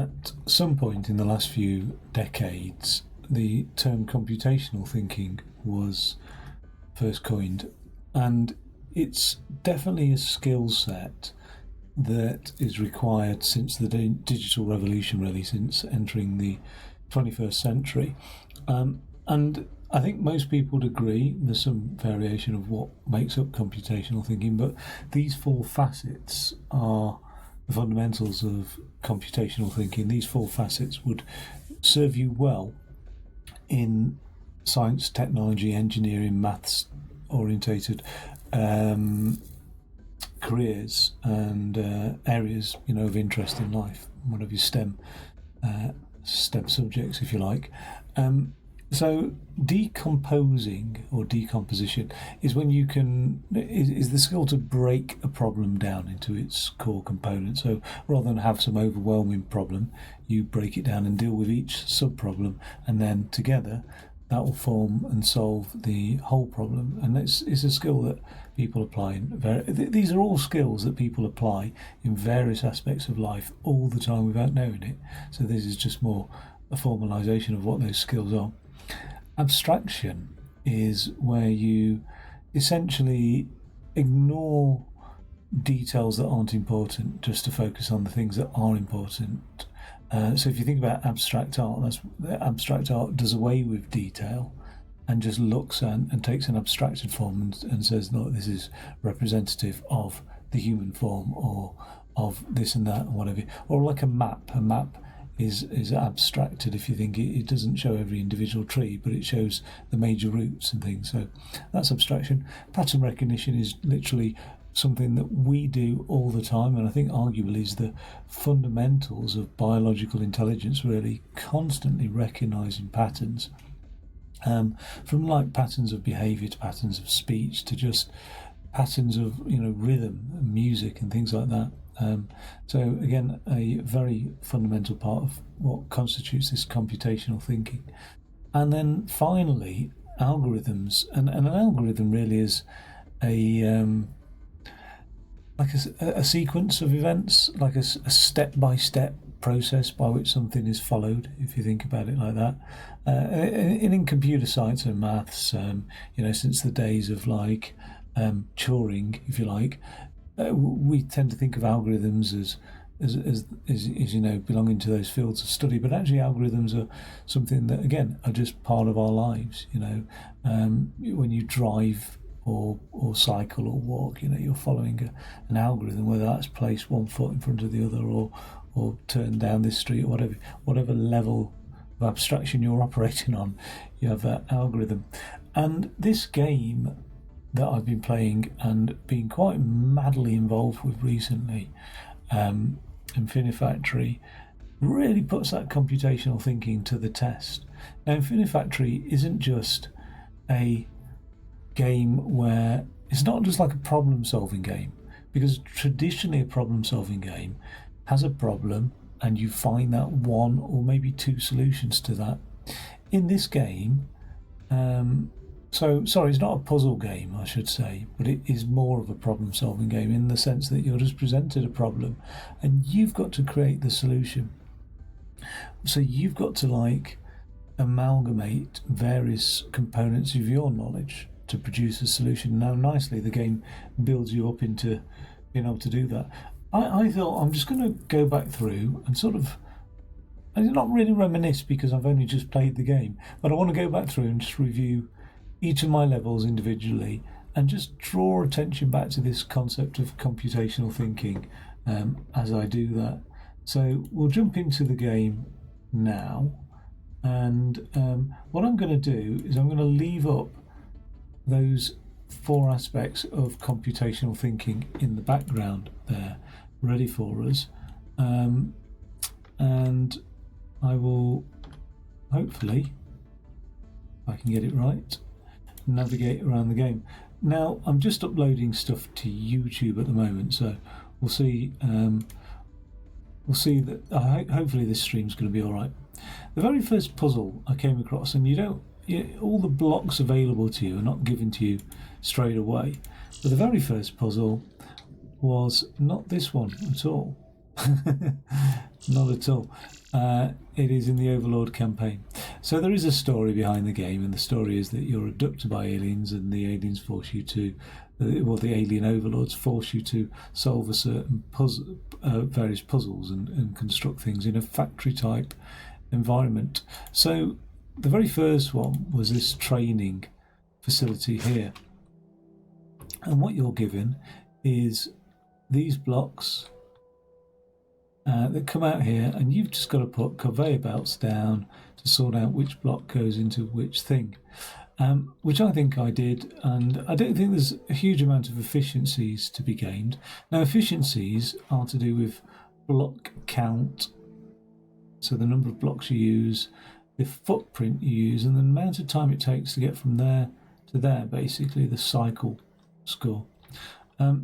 at some point in the last few decades, the term computational thinking was first coined, and it's definitely a skill set that is required since the digital revolution, really, since entering the 21st century. And I think most people would agree there's some variation of what makes up computational thinking, but these four facets are the fundamentals of computational thinking. These four facets would serve you well in science, technology, engineering, maths orientated careers and areas, of interest in life, one of your STEM subjects, if you like. So decomposing or decomposition is when you is the skill to break a problem down into its core components. So rather than have some overwhelming problem, you break it down and deal with each sub-problem, and then together that will form and solve the whole problem. And it's a skill that people apply these are all skills that people apply in various aspects of life all the time without knowing it. So this is just more a formalization of what those skills are. Abstraction is where you essentially ignore details that aren't important just to focus on the things that are important. So if you think about abstract art, abstract art does away with detail and just looks and takes an abstracted form and says, no, this is representative of the human form or of this and that or whatever. Or like a map. A map is abstracted if you think it doesn't show every individual tree, but it shows the major routes and things. So that's abstraction. Pattern recognition is literally something that we do all the time, and I think arguably is the fundamentals of biological intelligence, really constantly recognizing patterns, from like patterns of behavior to patterns of speech to just patterns of rhythm and music and things like that. So again, a very fundamental part of what constitutes this computational thinking. And then finally, algorithms, and an algorithm really is a sequence of events, like a step-by-step process by which something is followed, if you think about it like that. In computer science and maths, since the days of like Turing, if you like, we tend to think of algorithms as belonging to those fields of study, but actually algorithms are something that again are just part of our lives. When you drive or cycle or walk, you're following an algorithm, whether that's place one foot in front of the other or turn down this street or whatever level of abstraction you're operating on, you have that algorithm. And this game that I've been playing and been quite madly involved with recently, Infinifactory, really puts that computational thinking to the test. Now, Infinifactory isn't just a game where it's not just like a problem-solving game, because traditionally a problem-solving game has a problem and you find that one or maybe two solutions to that. In this game, it's not a puzzle game, I should say, but it is more of a problem-solving game in the sense that you're just presented a problem and you've got to create the solution. So you've got to amalgamate various components of your knowledge to produce a solution. Now, nicely, the game builds you up into being able to do that. I thought I'm just going to go back through and I did not really reminisce because I've only just played the game, but I want to go back through and just review each of my levels individually and just draw attention back to this concept of computational thinking as I do that. So we'll jump into the game now, and what I'm going to do is I'm going to leave up those four aspects of computational thinking in the background there, ready for us, and I will hopefully, if I can get it right, navigate around the game. Now, I'm just uploading stuff to YouTube at the moment, so we'll see that hopefully this stream's going to be all right. The very first puzzle I came across, and all the blocks available to you are not given to you straight away, but the very first puzzle was not this one at all. Not at all. It is in the Overlord campaign. So there is a story behind the game, and the story is that you're abducted by aliens, and the aliens force you to, the alien overlords force you to solve a certain various puzzles and construct things in a factory-type environment. So the very first one was this training facility here. And what you're given is these blocks that come out here, and you've just got to put conveyor belts down to sort out which block goes into which thing, which I think I did, and I don't think there's a huge amount of efficiencies to be gained. Now, efficiencies are to do with block count, so the number of blocks you use, the footprint you use, and the amount of time it takes to get from there to there, basically the cycle score.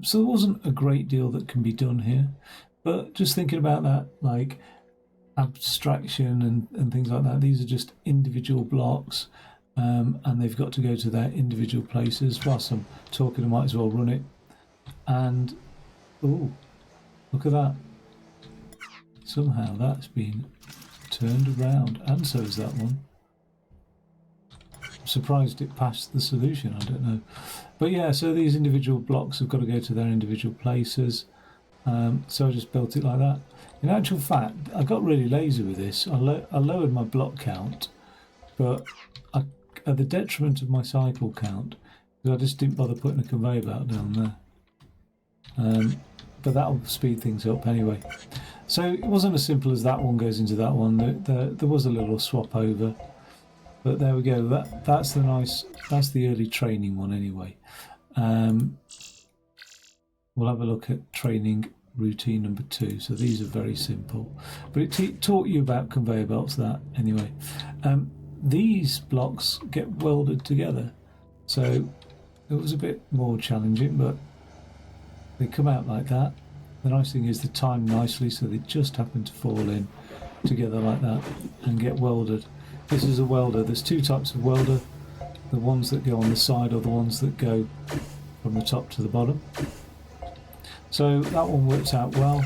So there wasn't a great deal that can be done here. But just thinking about that, like abstraction and things like that, these are just individual blocks, and they've got to go to their individual places. Whilst I'm talking, I might as well run it. And, oh, look at that. Somehow that's been turned around, and so is that one. I'm surprised it passed the solution, I don't know. But yeah, so these individual blocks have got to go to their individual places. So I just built it like that. In actual fact, I got really lazy with this. I lowered my block count, but at the detriment of my cycle count, because I just didn't bother putting a conveyor belt down there. But that'll speed things up anyway. So it wasn't as simple as that one goes into that one. There was a little swap over, but there we go. That's the early training one anyway. We'll have a look at training routine number 2. So these are very simple, but it taught you about conveyor belts, that anyway. These blocks get welded together, so it was a bit more challenging, but they come out like that. The nice thing is they time nicely, so they just happen to fall in together like that and get welded. This is a welder. There's 2 types of welder: the ones that go on the side or the ones that go from the top to the bottom. So that one works out well,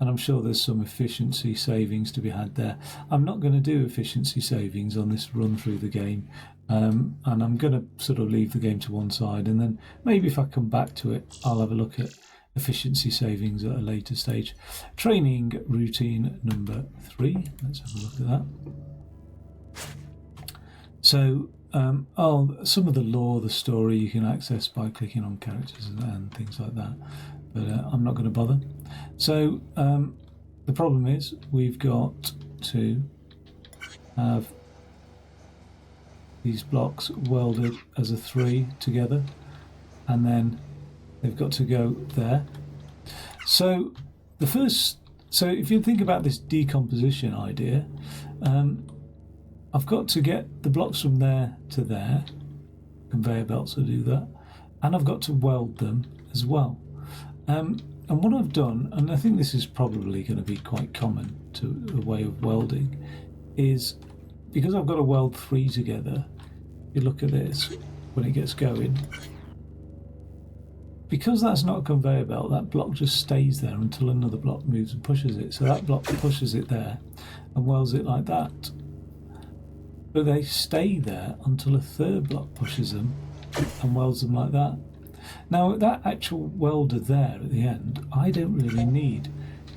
and I'm sure there's some efficiency savings to be had there. I'm not going to do efficiency savings on this run through the game, and I'm going to sort of leave the game to one side, and then maybe if I come back to it, I'll have a look at efficiency savings at a later stage. Training routine number 3. Let's have a look at that. So, some of the lore, the story, you can access by clicking on characters and things like that. But I'm not going to bother. So the problem is we've got to have these blocks welded as a 3 together, and then they've got to go there. So if you think about this decomposition idea, I've got to get the blocks from there to there. Conveyor belts will do that, and I've got to weld them as well. And what I've done, and I think this is probably going to be quite common to a way of welding, is because I've got to weld 3 together. You look at this when it gets going. Because that's not a conveyor belt, that block just stays there until another block moves and pushes it. So that block pushes it there and welds it like that. But they stay there until a 3rd block pushes them and welds them like that. Now, that actual welder there at the end, I don't really need,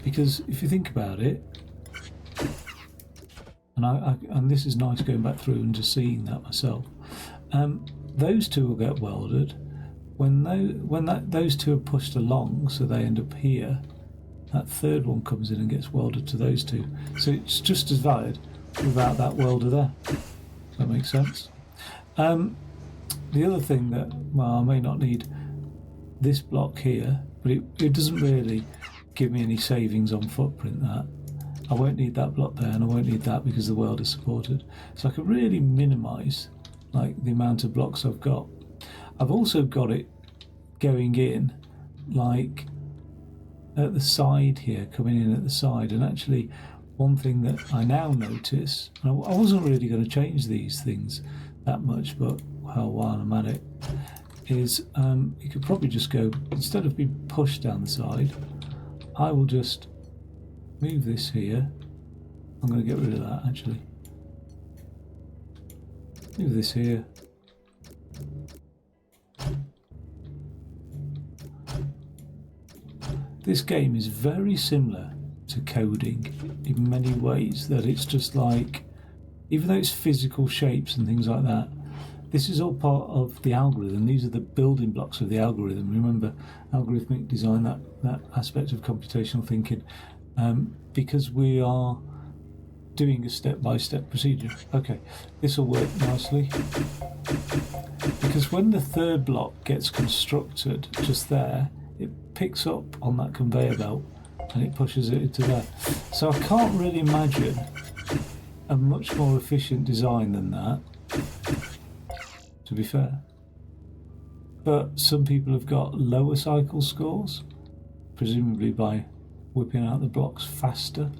because if you think about it, and this is nice going back through and just seeing that myself, those 2 will get welded. When those 2 are pushed along, so they end up here, that 3rd one comes in and gets welded to those 2. So it's just as valid without that welder there. Does that make sense? The other thing that, well, I may not need this block here, but it doesn't really give me any savings on footprint. That I won't need that block there, and I won't need that because the weld is supported. So I can really minimise like the amount of blocks I've got. I've also got it going in like at the side here, coming in at the side. And actually, one thing that I now notice, and I wasn't really going to change these things that much, but well, while I'm at it, is you could probably just go, instead of being pushed down the side, I will just move this here. I'm going to get rid of that actually. Move this here. This game is very similar to coding in many ways, that it's just like, even though it's physical shapes and things like that, this is all part of the algorithm. These are the building blocks of the algorithm. Remember, algorithmic design, that aspect of computational thinking, because we are doing a step-by-step procedure. Okay, this will work nicely, because when the third block gets constructed just there, it picks up on that conveyor belt and it pushes it into there. So I can't really imagine a much more efficient design than that, to be fair. But some people have got lower cycle scores, presumably by whipping out the blocks faster.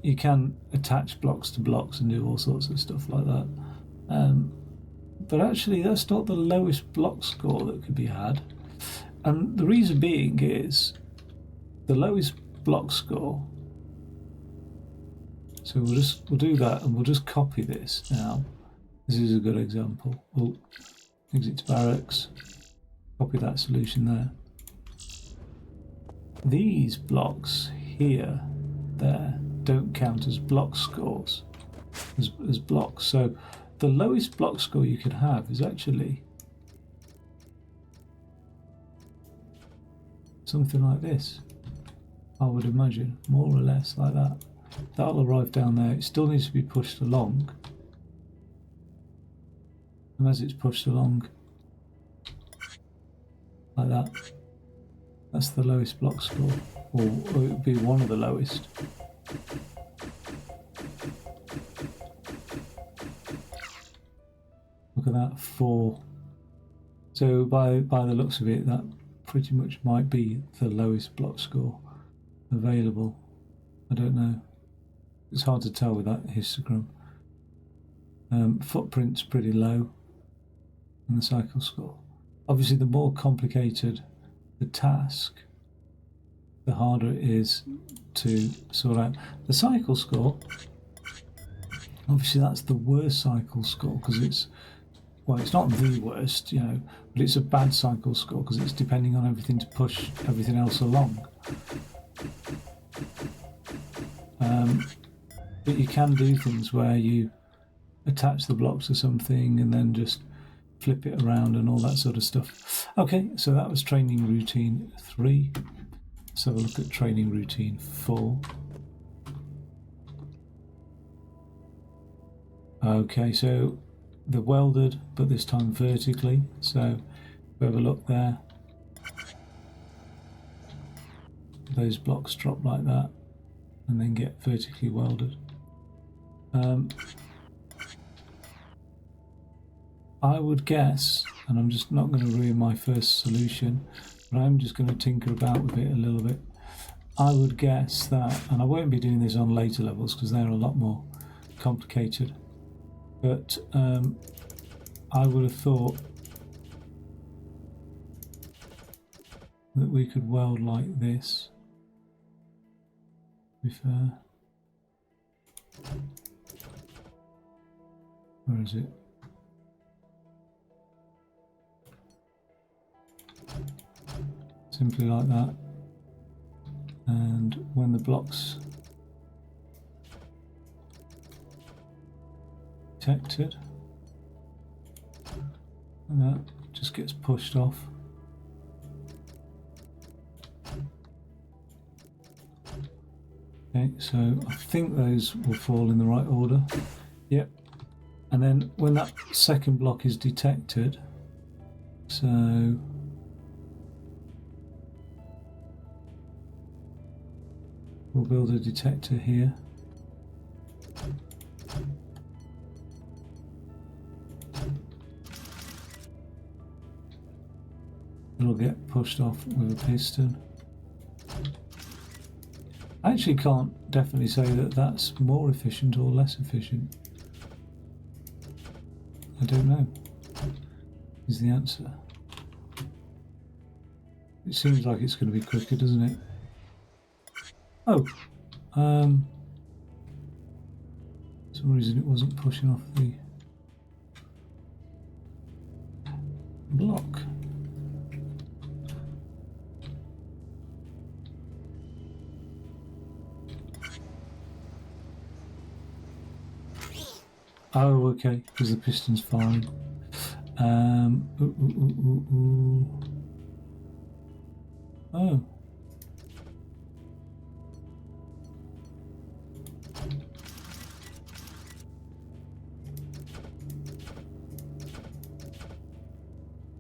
You can attach blocks to blocks and do all sorts of stuff like that. But actually that's not the lowest block score that could be had. And the reason being is the lowest block score. So we'll do that, and we'll just copy this now. This is a good example. We'll exit to barracks, copy that solution there. These blocks here, there, don't count as block scores, as blocks. So the lowest block score you could have is actually something like this, I would imagine, more or less like that. That'll arrive down there. It still needs to be pushed along, and as it's pushed along like that, that's the lowest block score, or it would be one of the lowest. Look at that, 4. So by the looks of it, that pretty much might be the lowest block score available. I don't know. It's hard to tell with that histogram. Footprint's pretty low in the cycle score. Obviously, the more complicated the task, the harder it is to sort out. The cycle score, obviously that's the worst cycle score, because it's, well, it's not the worst, you know, but it's a bad cycle score because it's depending on everything to push everything else along. But you can do things where you attach the blocks to something and then just flip it around and all that sort of stuff. Okay, so that was training routine 3. Let's have a look at training routine 4. Okay, so they're welded, but this time vertically. So we have a look there. Those blocks drop like that and then get vertically welded. I would guess, and I'm just not going to ruin my first solution, but I'm just going to tinker about with it a little bit. I would guess that, and I won't be doing this on later levels because they're a lot more complicated, but I would have thought that we could weld like this, to be fair. Where is it? Simply like that. And when the block's detected, and that just gets pushed off. Okay, so I think those will fall in the right order. Yep. And then when that second block is detected, so we'll build a detector here. It'll get pushed off with a piston. I actually can't definitely say that that's more efficient or less efficient. I don't know, is the answer. It seems like it's going to be quicker, doesn't it? Oh, for some reason it wasn't pushing off the block. Oh, okay, because the piston's firing. Oh.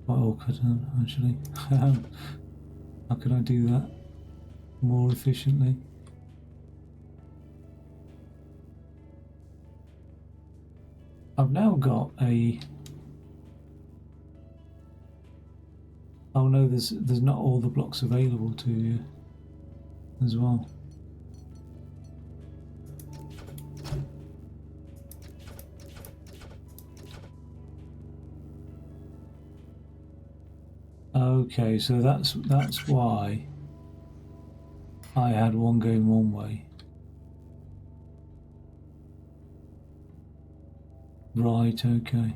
Quite awkward, actually. How can I do that more efficiently? I've now got a... Oh no, there's not all the blocks available to you as well. Okay, so that's why I had one going one way. Right, okay.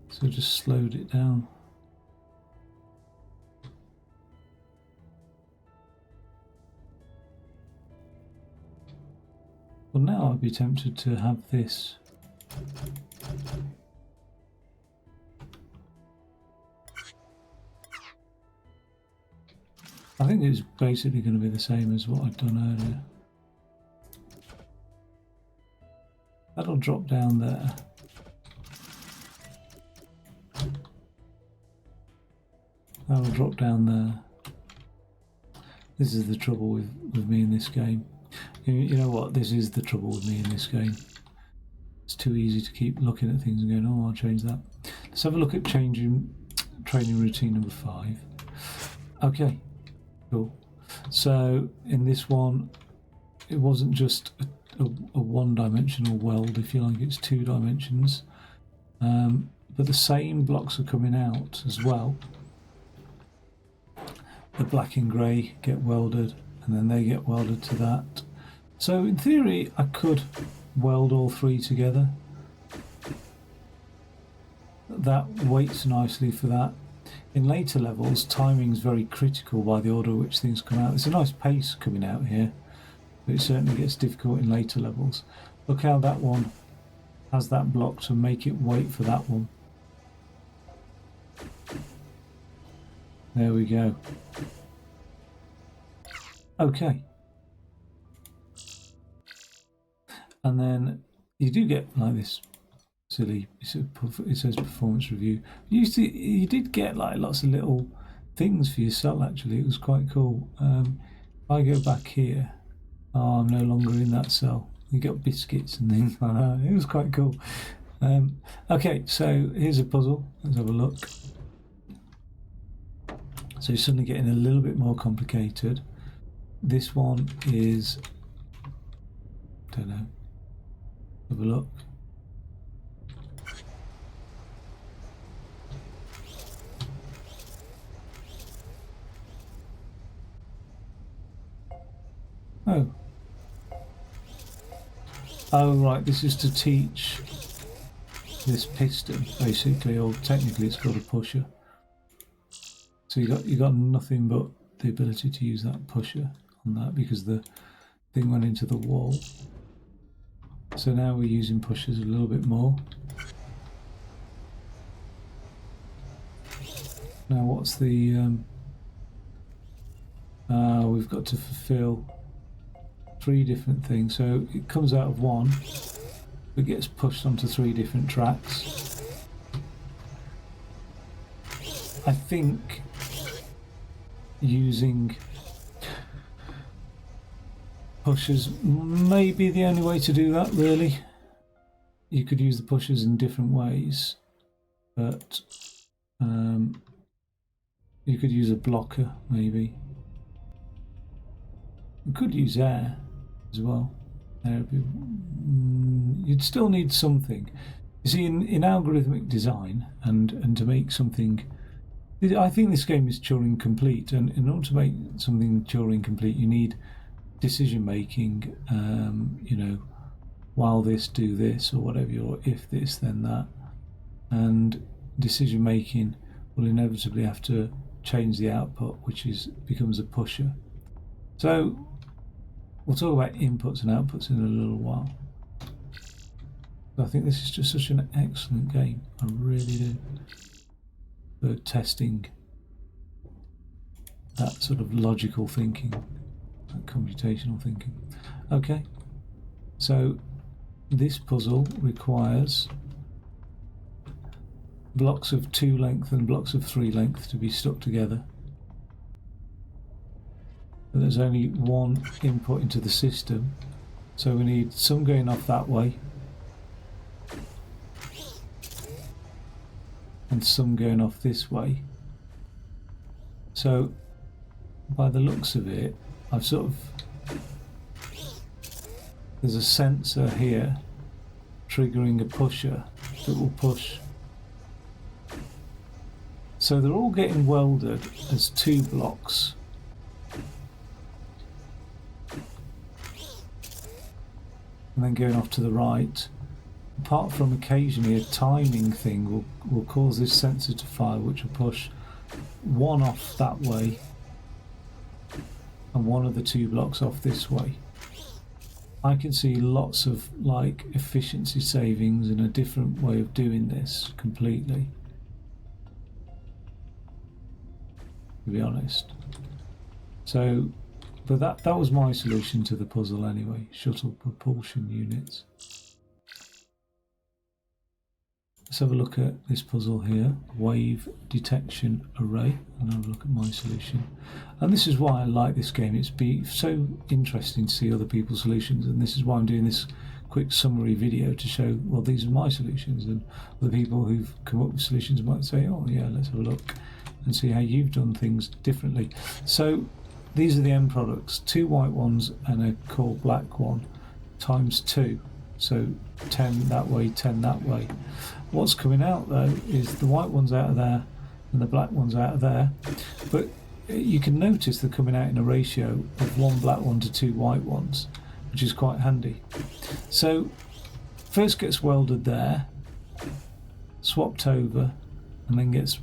So just slowed it down. Well, now I'd be tempted to have this. I think it's basically going to be the same as what I'd done earlier. That'll drop down there. That'll drop down there. This is the trouble with me in this game. You know what? This is the trouble with me in this game. It's too easy to keep looking at things and going, oh, I'll change that. Let's have a look at changing training routine number 5. Okay, cool. So in this one, it wasn't just a one-dimensional weld, if you like, it's 2 dimensions. But the same blocks are coming out as well. The black and grey get welded, and then they get welded to that. So in theory, I could weld all 3 together. That waits nicely for that. In later levels, timing is very critical by the order which things come out. It's a nice pace coming out here, but it certainly gets difficult in later levels. Look how that one has that block to make it wait for that one. There we go. Okay. And then you do get like this silly, it says performance review. You did get like lots of little things for your cell, actually. It was quite cool. If I go back here, oh, I'm no longer in that cell. You got biscuits and things like that. It was quite cool. Okay, so here's a puzzle. Let's have a look. So you're suddenly getting a little bit more complicated. This one is, don't know, have a look. Oh. Oh, right, this is to teach this piston, basically, or technically it's called a pusher. So you got nothing but the ability to use that pusher on that because the thing went into the wall. So now we're using pushers a little bit more. Now what's the we've got to fulfill 3 different things. So it comes out of one, it gets pushed onto 3 different tracks. I think using pushers may be the only way to do that, really. You could use the pushers in different ways, but you could use a blocker maybe. You could use air as well. You'd still need something. You see, in algorithmic design, and to make something, I think this game is Turing complete. And in order to make something Turing complete, you need decision making. You know, while this, do this, or whatever. Or if this, then that. And decision making will inevitably have to change the output, which becomes a pusher. So we'll talk about inputs and outputs in a little while. I think this is just such an excellent game. I really do. For testing that sort of logical thinking, that computational thinking. Okay, so this puzzle requires blocks of 2 length and blocks of 3 length to be stuck together. But there's only one input into the system, so we need some going off that way and some going off this way. So by the looks of it, there's a sensor here triggering a pusher that will push. So they're all getting welded as 2 blocks. And then going off to the right. Apart from occasionally a timing thing will cause this sensor to fire, which will push one off that way and one of the 2 blocks off this way. I can see lots of like efficiency savings and a different way of doing this completely, to be honest. So, but that was my solution to the puzzle anyway. Shuttle propulsion units. Let's have a look at this puzzle here, wave detection array, and have a look at my solution. And this is why I like this game. It's so interesting to see other people's solutions, and this is why I'm doing this quick summary video to show, well, these are my solutions, and the people who've come up with solutions might say, oh yeah, let's have a look and see how you've done things differently. So these are the end products, 2 white ones and a core black one, times 2. So 10 that way, 10 that way. What's coming out though is the white one's out of there and the black one's out of there. But you can notice they're coming out in a ratio of 1 black one to 2 white ones, which is quite handy. So first gets welded there, swapped over, and then gets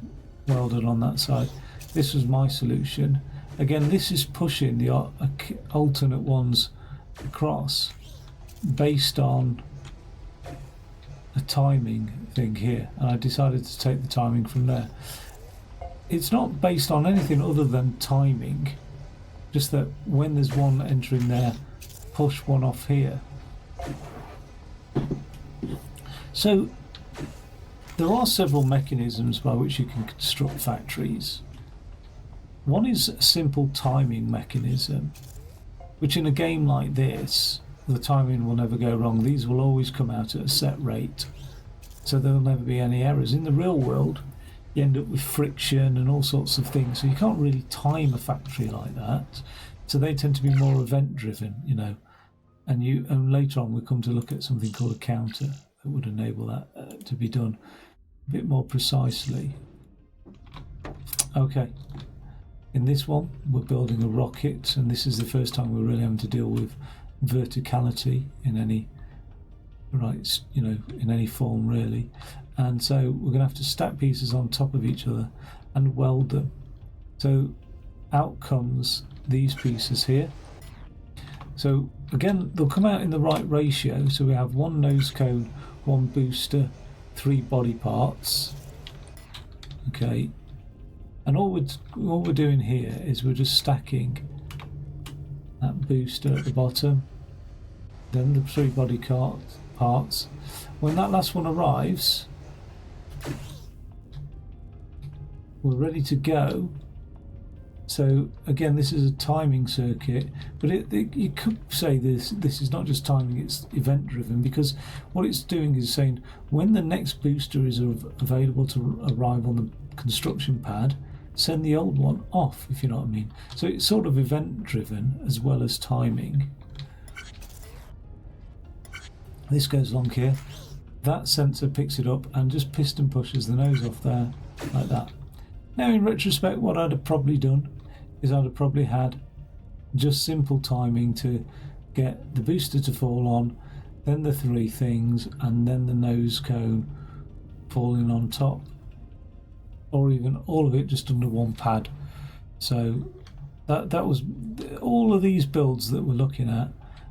welded on that side. This was my solution. Again, this is pushing the alternate ones across based on a timing thing here, and I decided to take the timing from there. It's not based on anything other than timing, just that when there's one entering there, push one off here. So there are several mechanisms by which you can construct factories. One is a simple timing mechanism, which in a game like this, the timing will never go wrong. These will always come out at a set rate, so there will never be any errors. In the real world, you end up with friction and all sorts of things, so you can't really time a factory like that. So they tend to be more event driven, you know. And later on we'll come to look at something called a counter that would enable that to be done a bit more precisely. Okay, in this one we're building a rocket, and this is the first time we're really having to deal with verticality in any in any form really. And so we're going to have to stack pieces on top of each other and weld them. So out comes these pieces here. So again, they'll come out in the right ratio. So we have 1 nose cone, 1 booster, 3 body parts. Okay, and all we're doing here is we're just stacking that booster at the bottom, then the 3 body parts. When that last one arrives, we're ready to go. So again, this is a timing circuit, but you could say this is not just timing, it's event driven, because what it's doing is saying when the next booster is available to arrive on the construction pad, send the old one off, if you know what I mean. So it's sort of event driven as well as timing. This goes along here. That sensor picks it up and just piston pushes the nose off there, like that. Now in retrospect, what I'd have probably done is I'd have probably had just simple timing to get the booster to fall on, then the three things, and then the nose cone falling on top, or even all of it just under one pad. So that was all of these builds that we're looking at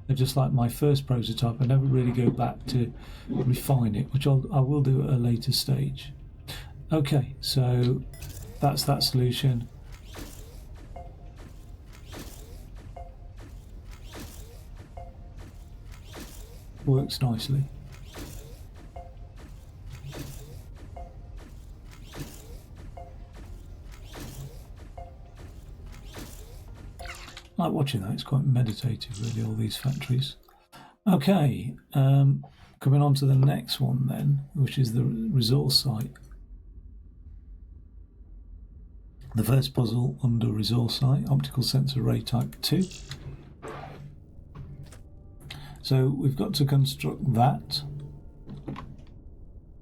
are just like my first prototype. I never really go back to refine it, which I will do at a later stage. Okay, so that's that solution. Works nicely. I like watching that, it's quite meditative really, all these factories. Okay, coming on to the next one then, which is the resource site. The first puzzle under resource site, optical sensor array type 2. So we've got to construct that,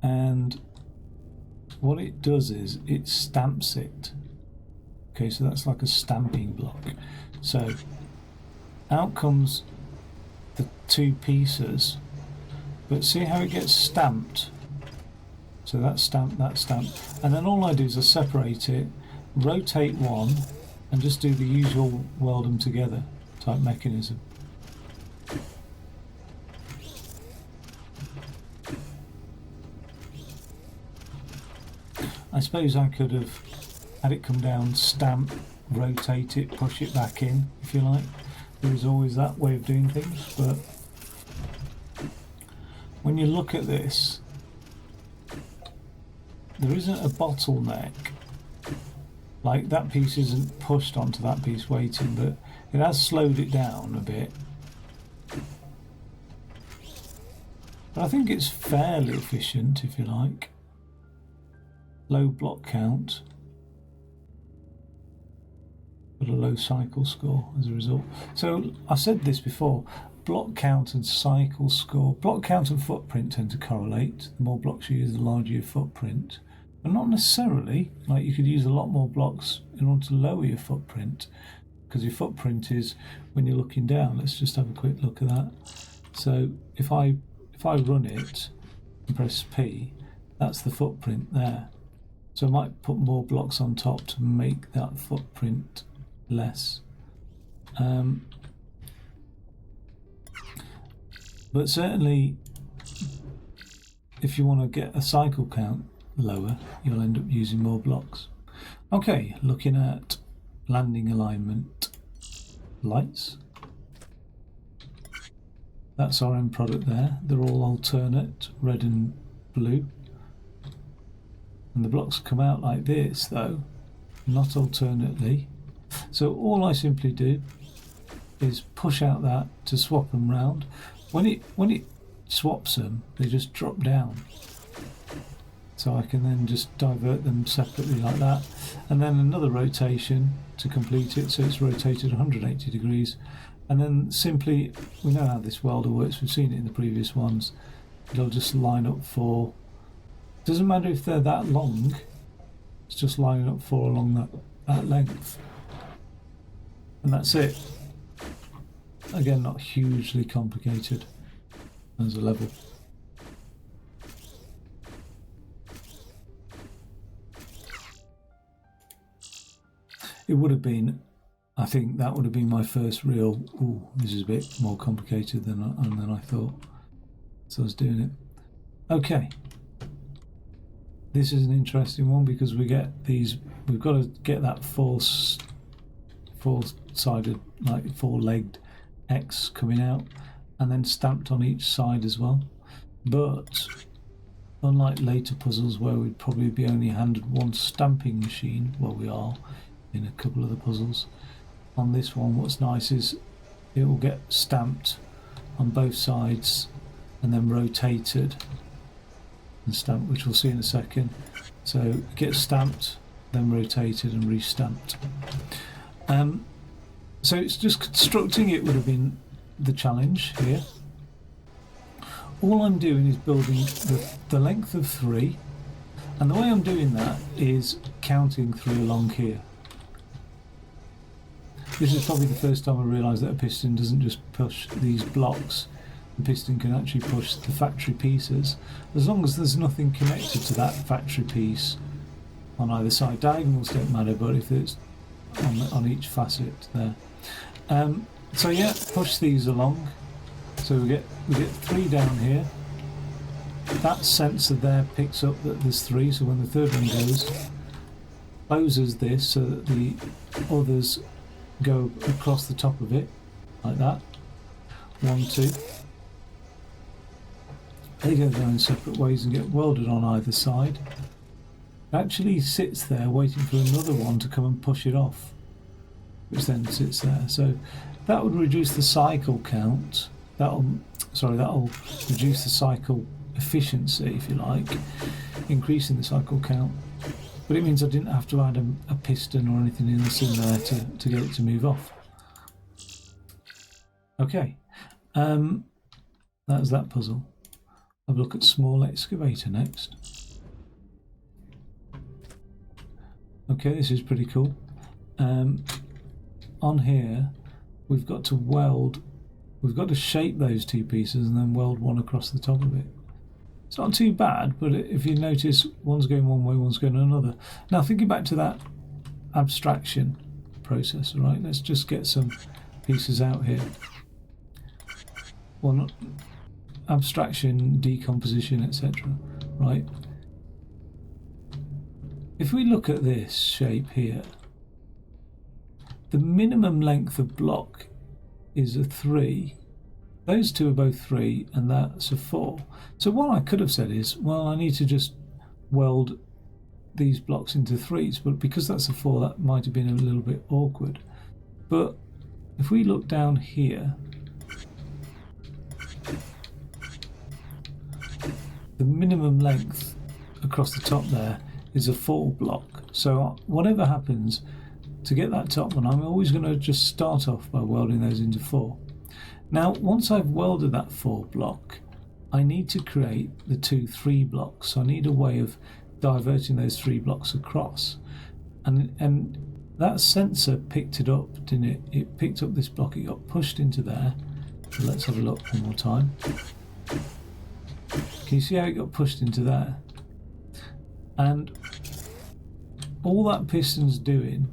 and what it does is it stamps it. Okay, so that's like a stamping block. So out comes the two pieces, but see how it gets stamped? So that's stamped, and then all I do is I separate it, rotate one, and just do the usual weld them together type mechanism. I suppose I could have had it come down, stamp, rotate it, push it back in, if you like. There is always that way of doing things, but when you look at this, there isn't a bottleneck. Like that piece isn't pushed onto that piece waiting, but it has slowed it down a bit. But I think it's fairly efficient, if you like. Low block count, but a low cycle score as a result. So I said this before, block count and cycle score. Block count and footprint tend to correlate. The more blocks you use, the larger your footprint. But not necessarily. Like you could use a lot more blocks in order to lower your footprint, because your footprint is when you're looking down. Let's just have a quick look at that. So if I run it and press P, that's the footprint there. So I might put more blocks on top to make that footprint less. But certainly, if you want to get a cycle count lower, you'll end up using more blocks. Okay, looking at landing alignment lights. That's our end product there. They're all alternate, red and blue. And the blocks come out like this though, not alternately. So all I simply do is push out that to swap them round. When it swaps them, they just drop down. So I can then just divert them separately like that. And then another rotation to complete it, so it's rotated 180 degrees. And then simply, we know how this welder works, we've seen it in the previous ones. It'll just line up for, doesn't matter if they're that long, it's just lining up for along that length. And that's it. Again, not hugely complicated as a level. It would have been, I think that would have been my first real, ooh, this is a bit more complicated than I thought. So I was doing it. Okay. This is an interesting one because we get these, we've got to get that four-sided, like four-legged X coming out and then stamped on each side as well. But unlike later puzzles where we'd probably be only handed one stamping machine, well, we are in a couple of the puzzles. On this one, what's nice is it will get stamped on both sides and then rotated and stamped, which we'll see in a second. So it gets stamped then rotated and restamped. So it's just constructing it would have been the challenge here. All I'm doing is building the length of 3, and the way I'm doing that is counting 3 along here. This is probably the first time I realised that a piston doesn't just push these blocks. The piston can actually push the factory pieces, as long as there's nothing connected to that factory piece on either side. Diagonals don't matter, but if it's on each facet there. So yeah, push these along. So we get 3 down here. That sensor there picks up that there's 3, so when the third one goes, closes this so that the others go across the top of it, like that. 1, 2. They go their own separate ways and get welded on either side. It actually sits there waiting for another one to come and push it off, which then sits there. So that would reduce the cycle count. That'll reduce the cycle efficiency, if you like, increasing the cycle count. But it means I didn't have to add a piston or anything else in there to get it to move off. Okay, that's that puzzle. Have a look at Small Excavator next. Okay, this is pretty cool. On here, we've got to weld. We've got to shape those 2 pieces and then weld one across the top of it. It's not too bad, but if you notice, one's going one way, one's going another. Now, thinking back to that abstraction process, right? Let's just get some pieces out here. Well, not abstraction, decomposition, etc. Right? If we look at this shape here, the minimum length of block is a 3. Those 2 are both 3, and that's a 4. So what I could have said is, well, I need to just weld these blocks into 3s, but because that's a 4, that might have been a little bit awkward. But if we look down here, the minimum length across the top there is a 4 block. So whatever happens, to get that top one, I'm always going to just start off by welding those into 4. Now, once I've welded that 4 block, I need to create the 2 3 blocks. So I need a way of diverting those 3 blocks across. And that sensor picked it up, didn't it? It picked up this block, it got pushed into there. So let's have a look one more time. Can you see how it got pushed into there? And all that piston's doing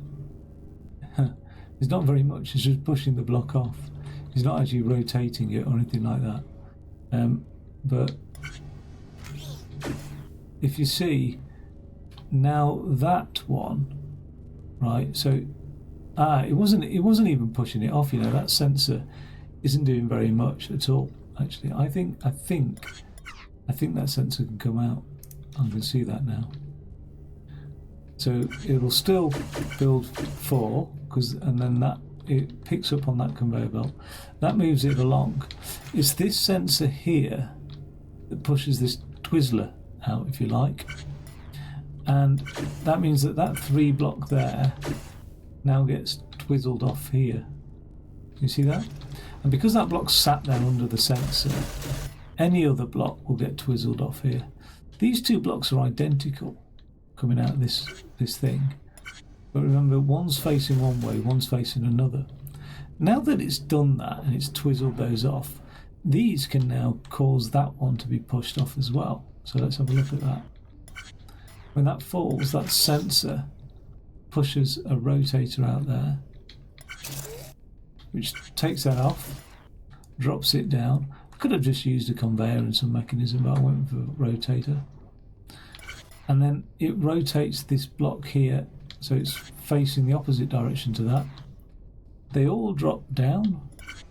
is not very much, it's just pushing the block off. It's not actually rotating it or anything like that. But if you see, now that one, right, so it wasn't even pushing it off, you know, that sensor isn't doing very much at all, actually. I think that sensor can come out. I can see that now. So it'll still build 4, and then that it picks up on that conveyor belt. That moves it along. It's this sensor here that pushes this Twizzler out, if you like. And that means that 3 block there now gets twizzled off here. You see that? And because that block's sat there under the sensor, any other block will get twizzled off here. These 2 blocks are identical coming out of this thing. But remember, one's facing one way, one's facing another. Now that it's done that and it's twizzled those off, these can now cause that one to be pushed off as well. So let's have a look at that. When that falls, that sensor pushes a rotator out there, which takes that off, drops it down. I could have just used a conveyor and some mechanism, but I went for a rotator. And then it rotates this block here, so it's facing the opposite direction to that. They all drop down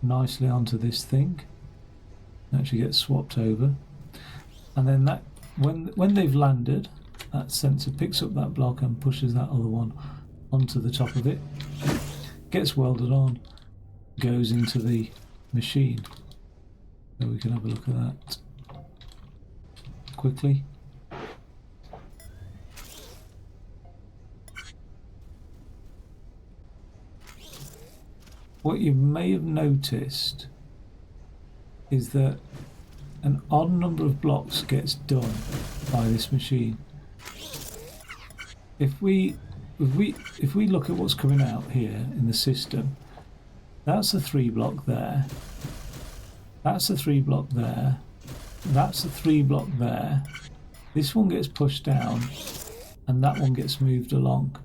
nicely onto this thing. Actually get swapped over. And then that, when they've landed, that sensor picks up that block and pushes that other one onto the top of it. Gets welded on, goes into the machine. So we can have a look at that quickly. what you may have noticed is that an odd number of blocks gets done by this machine. If we look at what's coming out here in the system, that's a 3 block there, that's a 3 block there, that's a 3 block there, this one gets pushed down and that one gets moved along,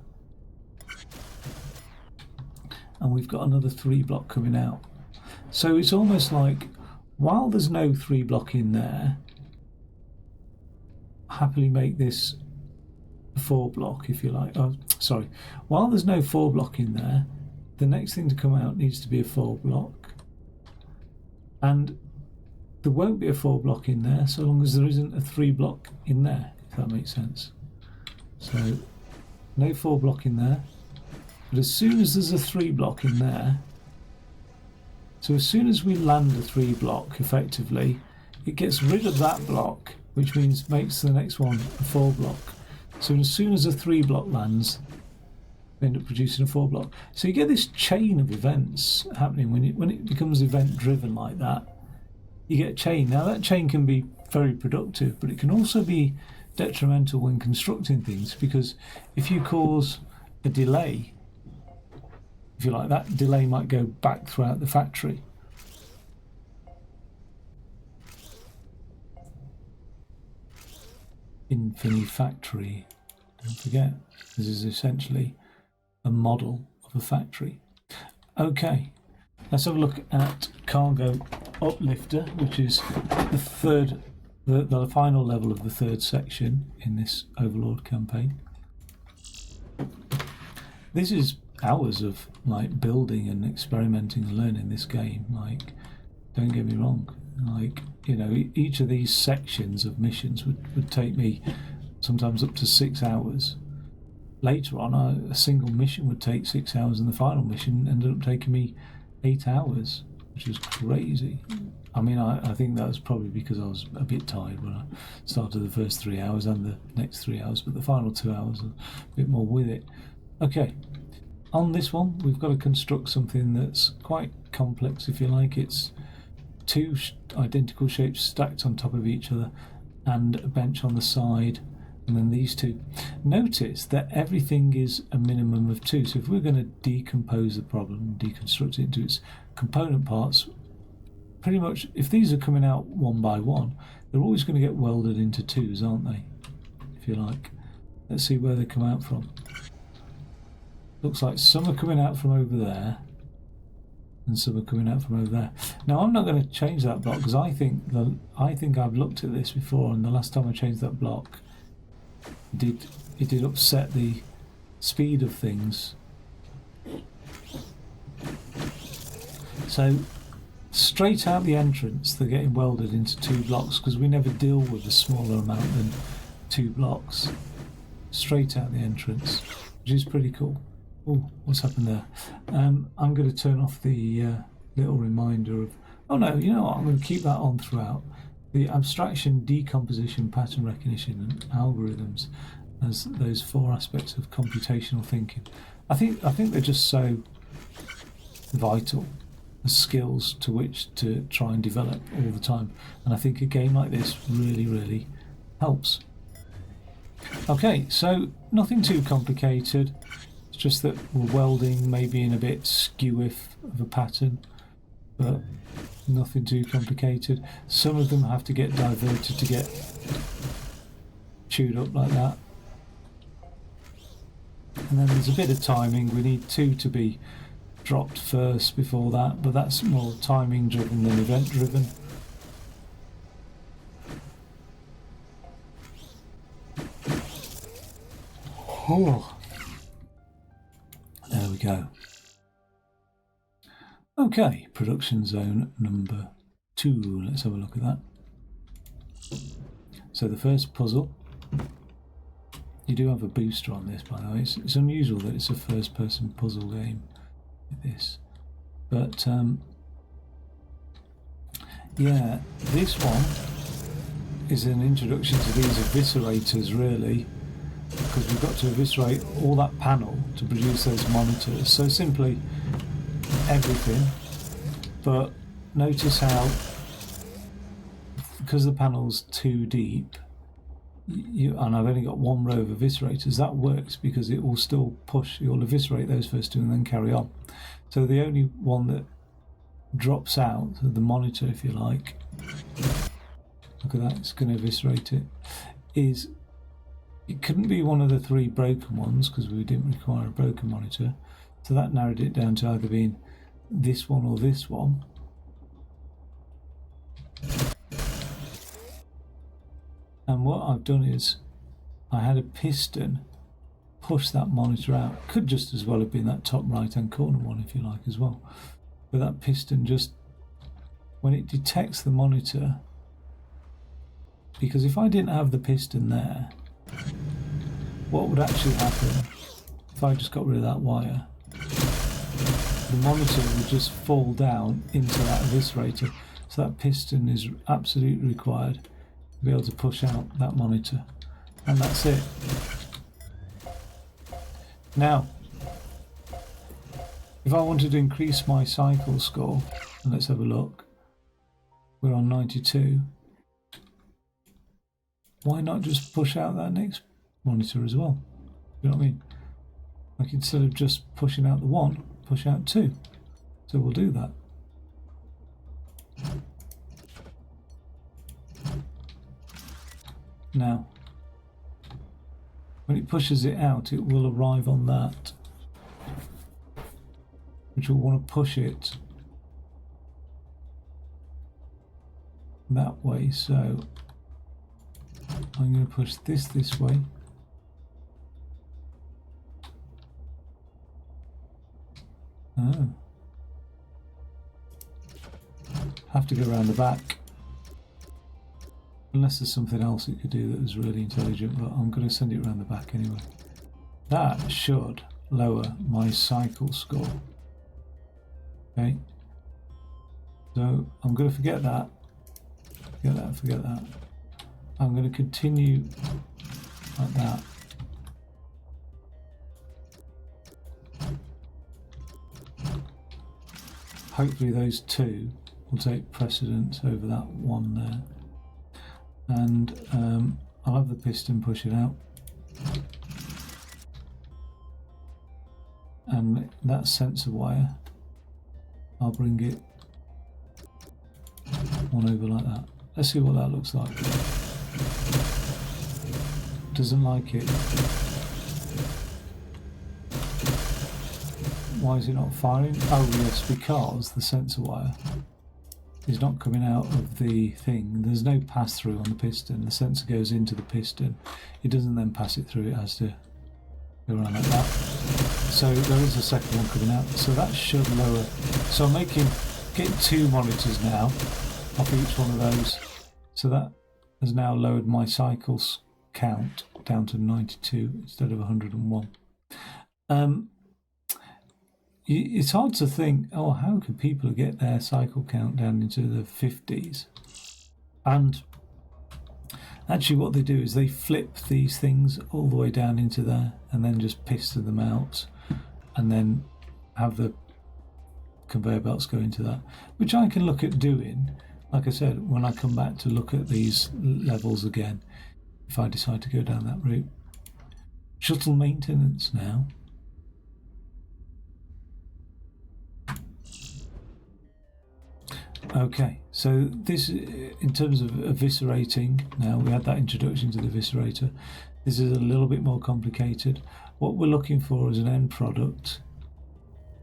and we've got another 3 block coming out. So it's almost like, while there's no 3 block in there, happily make this a 4 block if you like. Oh, sorry. While there's no 4 block in there, the next thing to come out needs to be a 4 block. And there won't be a 4 block in there so long as there isn't a 3 block in there, if that makes sense. So, no 4 block in there. But as soon as there's a 3 block in there, so as soon as we land a 3 block, effectively, it gets rid of that block, which means makes the next one a 4 block. So as soon as a 3 block lands, we end up producing a 4 block. So you get this chain of events happening when it becomes event driven like that. You get a chain. Now that chain can be very productive, but it can also be detrimental when constructing things, because if you cause a delay, if you like, that delay might go back throughout the factory. Infinifactory, don't forget, this is essentially a model of a factory. Okay, let's have a look at Cargo Uplifter, which is the final level of the 3rd section in this Overlord campaign. This is hours of like building and experimenting and learning this game. Like, don't get me wrong, like, you know, each of these sections of missions would take me sometimes up to 6 hours. Later on, a single mission would take 6 hours, and the final mission ended up taking me 8 hours, which is crazy. I mean, I think that was probably because I was a bit tired when I started the first 3 hours and the next 3 hours, but the final 2 hours are a bit more with it. Okay, on this one, we've got to construct something that's quite complex, if you like. It's 2 identical shapes stacked on top of each other and a bench on the side, and then these 2. Notice that everything is a minimum of 2, so if we're going to decompose the problem, deconstruct it into its component parts, pretty much if these are coming out one by one, they're always going to get welded into 2s, aren't they, if you like. Let's see where they come out from. Looks like some are coming out from over there and some are coming out from over there. Now I'm not going to change that block, because I think I've looked at this before, and the last time I changed that block, it did upset the speed of things. So straight out the entrance they're getting welded into 2 blocks, because we never deal with a smaller amount than 2 blocks. Straight out the entrance, which is pretty cool. Oh, what's happened there? I'm going to turn off the little reminder of... Oh no, you know what? I'm going to keep that on throughout. The abstraction, decomposition, pattern recognition and algorithms as those 4 aspects of computational thinking. I think they're just so vital as skills to which to try and develop all the time. And I think a game like this really, really helps. Okay, so nothing too complicated. It's just that we're welding maybe in a bit skew-if of a pattern, but nothing too complicated. Some of them have to get diverted to get chewed up like that. And then there's a bit of timing. We need 2 to be dropped first before that, but that's more timing driven than event driven. Oh. There we go. Okay, production zone number 2. Let's have a look at that. So the first puzzle. You do have a booster on this, by the way. It's unusual that it's a first-person puzzle game like this. But, yeah, this one is an introduction to these eviscerators, really, because we've got to eviscerate all that panel to produce those monitors. So simply, everything, but notice how, because the panel's too deep, and I've only got one row of eviscerators, that works because it will still push, you'll eviscerate those first two and then carry on. So the only one that drops out, the monitor if you like, look at that, it's going to eviscerate it, is, it couldn't be one of the 3 broken ones because we didn't require a broken monitor, so that narrowed it down to either being this one or this one. And what I've done is I had a piston push that monitor out. Could just as well have been that top right hand corner one if you like as well, but that piston just, when it detects the monitor, because if I didn't have the piston there, what would actually happen if I just got rid of that wire? The monitor would just fall down into that eviscerator, so that piston is absolutely required to be able to push out that monitor, and that's it. Now, if I wanted to increase my cycle score, and let's have a look, we're on 92, why not just push out that next monitor as well? You know what I mean? Like, instead of just pushing out the one, push out 2. So we'll do that. Now, when it pushes it out, it will arrive on that, which will want to push it that way. So I'm going to push this way. Oh. Have to go around the back. Unless there's something else it could do that was really intelligent, but I'm going to send it around the back anyway. That should lower my cycle score. Okay. So I'm going to forget that. Forget that. I'm going to continue like that. Hopefully those 2 will take precedence over that one there. And I'll have the piston push it out. And that sensor wire, I'll bring it on over like that. Let's see what that looks like. Doesn't like it. Why is it not firing? Oh yes, because the sensor wire is not coming out of the thing. There's no pass through on the piston. The sensor goes into the piston. It doesn't then pass it through. It has to go around like that. So there is a second one coming out. So that should lower. So I'm getting 2 monitors now off each one of those. So that has now lowered my cycles count down to 92 instead of 101. It's hard to think, oh, how could people get their cycle count down into the 50s? And actually what they do is they flip these things all the way down into there and then just piston them out and then have the conveyor belts go into that, which I can look at doing, like I said, when I come back to look at these levels again, if I decide to go down that route. Shuttle maintenance now. Okay, so this, in terms of eviscerating, now we had that introduction to the eviscerator. This is a little bit more complicated. What we're looking for as an end product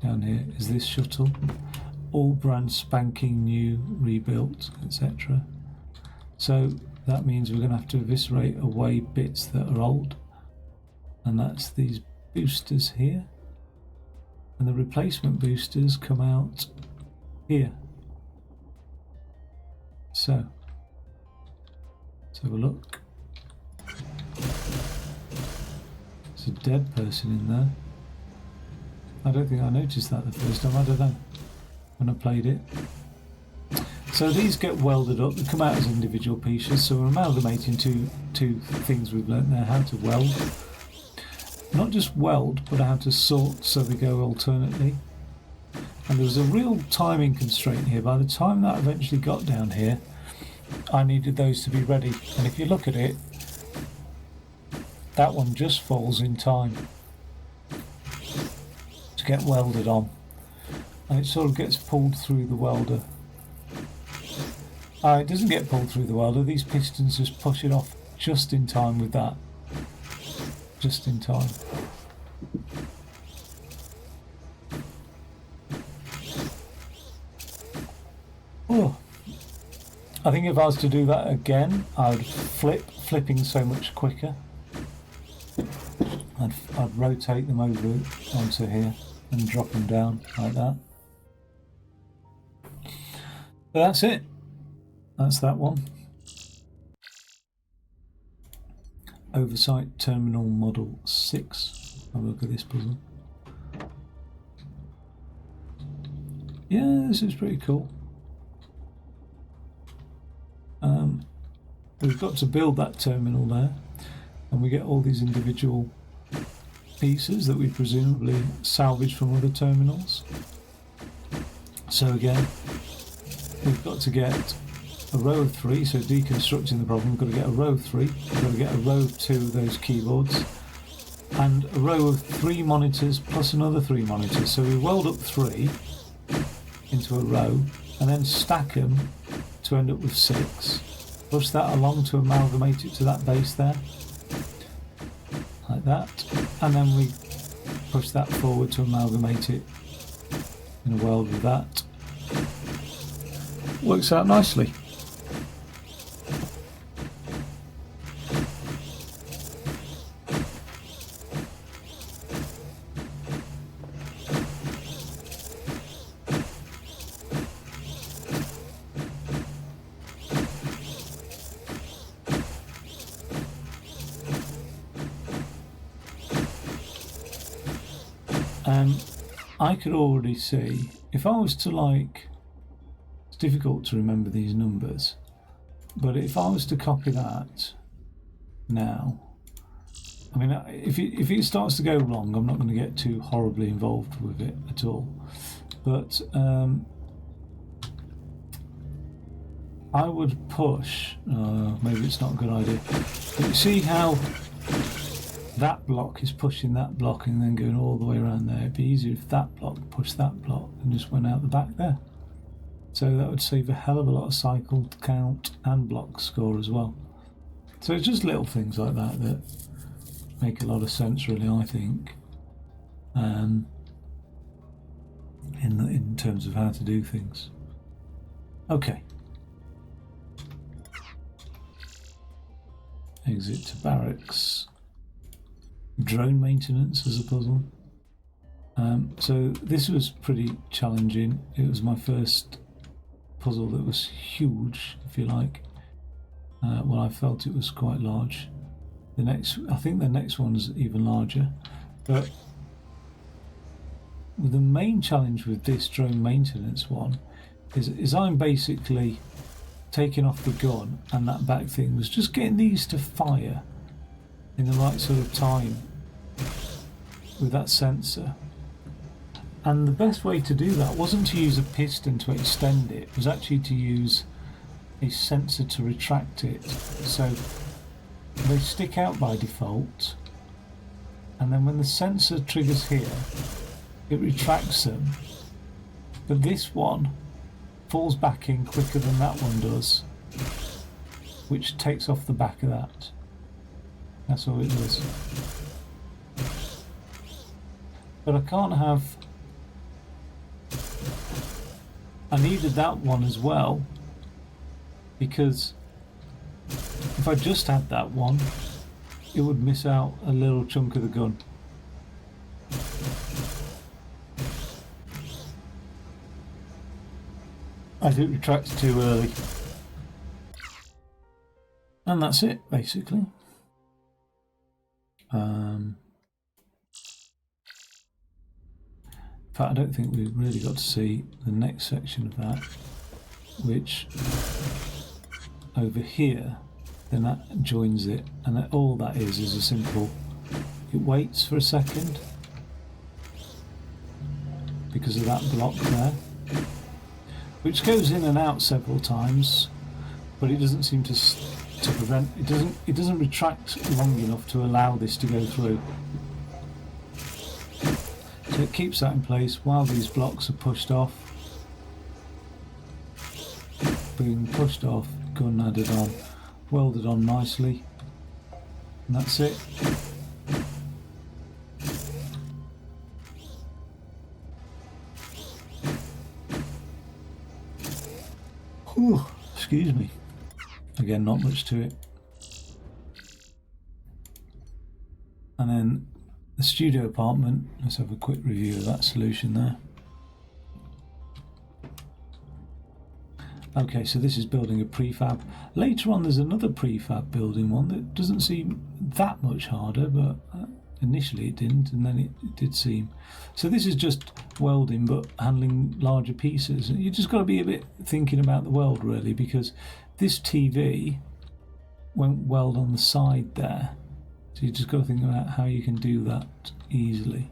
down here is this shuttle, all brand spanking new, rebuilt, etc. So that means we're going to have to eviscerate away bits that are old, and that's these boosters here, and the replacement boosters come out here. So let's have a look. There's a dead person in there. I don't think I noticed that the first time. I don't know when I played it. So these get welded up. They come out as individual pieces. So we're amalgamating two things we've learnt there: how to weld, not just weld, but how to sort so they go alternately. And there was a real timing constraint here. By the time that eventually got down here, I needed those to be ready. And if you look at it, that one just falls in time to get welded on. And it sort of gets pulled through the welder. It doesn't get pulled through the welder. These pistons just push it off just in time with that. Just in time. Oh, I think if I was to do that again, I would flipping so much quicker. I'd rotate them over onto here and drop them down like that. But that's it. That's that one. Oversight Terminal Model 6. Have a look at this puzzle. Yeah, this is pretty cool. We've got to build that terminal there, and we get all these individual pieces that we presumably salvage from other terminals. So again, we've got to get a row of 3, so deconstructing the problem, we've got to get a row of 3, we've got to get a row of 2 of those keyboards, and a row of 3 monitors plus another 3 monitors. So we weld up 3 into a row, and then stack them to end up with 6. Push that along to amalgamate it to that base there, like that, and then we push that forward to amalgamate it in a weld with that. Works out nicely. I could already see, if I was to it's difficult to remember these numbers, but if I was to copy that now, I mean, if it starts to go wrong, I'm not going to get too horribly involved with it at all, but I would push, maybe it's not a good idea, but you see how that block is pushing that block and then going all the way around there. It'd be easier if that block pushed that block and just went out the back there. So that would save a hell of a lot of cycle count and block score as well. So it's just little things like that that make a lot of sense, really, I think, in terms of how to do things. Okay. Exit to barracks. Drone maintenance as a puzzle. So this was pretty challenging. It was my first puzzle that was huge, if you like. Well, I felt it was quite large. I think the next one's even larger. But the main challenge with this drone maintenance one is I'm basically taking off the gun, and that back thing was just getting these to fire in the right sort of time with that sensor. And the best way to do that wasn't to use a piston to extend it, it was actually to use a sensor to retract it. So they stick out by default, and then when the sensor triggers here, it retracts them. But this one falls back in quicker than that one does, which takes off the back of that. That's all it does. But I can't have... I needed that one as well, because if I just had that one, it would miss out a little chunk of the gun. I think it retracts too early. And that's it, basically. In fact, I don't think we've really got to see the next section of that, which over here, then that joins it, and that, all that is a simple, it waits for a second, because of that block there, which goes in and out several times, but it doesn't seem to prevent. It doesn't retract long enough to allow this to go through. So it keeps that in place while these blocks are pushed off. Being pushed off, gun added on, welded on nicely, and that's it. Whew, excuse me. Again, not much to it. And then the studio apartment, let's have a quick review of that solution there. Okay, so this is building a prefab. Later on there's another prefab building one that doesn't seem that much harder, but initially it didn't, and then it did seem. So this is just welding but handling larger pieces. You just got to be a bit thinking about the weld really, because this TV won't weld on the side there. So you just got to think about how you can do that easily.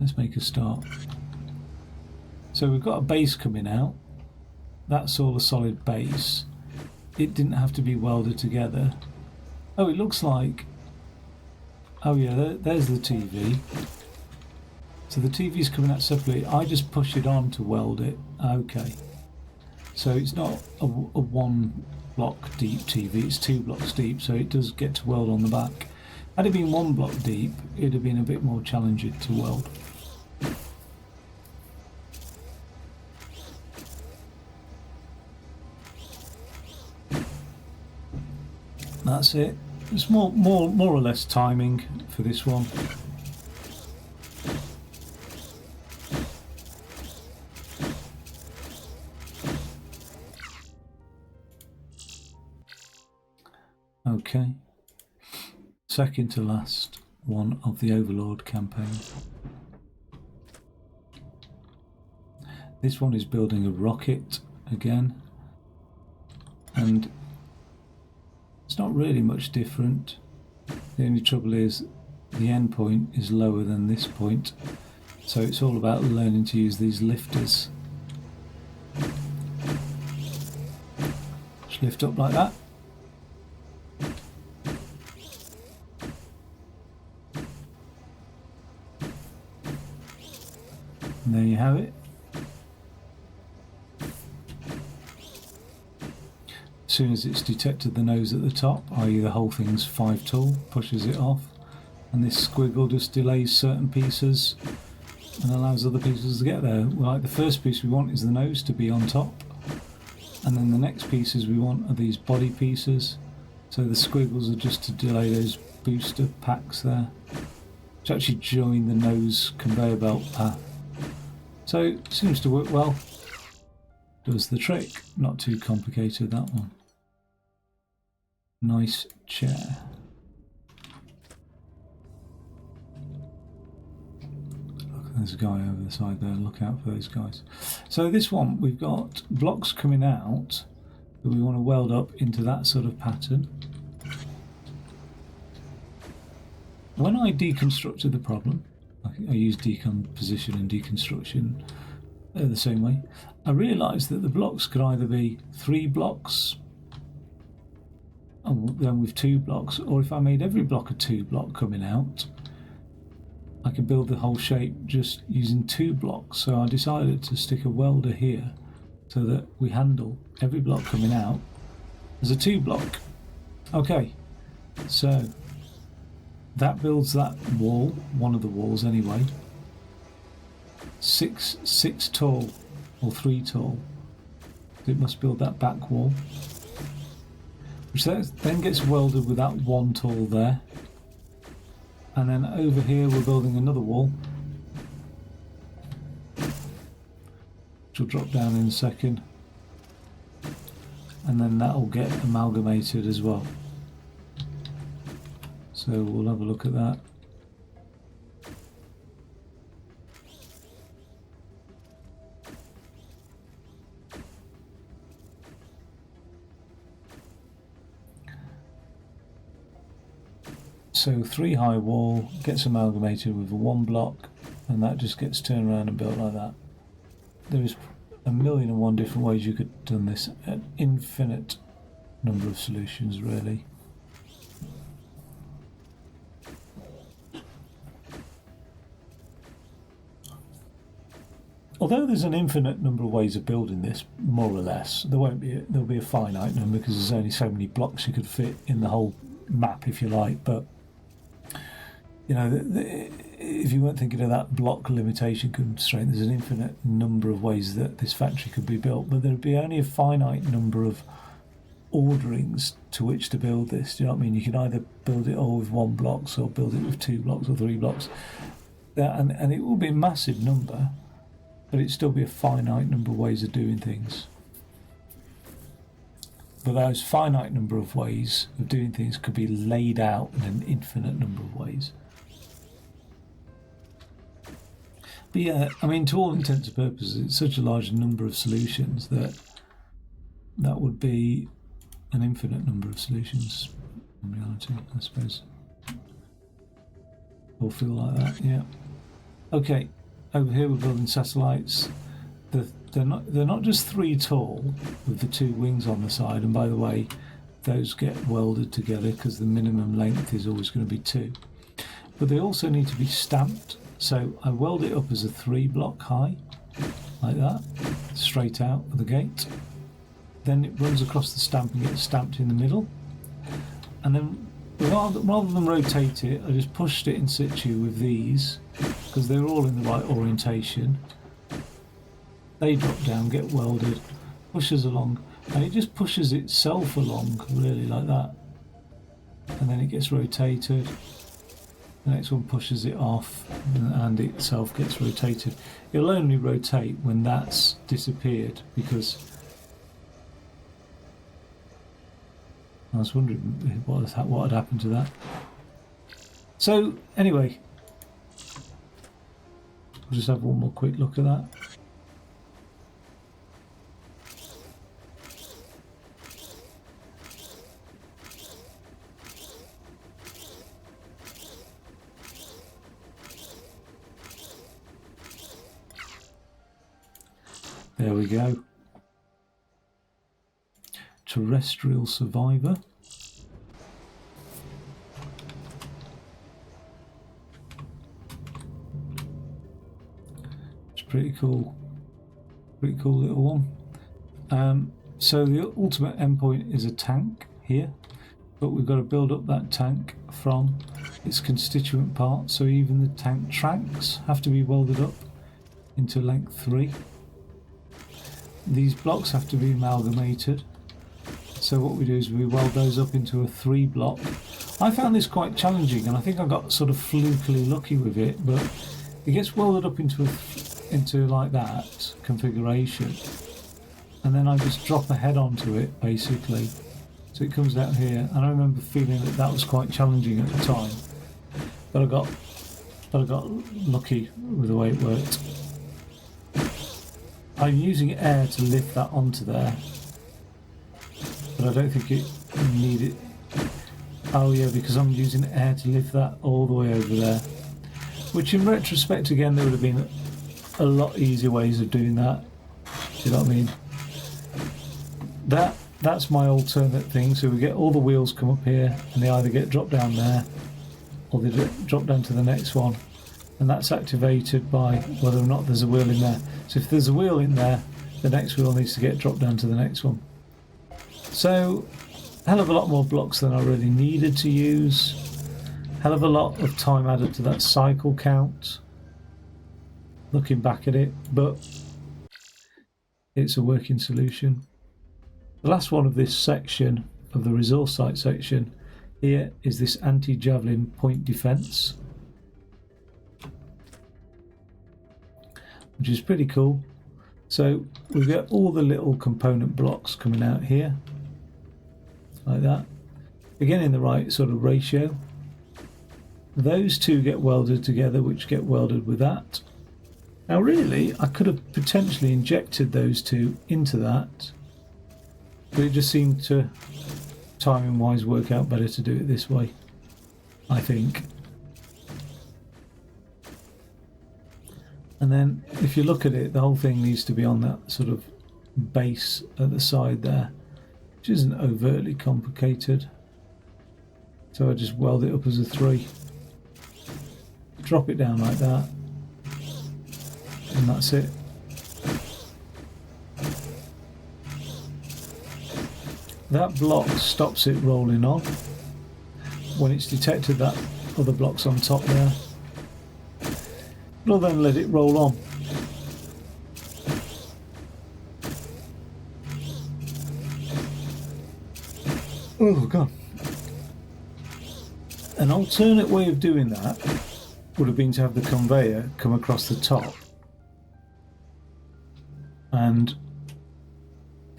Let's make a start. So we've got a base coming out. That's all a solid base. It didn't have to be welded together. Oh, it looks like... Oh yeah, there's the TV. So the TV's coming out separately. I just push it on to weld it. Okay. So it's not a one block deep TV, it's 2 blocks deep, so it does get to weld on the back. Had it been 1 block deep, it'd have been a bit more challenging to weld. That's it. It's more or less timing for this one. Okay. Second to last one of the Overlord campaign. This one is building a rocket again, and it's not really much different. The only trouble is the end point is lower than this point, so it's all about learning to use these lifters. Just lift up like that. And there you have it. As soon as it's detected the nose at the top, i.e. the whole thing's 5 tool, pushes it off, and this squiggle just delays certain pieces and allows other pieces to get there. Like the first piece we want is the nose to be on top, and then the next pieces we want are these body pieces, so the squiggles are just to delay those booster packs there to actually join the nose conveyor belt path. So it seems to work well. Does the trick. Not too complicated, that one. Gneiss Chair. Look, there's a guy over the side there. Look out for those guys. So this one, we've got blocks coming out that we want to weld up into that sort of pattern. When I deconstructed the problem, I used decomposition and deconstruction the same way, I realised that the blocks could either be 3 blocks and then with 2 blocks, or if I made every block a 2 block coming out, I could build the whole shape just using 2 blocks. So I decided to stick a welder here so that we handle every block coming out as a 2 block. Okay, so that builds that wall, one of the walls anyway. 6 tall or 3 tall. It must build that back wall, which then gets welded with that 1 tall there. And then over here we're building another wall, which will drop down in a second, and then that will get amalgamated as well. So we'll have a look at that. So 3 high wall gets amalgamated with a 1 block, and that just gets turned around and built like that. There is a million and one different ways you could have done this, an infinite number of solutions really. Although there's an infinite number of ways of building this, more or less, there'll be a finite number because there's only so many blocks you could fit in the whole map, if you like. But you know, if you weren't thinking of that block limitation constraint, there's an infinite number of ways that this factory could be built, but there'd be only a finite number of orderings to which to build this. Do you know what I mean? You can either build it all with 1 block, or build it with 2 blocks or 3 blocks, and it will be a massive number, but it'd still be a finite number of ways of doing things. But those finite number of ways of doing things could be laid out in an infinite number of ways. But yeah, I mean, to all intents and purposes, it's such a large number of solutions that would be an infinite number of solutions in reality, I suppose. Or feel like that, yeah. Okay, over here we're building satellites. They're not just 3 tall with the 2 wings on the side, and by the way, those get welded together because the minimum length is always going to be 2. But they also need to be stamped. So I weld it up as a 3 block high, like that, straight out of the gate. Then it runs across the stamp and gets stamped in the middle. And then rather than rotate it, I just pushed it in situ with these, because they're all in the right orientation. They drop down, get welded, pushes along, and it just pushes itself along, really, like that. And then it gets rotated. The next one pushes it off, and it itself gets rotated. It'll only rotate when that's disappeared, because I was wondering what had happened to that. So anyway, we'll just have one more quick look at that. There we go. Terrestrial Surveyor. It's pretty cool. Pretty cool little one. So the ultimate endpoint is a tank here, but we've got to build up that tank from its constituent parts. So even the tank tracks have to be welded up into length 3. These blocks have to be amalgamated. So what we do is we weld those up into a 3 block. I found this quite challenging, and I think I got sort of flukily lucky with it, but it gets welded up into like that configuration, and then I just drop a head onto it basically. So it comes down here, and I remember feeling that was quite challenging at the time, but I got lucky with the way it worked. I'm using air to lift that onto there, but I don't think it needed. Oh yeah, because I'm using air to lift that all the way over there, which in retrospect again there would have been a lot easier ways of doing that. Do you know what I mean? That's my alternate thing. So we get all the wheels come up here, and they either get dropped down there or they drop down to the next one, and that's activated by whether or not there's a wheel in there. So if there's a wheel in there, the next wheel needs to get dropped down to the next one. So hell of a lot more blocks than I really needed to use. Hell of a lot of time added to that cycle count, looking back at it, but it's a working solution. The last one of this section, of the resource site section, here is this anti-javelin point defense, which is pretty cool. So we've got all the little component blocks coming out here, like that. Again in the right sort of ratio. Those two get welded together, which get welded with that. Now really, I could have potentially injected those two into that, but it just seemed to, timing wise, work out better to do it this way. I think. And then if you look at it, the whole thing needs to be on that sort of base at the side there, which isn't overtly complicated. So I just weld it up as a 3. Drop it down like that. And that's it. That block stops it rolling on. When it's detected that other block's on top there, it'll then let it roll on. Oh god. An alternate way of doing that would have been to have the conveyor come across the top. And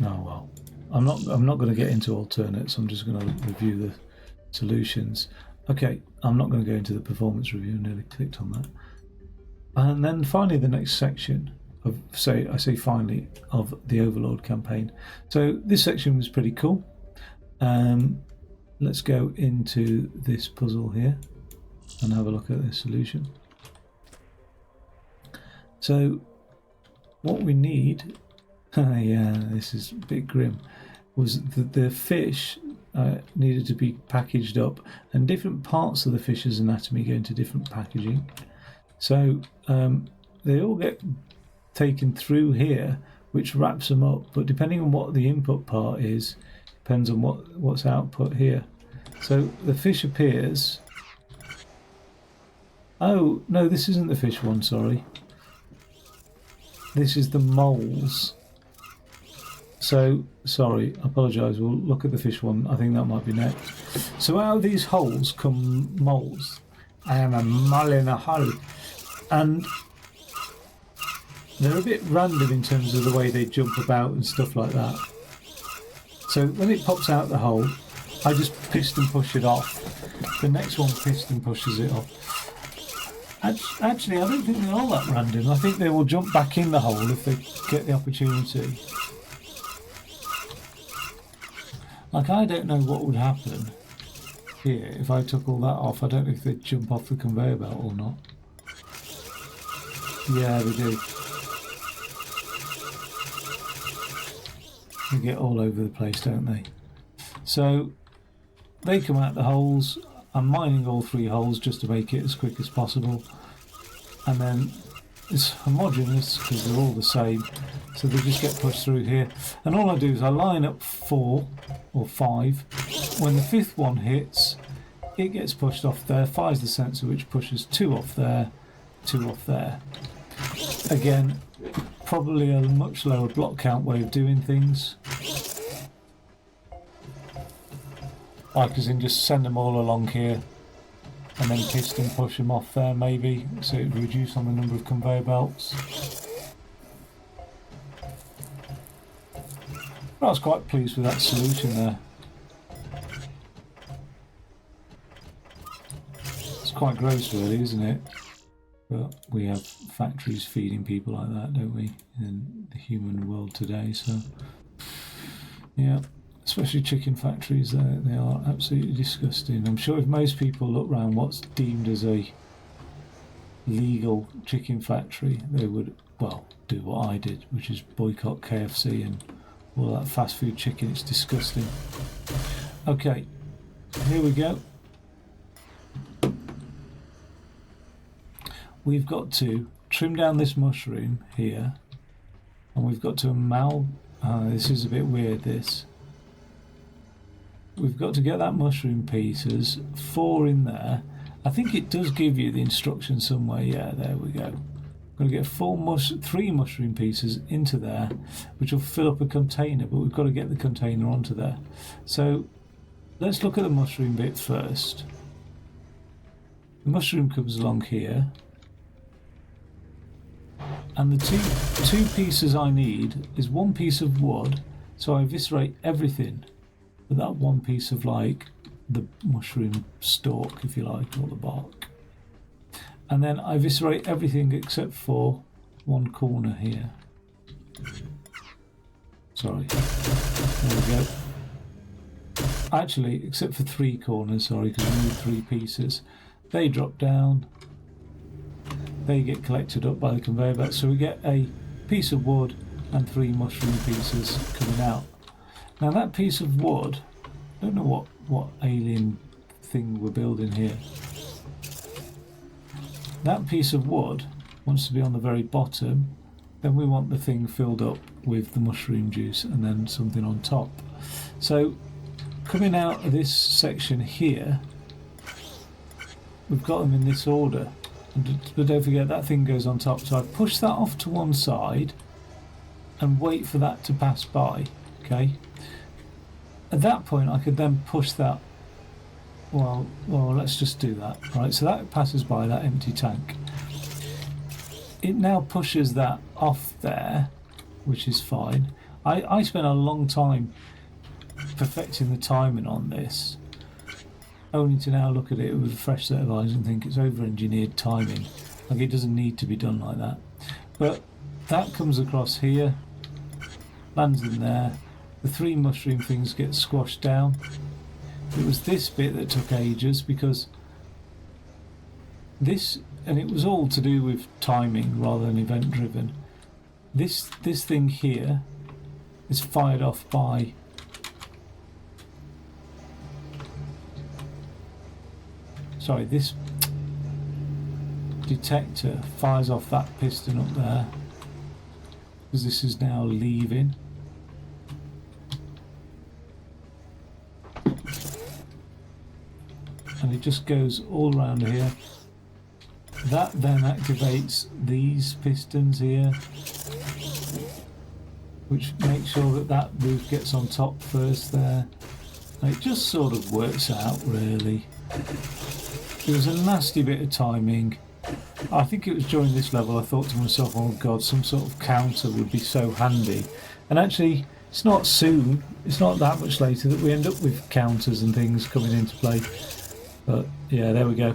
oh well. I'm not going to get into alternates. I'm just going to review the solutions. Okay, I'm not going to go into the performance review. I nearly clicked on that. And then finally, the next section of finally of the Overlord campaign. So this section was pretty cool. Let's go into this puzzle here and have a look at the solution. So what we need, yeah, this is a bit grim, was the fish needed to be packaged up, and different parts of the fish's anatomy go into different packaging. So they all get taken through here, which wraps them up, but depending on what the input part is, depends on what's output here. So the fish appears. Oh no, this isn't the fish one, sorry. This is the moles. So sorry, I apologise. We'll look at the fish one. I think that might be next. So out of these holes come moles. I am a mole in a hole, and they're a bit random in terms of the way they jump about and stuff like that. So when it pops out the hole, I just piston push it off. The next one piston pushes it off. Actually, I don't think they're all that random. I think they will jump back in the hole if they get the opportunity. Like, I don't know what would happen here if I took all that off. I don't know if they'd jump off the conveyor belt or not. Yeah, they do. They get all over the place, don't they? So they come out the holes. I'm mining all 3 holes just to make it as quick as possible, and then it's homogeneous because they're all the same, so they just get pushed through here. And all I do is I line up 4 or 5. When the 5th one hits, it gets pushed off there. 5's the sensor, which pushes 2 off there, 2 off there. Again, probably a much lower block count way of doing things. Like as in just send them all along here and then piston push them off there maybe, so it would reduce on the number of conveyor belts. I was quite pleased with that solution there. It's quite gross really, isn't it? But we have factories feeding people like that, don't we, in the human world today, so yeah. Especially chicken factories, they are absolutely disgusting. I'm sure if most people look around what's deemed as a legal chicken factory, they would, well, do what I did, which is boycott KFC and all that fast food chicken. It's disgusting. Okay, here we go. We've got to trim down this mushroom here, and we've got to this is a bit weird, this. We've got to get that mushroom pieces, 4 in there. I think it does give you the instruction somewhere. Yeah, there we go. We're going to get 3 mushroom pieces into there, which will fill up a container, but we've got to get the container onto there. So let's look at the mushroom bit first. The mushroom comes along here, and the two pieces I need is 1 piece of wood, so I eviscerate everything with that 1 piece of, like, the mushroom stalk, if you like, or the bark. And then I eviscerate everything except for 1 corner here. Sorry. There we go. actually, except for 3 corners, sorry, because we need 3 pieces. They drop down, they get collected up by the conveyor belt, so we get a piece of wood and 3 mushroom pieces coming out. Now that piece of wood, I don't know what alien thing we're building here. That piece of wood wants to be on the very bottom, then we want the thing filled up with the mushroom juice and then something on top. So coming out of this section here, we've got them in this order, but don't forget that thing goes on top, so I push that off to one side and wait for that to pass by. Okay, at that point I could then push that, well let's just do that. Right, so that passes by that empty tank. It now pushes that off there, which is fine. I spent a long time perfecting the timing on this, only to now look at it with a fresh set of eyes and think it's over-engineered timing. Like, it doesn't need to be done like that. But that comes across here, lands in there, the 3 mushroom things get squashed down. It was this bit that took ages, because this, and it was all to do with timing rather than event driven. This thing here is fired off by this detector fires off that piston up there, because this is now leaving. And it just goes all around here. That then activates these pistons here, which makes sure that that roof gets on top first there. And it just sort of works out, really. It was a nasty bit of timing. I think it was during this level I thought to myself, oh god, some sort of counter would be so handy. And actually, it's not soon, it's not that much later that we end up with counters and things coming into play. But yeah, there we go.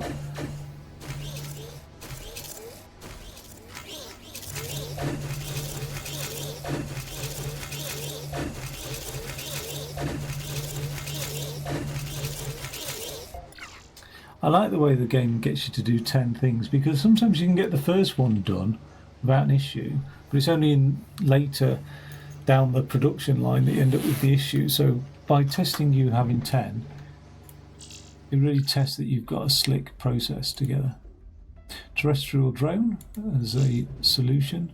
I like the way the game gets you to do 10 things, because sometimes you can get the first one done without an issue, but it's only in later down the production line that you end up with the issue. So by testing you having 10, it really tests that you've got a slick process together. Terrestrial Drone as a solution.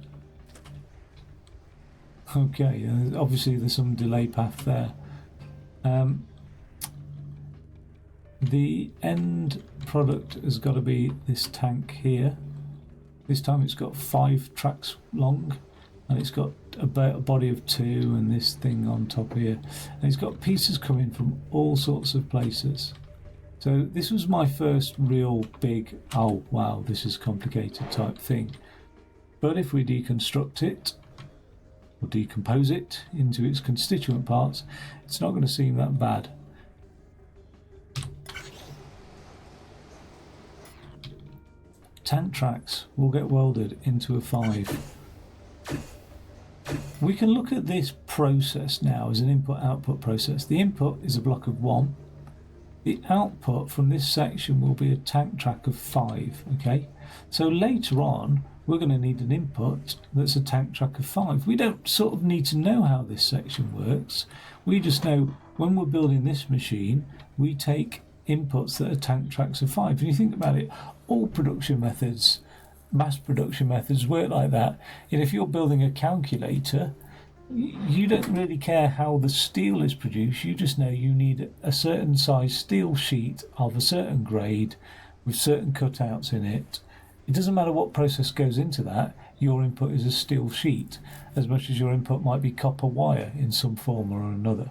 Okay, obviously there's some delay path there. The end product has got to be this tank here. This time it's got 5 tracks long, and it's got a body of 2 and this thing on top here. And it's got pieces coming from all sorts of places. So this was my first real big, oh wow, this is complicated type thing. But if we deconstruct it, or decompose it into its constituent parts, it's not going to seem that bad. Tank tracks will get welded into a 5. We can look at this process now as an input-output process. The input is a block of 1. The output from this section will be a tank track of 5. Okay, so later on we're going to need an input that's a tank track of 5. We don't sort of need to know how this section works. We just know when we're building this machine, we take inputs that are tank tracks of 5. And you think about it, all production methods, mass production methods work like that. And if you're building a calculator, you don't really care how the steel is produced. You just know you need a certain size steel sheet of a certain grade with certain cutouts in it. It doesn't matter what process goes into that, your input is a steel sheet, as much as your input might be copper wire in some form or another.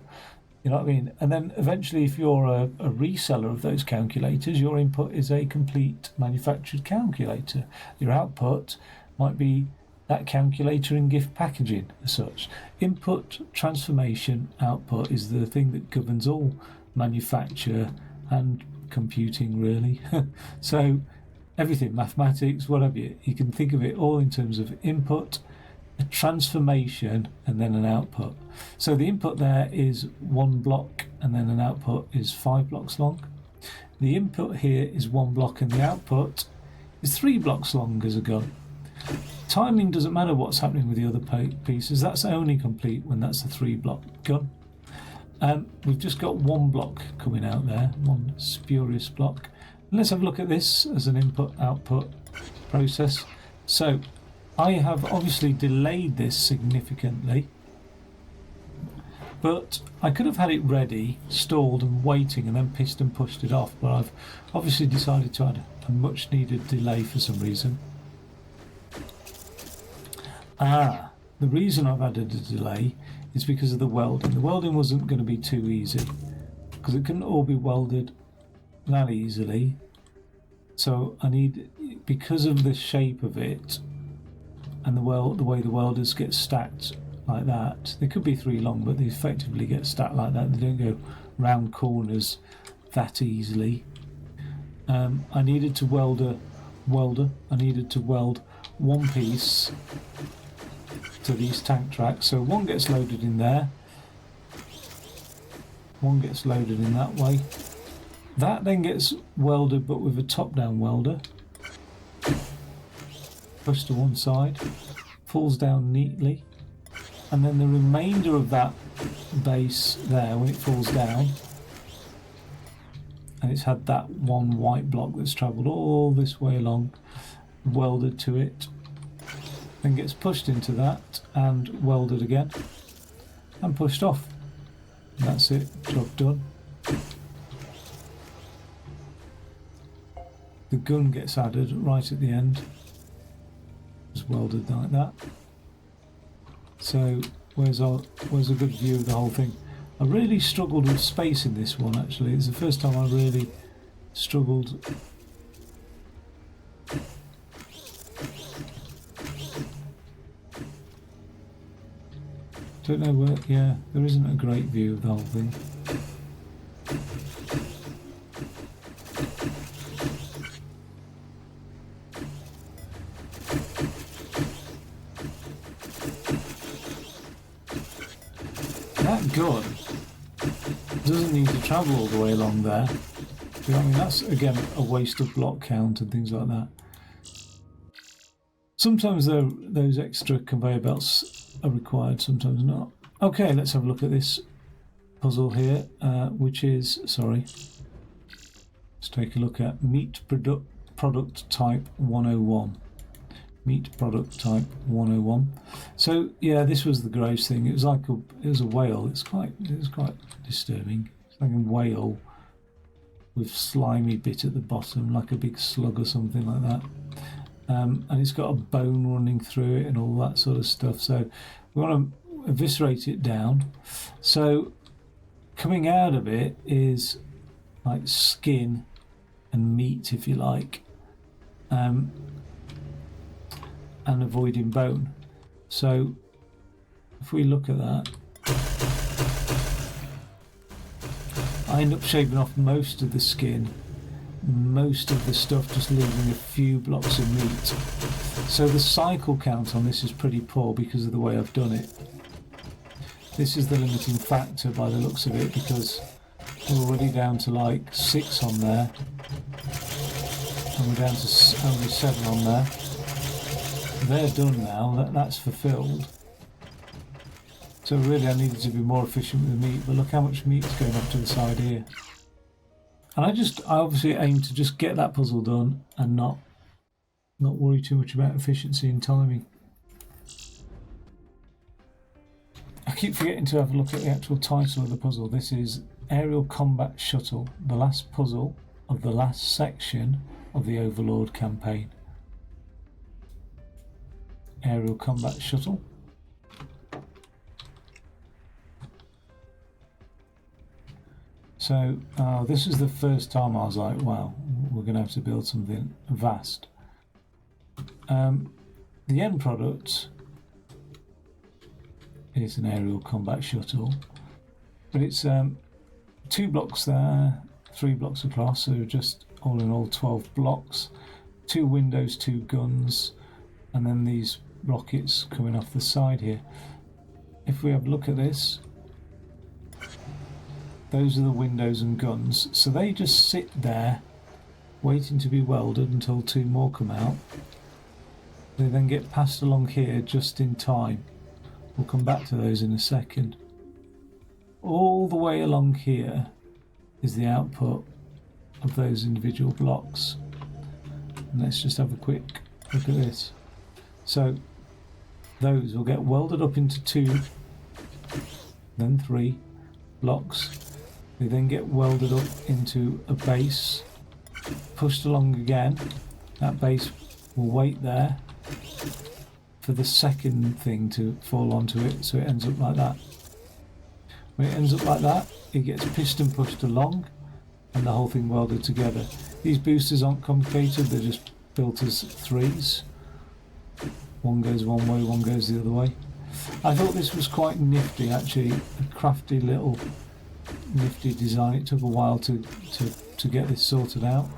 You know what I mean? And then eventually, if you're a reseller of those calculators, your input is a complete manufactured calculator. Your output might be that calculator in gift packaging as such. Input, transformation, output is the thing that governs all manufacture and computing, really. So everything, mathematics, whatever, you can think of it all in terms of input, a transformation, and then an output. So the input there is 1 block and then an output is 5 blocks long. The input here is 1 block and the output is 3 blocks long as a gun. Timing doesn't matter what's happening with the other pieces, that's only complete when that's a 3 block gun. We've just got 1 block coming out there, 1 spurious block. And let's have a look at this as an input-output process. So I have obviously delayed this significantly, but I could have had it ready, stalled and waiting, and then piston pushed it off, but I've obviously decided to add a much needed delay for some reason. The reason I've added a delay is because of the welding. The welding wasn't going to be too easy because it couldn't all be welded that easily. So I need, because of the shape of it and the way the welders get stacked like that, they could be 3 long, but they effectively get stacked like that. They don't go round corners that easily. I needed to weld a welder. I needed to weld 1 piece to these tank tracks. So 1 gets loaded in there, 1 gets loaded in that way. That then gets welded, but with a top-down welder. Pushed to one side, falls down neatly, and then the remainder of that base there, when it falls down, and it's had that 1 white block that's travelled all this way along, welded to it, then gets pushed into that and welded again and pushed off. And that's it, job done. The gun gets added right at the end, just welded like that. So where's a good view of the whole thing? I really struggled with space in this one actually. It's the first time I really struggled. Don't know where, yeah, there isn't a great view of the whole thing. That gun doesn't need to travel all the way along there. Do you know what I mean? That's again a waste of block count and things like that. Sometimes those extra conveyor belts are required, sometimes not. Okay, let's have a look at this puzzle here, which is, let's take a look at Meat Product Type 101. Meat Product Type 101. So yeah, this was the gross thing. It was like it was a whale. It was quite disturbing. It's like a whale with slimy bit at the bottom, like a big slug or something like that. And it's got a bone running through it and all that sort of stuff. So we want to eviscerate it down. So coming out of it is like skin and meat, if you like, and avoiding bone. So if we look at that, I end up shaving off most of the skin, most of the stuff, just leaving a few blocks of meat. So the cycle count on this is pretty poor because of the way I've done it. This is the limiting factor by the looks of it, because we're already down to like 6 on there, and we're down to only 7 on there. They're done now, that's fulfilled. So really I needed to be more efficient with the meat, but look how much meat's going off to the side here. And I obviously aim to just get that puzzle done and not worry too much about efficiency and timing. I keep forgetting to have a look at the actual title of the puzzle. This is Aerial Combat Shuttle, the last puzzle of the last section of the Overlord Campaign. Aerial Combat Shuttle. So this is the first time I was like, wow, we're going to have to build something vast. The end product is an aerial combat shuttle, but it's 2 blocks there, 3 blocks across, so just all in all 12 blocks, 2 windows, 2 guns, and then these rockets coming off the side here. If we have a look at this, those are the windows and guns. So they just sit there waiting to be welded until 2 more come out. They then get passed along here just in time. We'll come back to those in a second. All the way along here is the output of those individual blocks. And let's just have a quick look at this. So those will get welded up into 2, then 3 blocks. They then get welded up into a base, pushed along again. That base will wait there for the second thing to fall onto it, so it ends up like that. When it ends up like that, it gets piston pushed along and the whole thing welded together. These boosters aren't complicated, they're just built as 3s. One goes one way, one goes the other way. I thought this was quite nifty actually, a crafty little nifty design. It took a while to get this sorted out.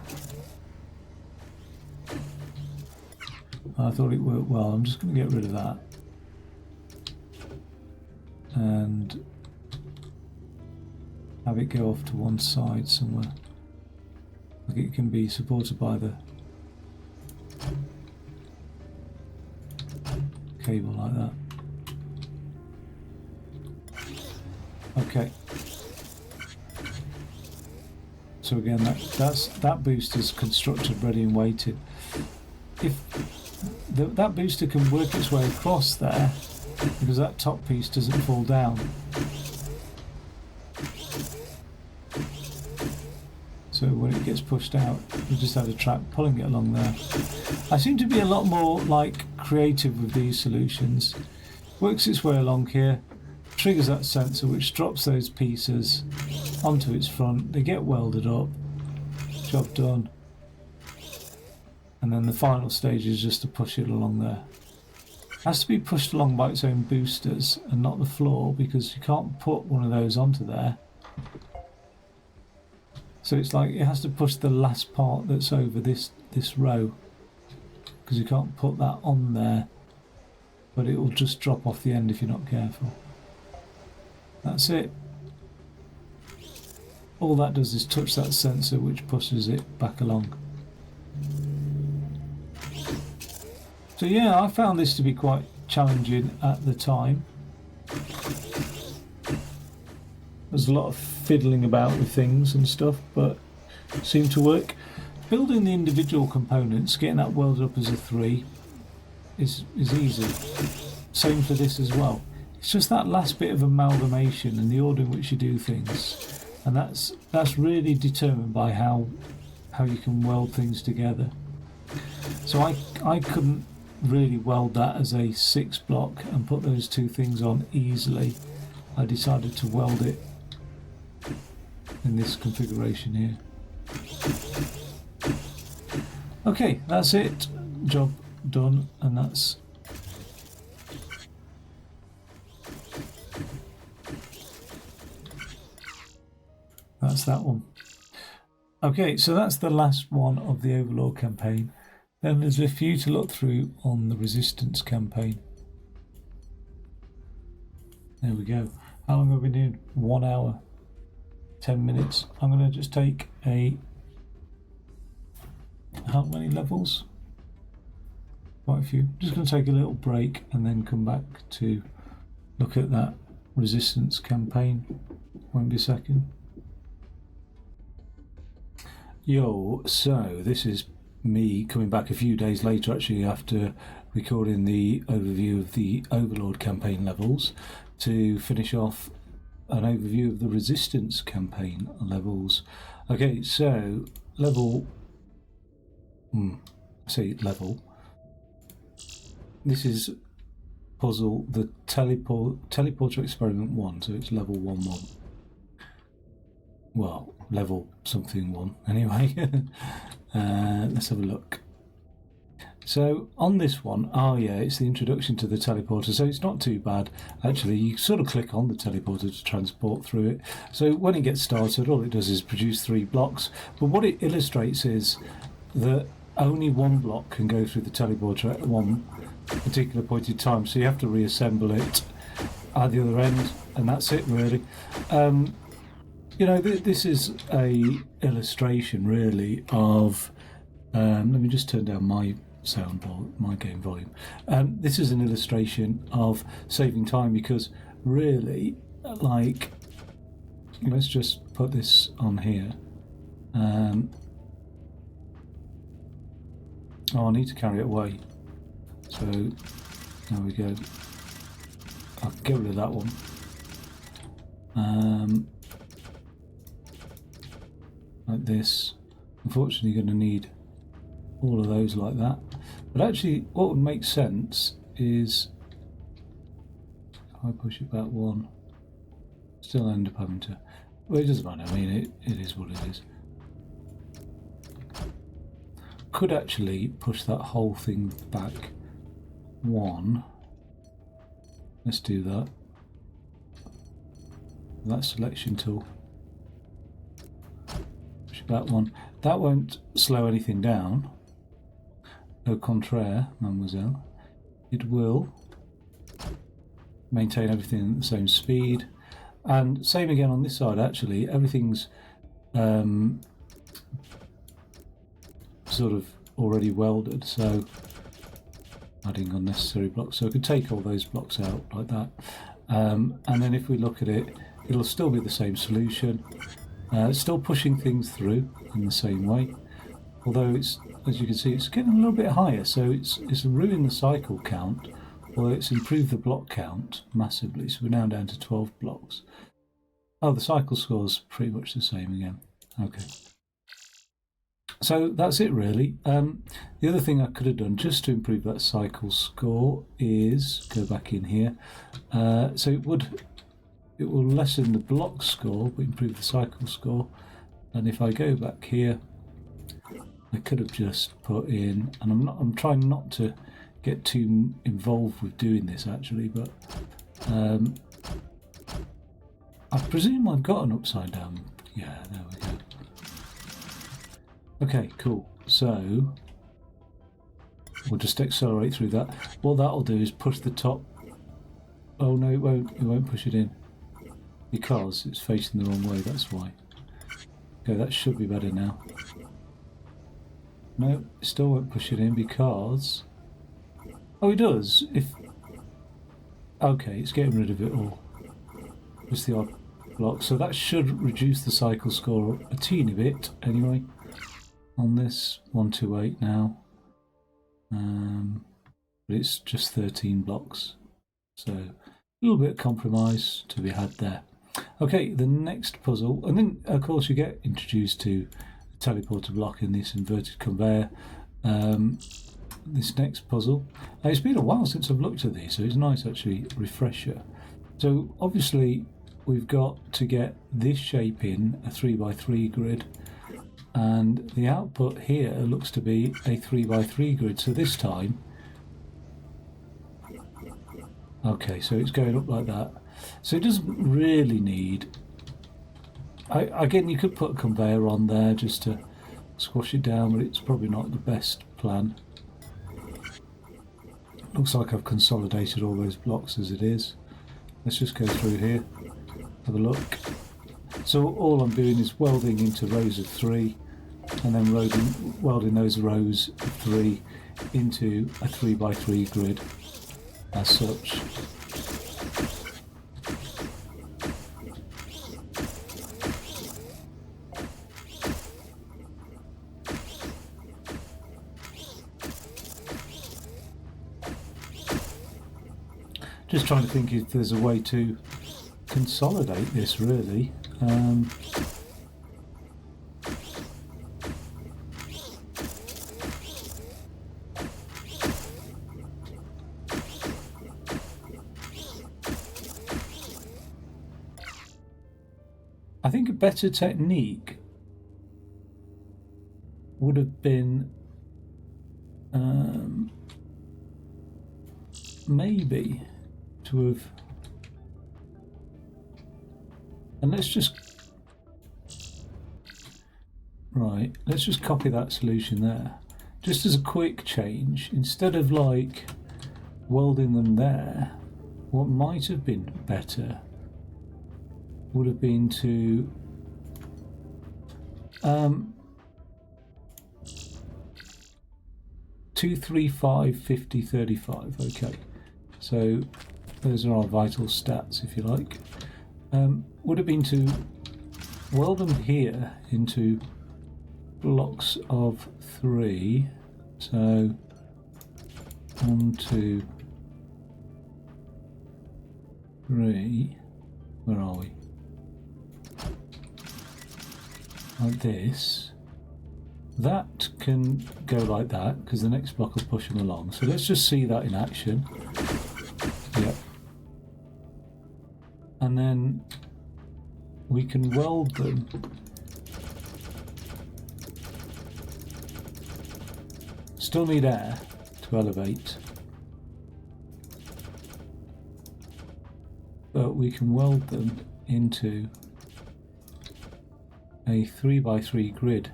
I thought it worked well. I'm just going to get rid of that. And have it go off to one side somewhere. Like it can be supported by the cable like that. Okay. So again, that booster's constructed, ready and waited. If that booster can work its way across there, because that top piece doesn't fall down. So when it gets pushed out, we just had a track pulling it along there. I seem to be a lot more creative with these solutions. Works its way along here, triggers that sensor which drops those pieces onto its front. They get welded up, job done. And then the final stage is just to push it along there. It has to be pushed along by its own boosters and not the floor, because you can't put one of those onto there. So it's like it has to push the last part that's over this row, because you can't put that on there, but it will just drop off the end if you're not careful. That's it. All that does is touch that sensor which pushes it back along. So yeah, I found this to be quite challenging at the time. There's a lot of fiddling about with things and stuff, but it seemed to work. Building the individual components, getting that welded up as a 3 is easy. Same for this as well. It's just that last bit of amalgamation and the order in which you do things, and that's really determined by how you can weld things together. So I couldn't really weld that as a 6 block and put those 2 things on easily. I decided to weld it in this configuration here. Okay, that's it. Job done, and that's that one. Okay, so that's the last one of the Overlord campaign. Then there's a few to look through on the Resistance campaign. There we go. How long have we been doing? 1 hour, 10 minutes. I'm going to just take how many levels? Quite a few. Just going to take a little break and then come back to look at that Resistance campaign. Won't be a second. Yo, so this is me coming back a few days later, actually, after recording the overview of the Overlord campaign levels, to finish off an overview of the Resistance campaign levels. Okay, so level this is puzzle the teleporter experiment 1, so it's level 1. Well, level something 1 anyway. Let's have a look. So on this one, it's the introduction to the teleporter, so it's not too bad actually. You sort of click on the teleporter to transport through it. So when it gets started, all it does is produce 3 blocks, but what it illustrates is that only 1 block can go through the teleporter at one particular point in time, so you have to reassemble it at the other end, and that's it really. You know, this is a illustration really of. Let me just turn down my my game volume. This is an illustration of saving time because really, like, let's just put this on here. Oh, I need to carry it away. So there we go. I'll get rid of that one. Like this. Unfortunately, you're going to need all of those like that. But actually, what would make sense is if I push it back one, still end up having to. Well, it doesn't matter. I mean, it is what it is. Could actually push that whole thing back one. Let's do that. That selection tool. Push it back one. That won't slow anything down. Au contraire, mademoiselle. It will maintain everything at the same speed. And same again on this side, actually. Everything's sort of already welded, so adding unnecessary blocks. So I could take all those blocks out like that. And then if we look at it, it'll still be the same solution. Still pushing things through in the same way. Although it's, as you can see, it's getting a little bit higher, so it's ruined the cycle count, although it's improved the block count massively, so we're now down to 12 blocks. Oh, the cycle score's pretty much the same again. Okay. So that's it really. The other thing I could have done just to improve that cycle score is go back in here. So it will lessen the block score but improve the cycle score. And if I go back here, I could have just put in, and I'm trying not to get too involved with doing this actually, but I presume I've got an upside down. Yeah, there we go. Okay, cool. So we'll just accelerate through that. What that'll do is push the top. Oh no, it won't. It won't push it in because it's facing the wrong way. That's why. Okay, that should be better now. No, it still won't push it in because. Oh, it does. If. Okay, it's getting rid of it all. Just the odd block. So that should reduce the cycle score a teeny bit anyway. On this 128 now, but it's just 13 blocks, so a little bit of compromise to be had there. Okay, the next puzzle, and then of course you get introduced to the teleporter block in this inverted conveyor. This next puzzle, it's been a while since I've looked at these, so it's nice actually refresher. So obviously we've got to get this shape in a 3x3 grid. And the output here looks to be a 3x3 grid. So this time, okay, so it's going up like that. So it doesn't really need. Again, you could put a conveyor on there just to squash it down, but it's probably not the best plan. Looks like I've consolidated all those blocks as it is. Let's just go through here, have a look. So all I'm doing is welding into rows of 3 and then welding those rows of 3 into a 3x3 grid as such. Just trying to think if there's a way to consolidate this really. I think a better technique would have been maybe to have, and let's just copy that solution there just as a quick change. Instead of like welding them there, what might have been better would have been to 235, 50, 35. Okay, so those are our vital stats, if you like. Would have been to weld them here into blocks of 3. So 1, 2, 3. Where are we? Like this. That can go like that because the next block will push them along. So let's just see that in action. Yep. And then we can weld them still need air to elevate, but we can weld them into a 3x3 grid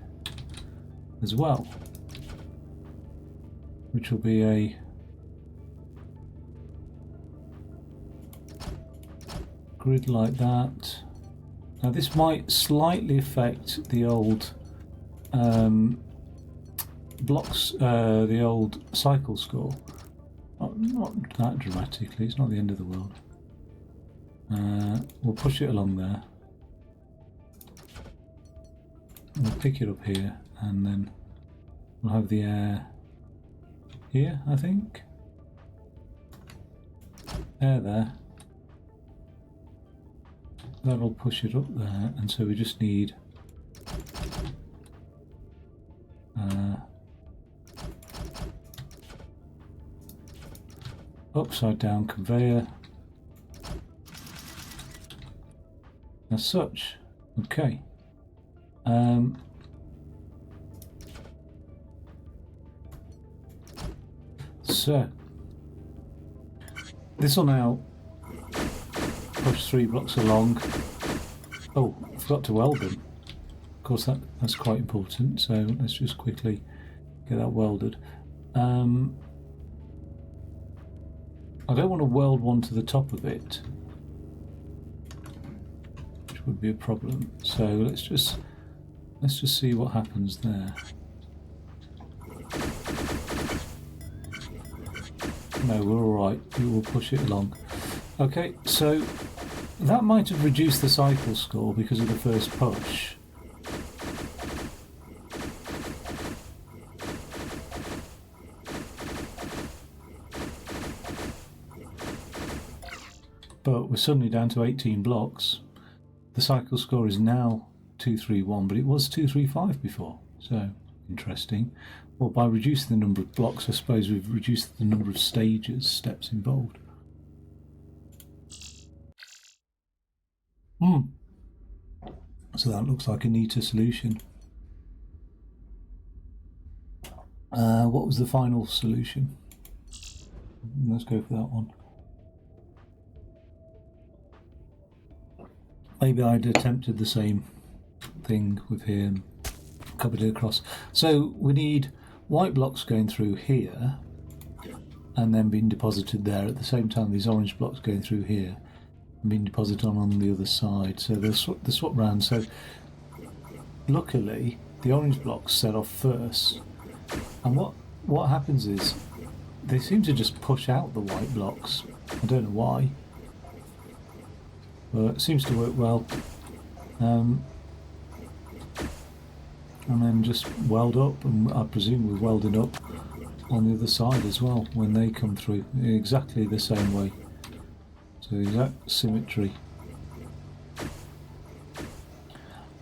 as well, which will be a grid like that. Now this might slightly affect the old blocks, the old cycle score. Not that dramatically, it's not the end of the world. We'll push it along there. We'll pick it up here and then we'll have the air here, I think. Air there. That'll push it up there, and so we just need upside down conveyor as such. Okay. So this will now push 3 blocks along. Oh, I forgot to weld them. Of course, that's quite important. So let's just quickly get that welded. I don't want to weld one to the top of it, which would be a problem. So let's just see what happens there. No, we're all right. We will push it along. Okay, so that might have reduced the cycle score because of the first push. But we're suddenly down to 18 blocks. The cycle score is now 231, but it was 235 before. So, interesting. Well, by reducing the number of blocks, I suppose we've reduced the number of steps involved. So that looks like a neater solution. What was the final solution? Let's go for that one. Maybe I'd attempted the same thing with here and copied it across. So we need white blocks going through here and then being deposited there at the same time. These orange blocks going through here and being deposited on the other side. So they'll swap round. So luckily the orange blocks set off first, and what happens is they seem to just push out the white blocks. I don't know why, but it seems to work well. And then just weld up, and I presume we're welding up on the other side as well when they come through exactly the same way. So exact symmetry.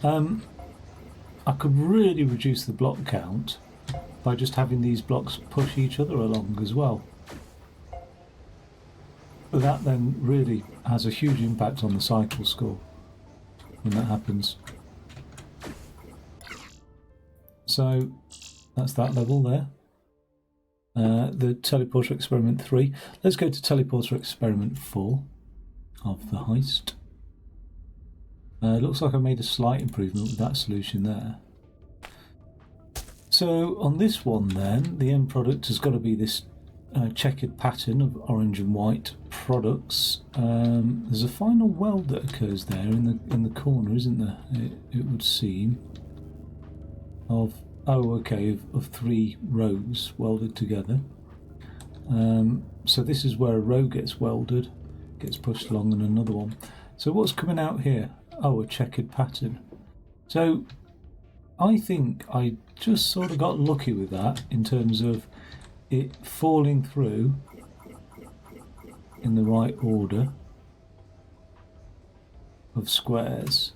I could really reduce the block count by just having these blocks push each other along as well. But that then really has a huge impact on the cycle score when that happens. So that's that level there. The Teleporter Experiment 3. Let's go to Teleporter Experiment 4 of the heist. Looks like I made a slight improvement with that solution there. So on this one then, the end product has got to be this checkered pattern of orange and white products. There's a final weld that occurs there in the corner, isn't there? It would seem. of of 3 rows welded together. So this is where a row gets welded, gets pushed along, and another one. So what's coming out here? Oh, a checkered pattern. So I think I just sort of got lucky with that in terms of it falling through in the right order of squares.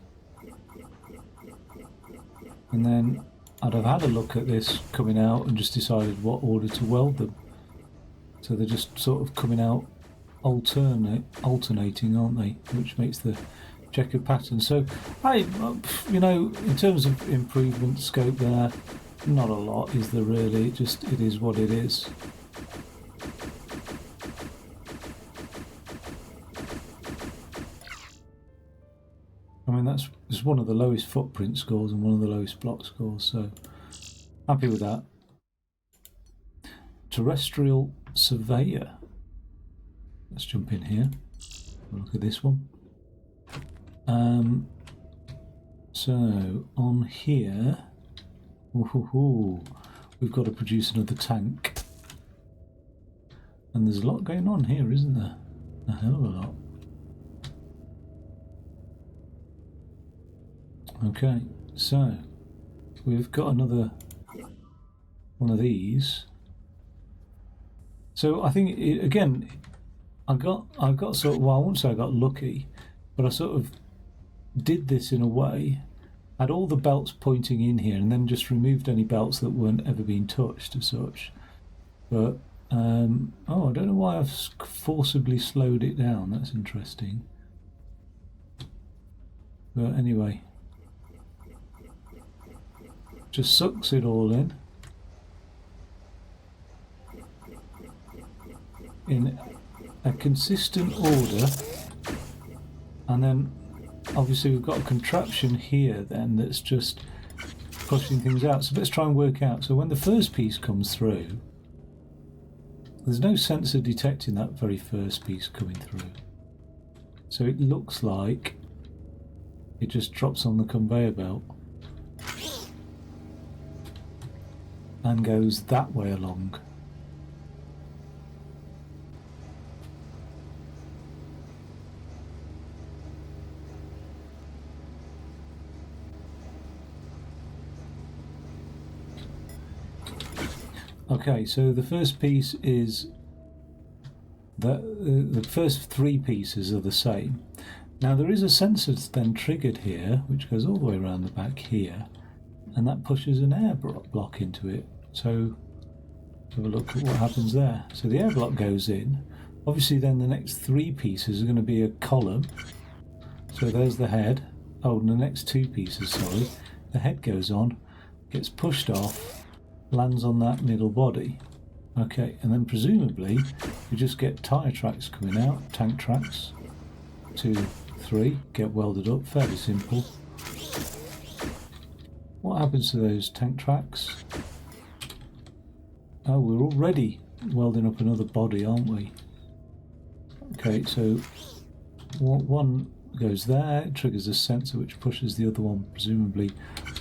And then I'd have had a look at this coming out and just decided what order to weld them. So they're just sort of coming out alternating, aren't they? Which makes the checkered pattern. So in terms of improvement scope there, not a lot is there really. It is what it is. I mean, it's one of the lowest footprint scores and one of the lowest block scores, so happy with that. Terrestrial Surveyor. Let's jump in here. Look at this one. So on here, we've got to produce another tank, and there's a lot going on here, isn't there? A hell of a lot. Okay, so we've got another one of these. So I think again, I got sort of, well, I won't say I got lucky, but I sort of did this in a way, had all the belts pointing in here, and then just removed any belts that weren't ever being touched as such. But I don't know why I've forcibly slowed it down. That's interesting. But anyway, just sucks it all in a consistent order, and then obviously we've got a contraption here then that's just pushing things out. So let's try and work out. So when the first piece comes through, there's no sensor detecting that very first piece coming through. So it looks like it just drops on the conveyor belt and goes that way along. Okay, so the first piece is the first 3 pieces are the same. Now there is a sensor then triggered here, which goes all the way around the back here, and that pushes an air block into it. So have a look at what happens there. So the air block goes in. Obviously then the next 3 pieces are going to be a column. So there's the head. Oh, and the next 2 pieces, sorry. The head goes on, gets pushed off, lands on that middle body. Okay, and then presumably we just get tyre tracks coming out, tank tracks. 2, 3, get welded up, fairly simple. What happens to those tank tracks? Oh, we're already welding up another body, aren't we? Okay, so one goes there, it triggers a sensor which pushes the other one presumably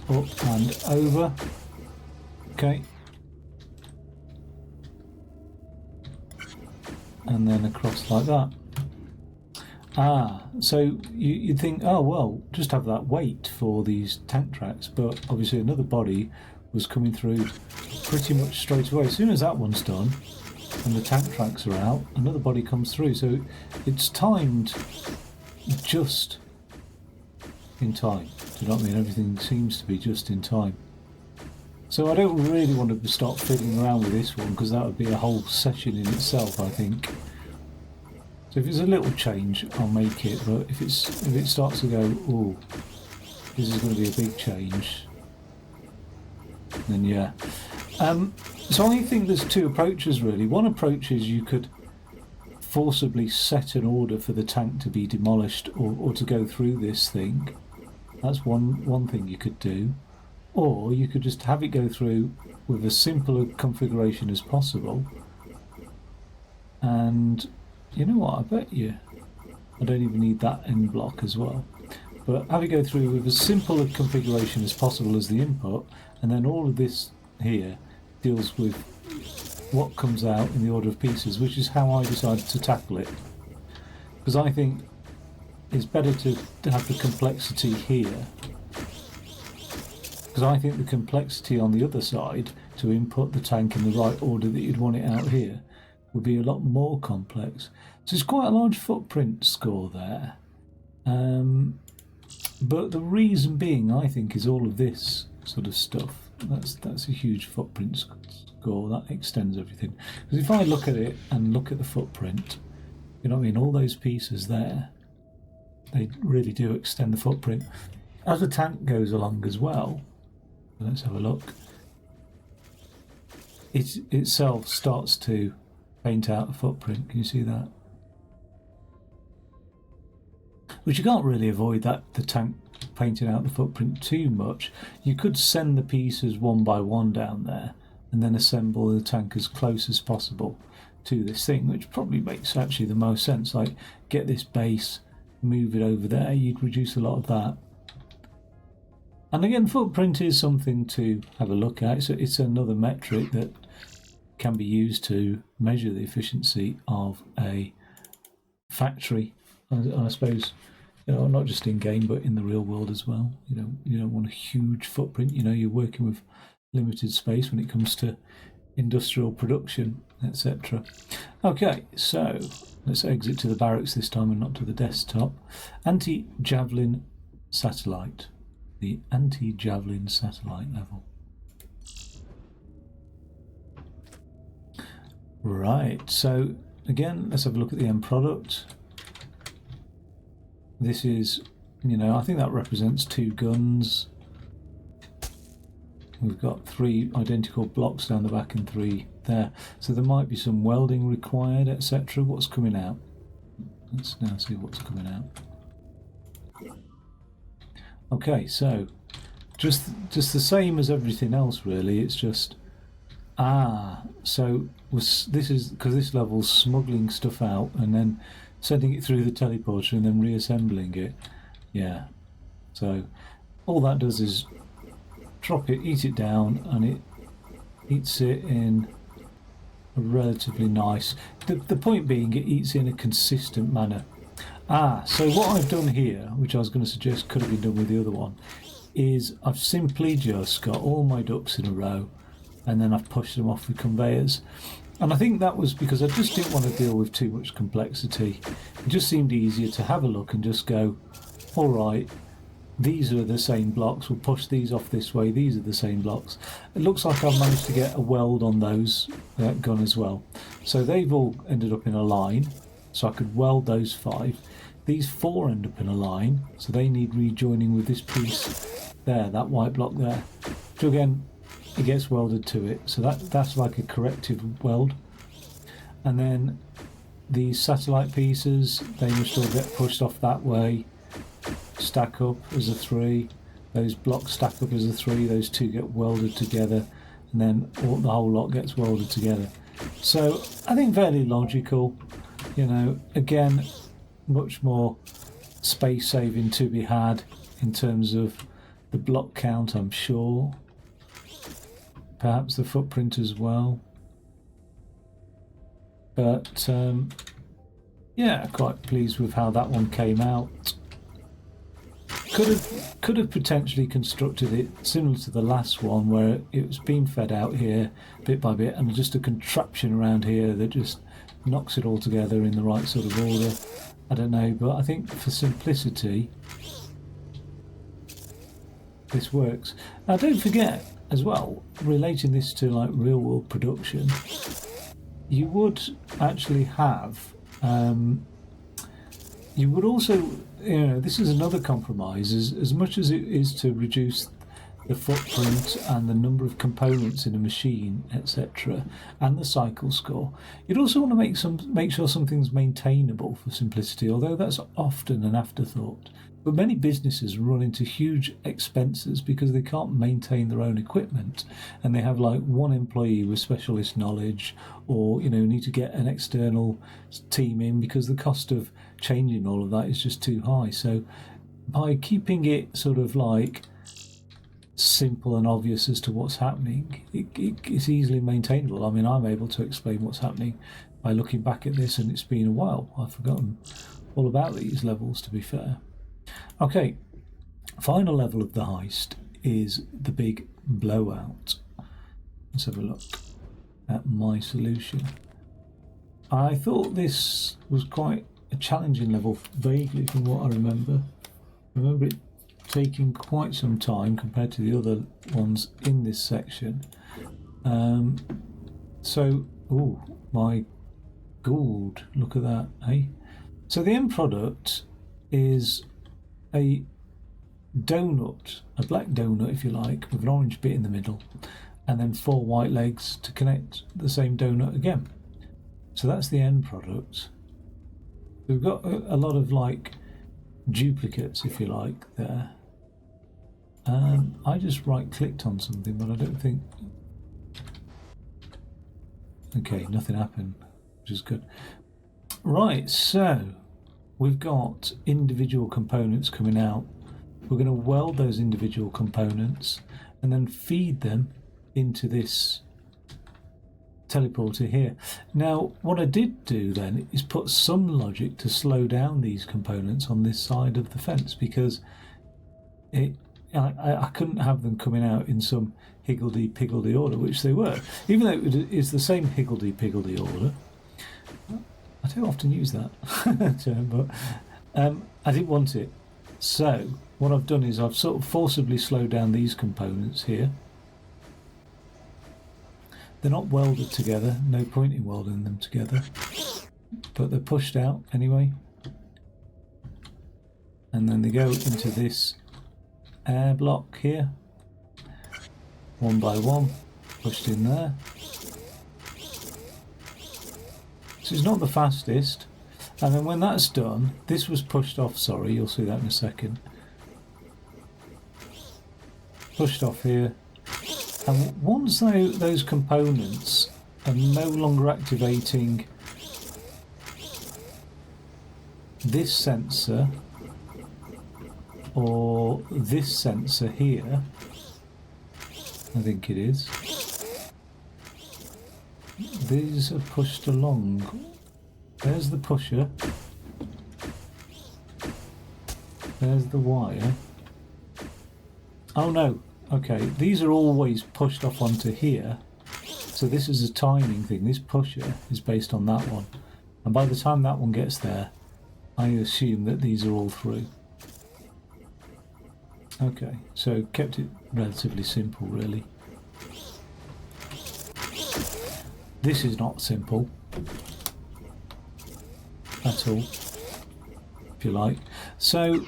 up and over. Okay. And then across like that. So you'd think, oh well, just have that weight for these tank tracks, but obviously another body was coming through pretty much straight away. As soon as that one's done and the tank tracks are out, another body comes through. So it's timed just in time. Do you know what I mean? Everything seems to be just in time. So I don't really want to start fiddling around with this one, because that would be a whole session in itself, I think. So if it's a little change, I'll make it, but if it starts to go, oh, this is going to be a big change, then yeah. So I think there's 2 approaches really. One approach is you could forcibly set an order for the tank to be demolished or to go through this thing. That's one thing you could do. Or you could just have it go through with as simple a configuration as possible. And you know what, I bet you I don't even need that end block as well. But have it go through with as simple a configuration as possible as the input, and then all of this here deals with what comes out in the order of pieces, which is how I decided to tackle it. Because I think it's better to have the complexity here, because I think the complexity on the other side, to input the tank in the right order that you'd want it out here, would be a lot more complex. So it's quite a large footprint score there. But the reason being, I think, is all of this sort of stuff. That's a huge footprint score. That extends everything. Because if I look at it and look at the footprint, you know what I mean, all those pieces there, they really do extend the footprint. As the tank goes along as well, let's have a look, it itself starts to paint out a footprint. Can you see that? Which you can't really avoid that, the tank painting out the footprint too much. You could send the pieces one by one down there and then assemble the tank as close as possible to this thing, which probably makes actually the most sense. Like, get this base, move it over there, you'd reduce a lot of that. And again, footprint is something to have a look at. So it's another metric that can be used to measure the efficiency of a factory. I suppose, you know, not just in game but in the real world as well. You know, you don't want a huge footprint. You know, you're working with limited space when it comes to industrial production, etc. Okay, so let's exit to the barracks this time and not to the desktop. Anti-javelin satellite. The anti-javelin satellite level. Right, so again, let's have a look at the end product. This is, you know, I think that represents 2 guns. We've got 3 identical blocks down the back and 3 there. So there might be some welding required, etc. What's coming out? Let's now see what's coming out. Okay, so just the same as everything else, really. It's just so this is because this level's smuggling stuff out and then sending it through the teleporter and then reassembling it. Yeah. So all that does is drop it, eat it down, and it eats it in a relatively nice. The point being, it eats it in a consistent manner. So what I've done here, which I was going to suggest could have been done with the other one, is I've simply just got all my ducks in a row and then I've pushed them off the conveyors. And I think that was because I just didn't want to deal with too much complexity. It just seemed easier to have a look and just go, all right, these are the same blocks, we'll push these off this way, these are the same blocks. It looks like I've managed to get a weld on those gun as well. So they've all ended up in a line, so I could weld those 5. These 4 end up in a line, so they need rejoining with this piece there, that white block there. So again, it gets welded to it, so that's like a corrective weld. And then these satellite pieces, they must all get pushed off that way, stack up as a 3, those blocks stack up as a 3, those 2 get welded together, and then the whole lot gets welded together. So I think fairly logical, you know. Again, much more space saving to be had in terms of the block count, I'm sure. Perhaps the footprint as well. But yeah, quite pleased with how that one came out. Could have potentially constructed it similar to the last one, where it was being fed out here bit by bit and just a contraption around here that just knocks it all together in the right sort of order. I don't know, but I think for simplicity this works. Now don't forget as well, relating this to like real world production, you would actually have you would also, you know, this is another compromise, as much as it is to reduce the footprint and the number of components in a machine, etc., and the cycle score. You'd also want to make sure something's maintainable for simplicity, although that's often an afterthought. But many businesses run into huge expenses because they can't maintain their own equipment, and they have like one employee with specialist knowledge, or you know, need to get an external team in because the cost of changing all of that is just too high. So by keeping it sort of like simple and obvious as to what's happening, it's easily maintainable. I mean, I'm able to explain what's happening by looking back at this, and it's been a while. I've forgotten all about these levels, to be fair. Okay, final level of the heist is the Big Blowout. Let's have a look at my solution. I thought this was quite a challenging level, vaguely from what I remember. I remember it taking quite some time compared to the other ones in this section. Oh my god, look at that, eh? So the end product is a donut, a black donut if you like, with an orange bit in the middle, and then 4 white legs to connect the same donut again. So that's the end product. We've got a lot of like duplicates, if you like, there. I just right-clicked on something, but I don't think... Okay, nothing happened, which is good. Right, so we've got individual components coming out. We're going to weld those individual components and then feed them into this teleporter here. Now, what I did do then is put some logic to slow down these components on this side of the fence, because I couldn't have them coming out in some higgledy-piggledy order, which they were. Even though it is the same higgledy-piggledy order. I don't often use that term, but I didn't want it. So what I've done is I've sort of forcibly slowed down these components here. They're not welded together, no point in welding them together, but they're pushed out anyway. And then they go into this air block here, one by one, pushed in there. So it's not the fastest, and then when that's done, this was pushed off, sorry, you'll see that in a second. Pushed off here, and once those components are no longer activating this sensor or this sensor here, I think it is, these are pushed along. There's the pusher, there's the wire. Oh no, okay, these are always pushed off onto here, so this is a timing thing. This pusher is based on that one, and by the time that one gets there, I assume that these are all through. Okay, so kept it relatively simple, really. This is not simple at all, if you like. So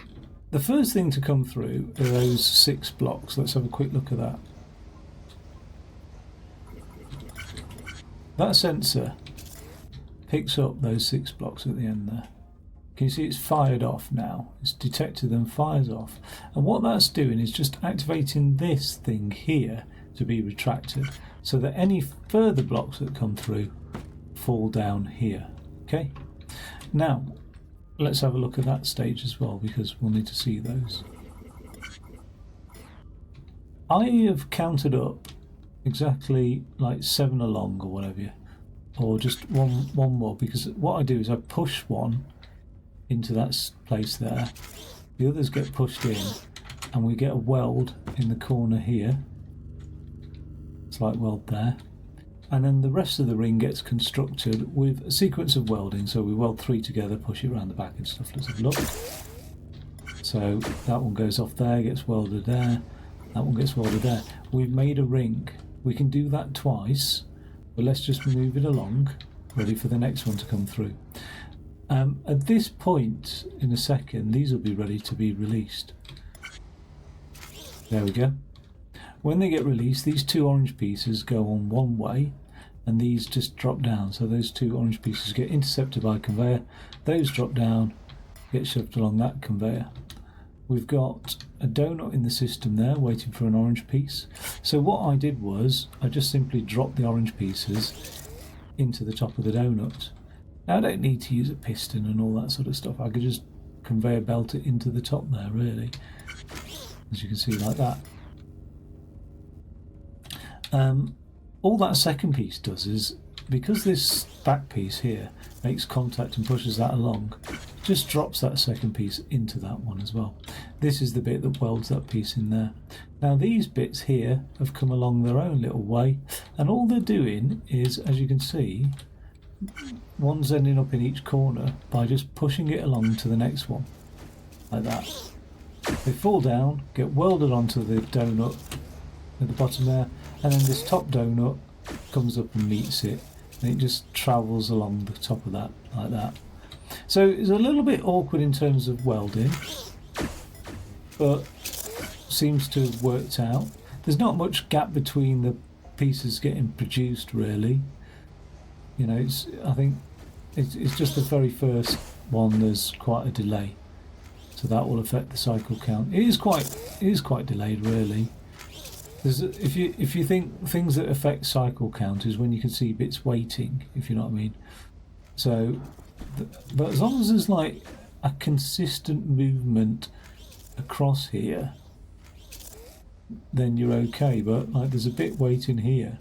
the first thing to come through are those 6 blocks. Let's have a quick look at that. That sensor picks up those 6 blocks at the end there. Can you see it's fired off now? It's detected and fires off. And what that's doing is just activating this thing here to be retracted, so that any further blocks that come through fall down here. Okay? Now, let's have a look at that stage as well, because we'll need to see those. I have counted up exactly like 7 along or whatever, or just one more, because what I do is I push one into that place there, the others get pushed in, and we get a weld in the corner here, slight weld there, and then the rest of the ring gets constructed with a sequence of welding. So we weld 3 together, push it around the back and stuff. Let's have a look. So that one goes off there, gets welded there, that one gets welded there. We've made a ring. We can do that twice, but let's just move it along, ready for the next one to come through. At this point in a second, these will be ready to be released. There we go. When they get released, these 2 orange pieces go on one way, and these just drop down. So those 2 orange pieces get intercepted by a conveyor, those drop down, get shoved along that conveyor. We've got a donut in the system there waiting for an orange piece. So what I did was I just simply dropped the orange pieces into the top of the donut. Now I don't need to use a piston and all that sort of stuff. I could just conveyor belt it into the top there, really, as you can see, like that. All that second piece does is, because this back piece here makes contact and pushes that along, just drops that second piece into that one as well. This is the bit that welds that piece in there. Now these bits here have come along their own little way, and all they're doing is, as you can see, one's ending up in each corner by just pushing it along to the next one, like that. They fall down, get welded onto the donut at the bottom there, and then this top donut comes up and meets it, and it just travels along the top of that, like that. So it's a little bit awkward in terms of welding, but seems to have worked out. There's not much gap between the pieces getting produced, really. You know, I think it's just the very first one. There's quite a delay, so that will affect the cycle count. It is quite delayed, really. If you think things that affect cycle count is when you can see bits waiting, if you know what I mean. So, but as long as there's like a consistent movement across here, then you're okay. But like, there's a bit waiting here,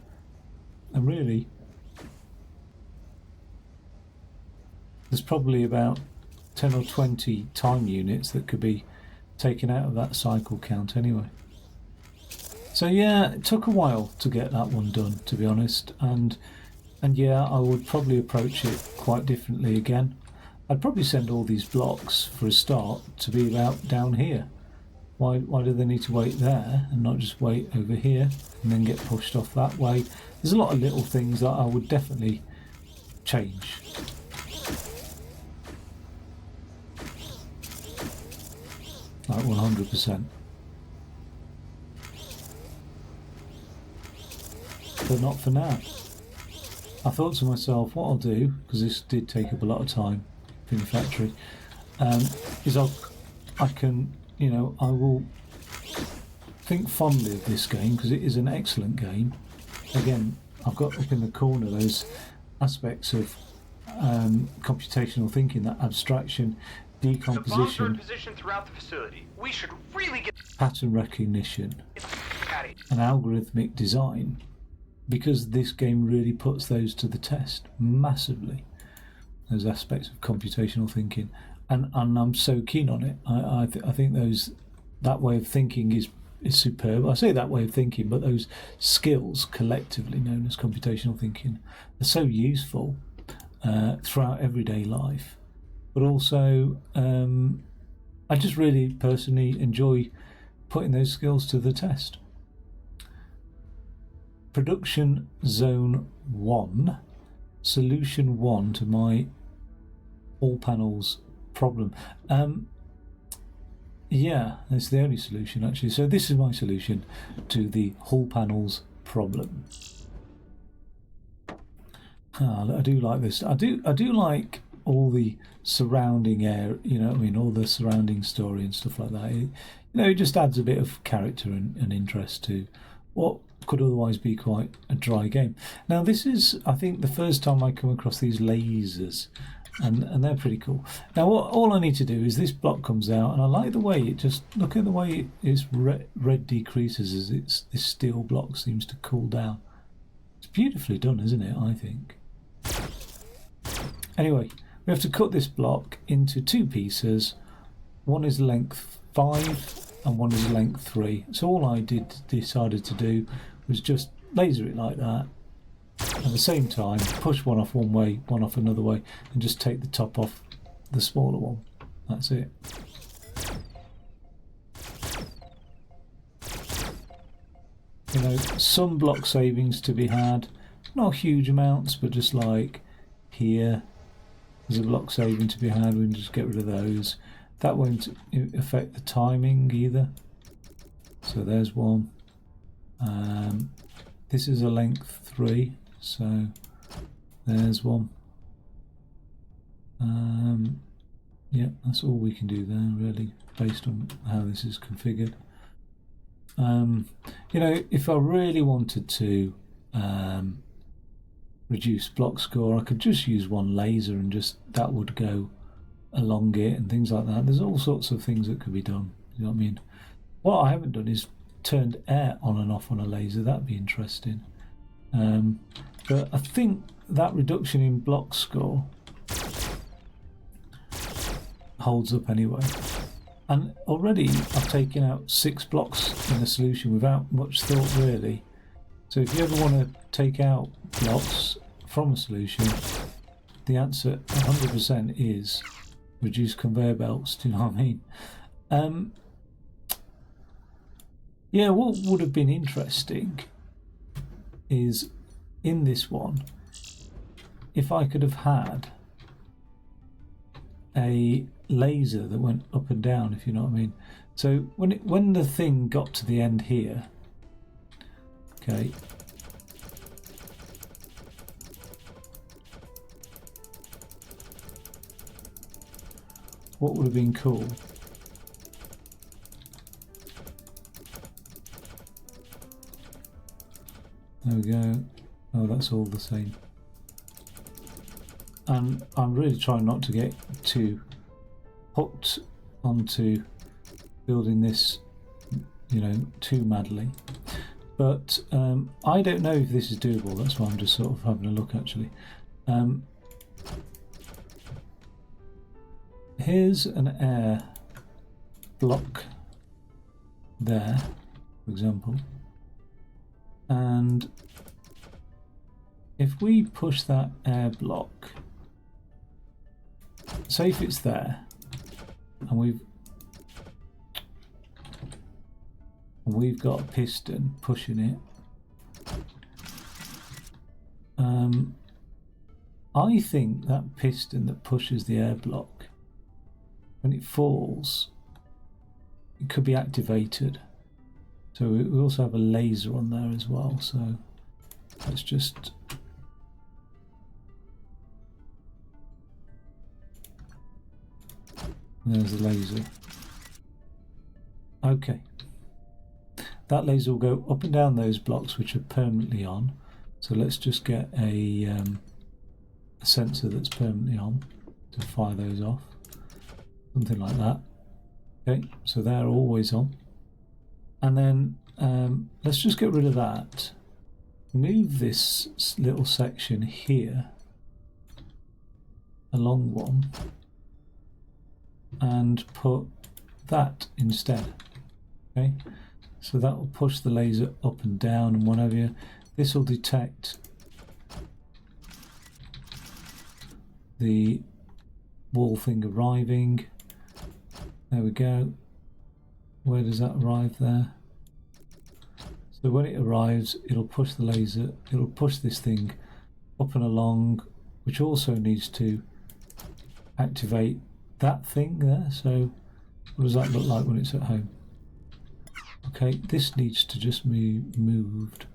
and really, there's probably about 10 or 20 time units that could be taken out of that cycle count anyway. So yeah, it took a while to get that one done, to be honest, and yeah, I would probably approach it quite differently again. I'd probably send all these blocks for a start to be about down here. Why do they need to wait there and not just wait over here and then get pushed off that way? There's a lot of little things that I would definitely change. Like 100%. But not for now. I thought to myself, what I'll do, because this did take up a lot of time, Infinifactory, is I can, you know, I will think fondly of this game because it is an excellent game. Again, I've got up in the corner those aspects of computational thinking, that abstraction, decomposition, position throughout the facility. We should really get pattern recognition, and algorithmic design, because this game really puts those to the test massively, those aspects of computational thinking, and I'm so keen on it. I think that way of thinking is superb. I say that way of thinking, but those skills collectively known as computational thinking are so useful throughout everyday life. But also, I just really personally enjoy putting those skills to the test. Production Zone 1, Solution 1 to my all panels problem. Yeah, that's the only solution actually. So this is my solution to the hull panels problem. I do like this. I do like all the surrounding air, you know what I mean, all the surrounding story and stuff like that. It just adds a bit of character and interest to what could otherwise be quite a dry game. Now this is, I think, the first time I come across these lasers, and they're pretty cool. Now all I need to do is this block comes out, and I like the way it just, look at the way its red decreases as this steel block seems to cool down. It's beautifully done, isn't it, I think. Anyway, we have to cut this block into two pieces. One is length 5 and one is length 3. So all I decided to do was just laser it like that. At the same time, push one off one way, one off another way, and just take the top off the smaller one. That's it. You know, some block savings to be had. Not huge amounts, but just like here, there's a block saving to be had. We can just get rid of those. That won't affect the timing either. So there's one. This is a length 3, so there's one. Yeah, that's all we can do there, really, based on how this is configured. You know, if I really wanted to reduce block score, I could just use one laser and just that would go along it and things like that. There's all sorts of things that could be done. You know what I mean? What I haven't done is turned air on and off on a laser. That'd be interesting. But I think that reduction in block score holds up anyway. And already I've taken out 6 blocks in a solution without much thought really. So if you ever want to take out blocks from a solution, the answer 100% is reduce conveyor belts. Do you know what I mean? Yeah, what would have been interesting is in this one, if I could have had a laser that went up and down, if you know what I mean. So when the thing got to the end here, okay, what would have been cool? There we go. Oh, that's all the same. And I'm really trying not to get too hooked onto building this, you know, too madly. But I don't know if this is doable. That's why I'm just sort of having a look actually. Here's an air block there, for example. And if we push that air block, say if it's there, and we've got a piston pushing it, I think that piston that pushes the air block, when it falls, it could be activated. So we also have a laser on there as well, so let's just there's the laser. Okay, that laser will go up and down those blocks which are permanently on. So let's just get a sensor that's permanently on to fire those off, something like that. Okay, so they're always on. And then let's just get rid of that. Move this little section here, a long one, and put that instead. Okay, so that will push the laser up and down and whatever. This will detect the wall thing arriving. There we go. Where does that arrive there? So when it arrives, it'll push the laser, it'll push this thing up and along, which also needs to activate that thing there. So what does that look like when it's at home? Okay, this needs to just be moved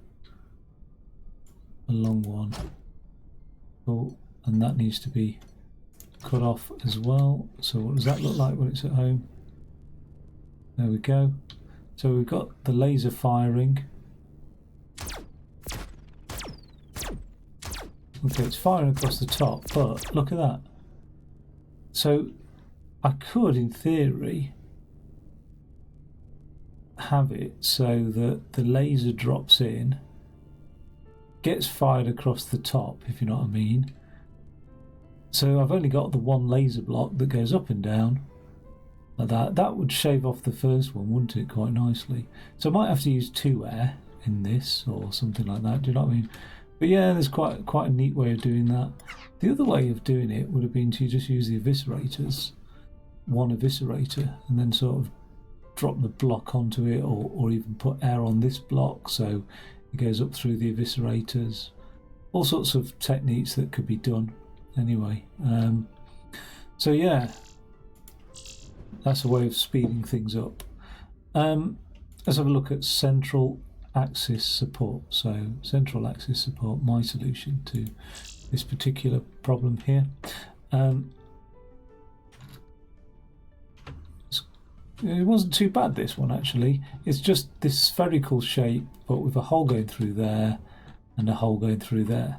along one. Oh, and that needs to be cut off as well. So what does that look like when it's at home? There we go. So we've got the laser firing. Okay, it's firing across the top, but look at that. So I could, in theory, have it so that the laser drops in, gets fired across the top, if you know what I mean. So I've only got the one laser block that goes up and down. Like that. That would shave off the first one, wouldn't it, quite nicely? So I might have to use 2 air in this or something like that. Do you know what I mean? But yeah, there's quite a neat way of doing that. The other way of doing it would have been to just use the eviscerators, one eviscerator, and then sort of drop the block onto it, or even put air on this block so it goes up through the eviscerators. All sorts of techniques that could be done anyway. So yeah, that's a way of speeding things up. Let's have a look at central axis support. So central axis support, my solution to this particular problem here. It wasn't too bad, this one actually. It's just this spherical shape but with a hole going through there and a hole going through there.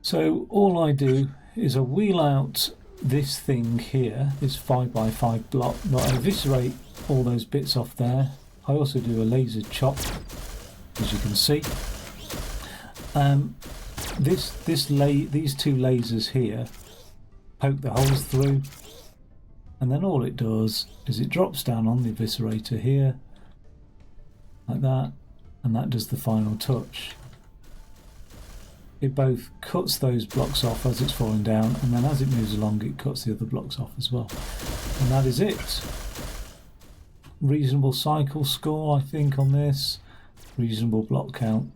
So all I do is I wheel out this thing here, this 5x5 block, but I eviscerate all those bits off there. I also do a laser chop, as you can see. These two lasers here poke the holes through, and then all it does is it drops down on the eviscerator here, like that, and that does the final touch. It both cuts those blocks off as it's falling down, and then as it moves along it cuts the other blocks off as well. And that is it. Reasonable cycle score, I think, on this. Reasonable block count.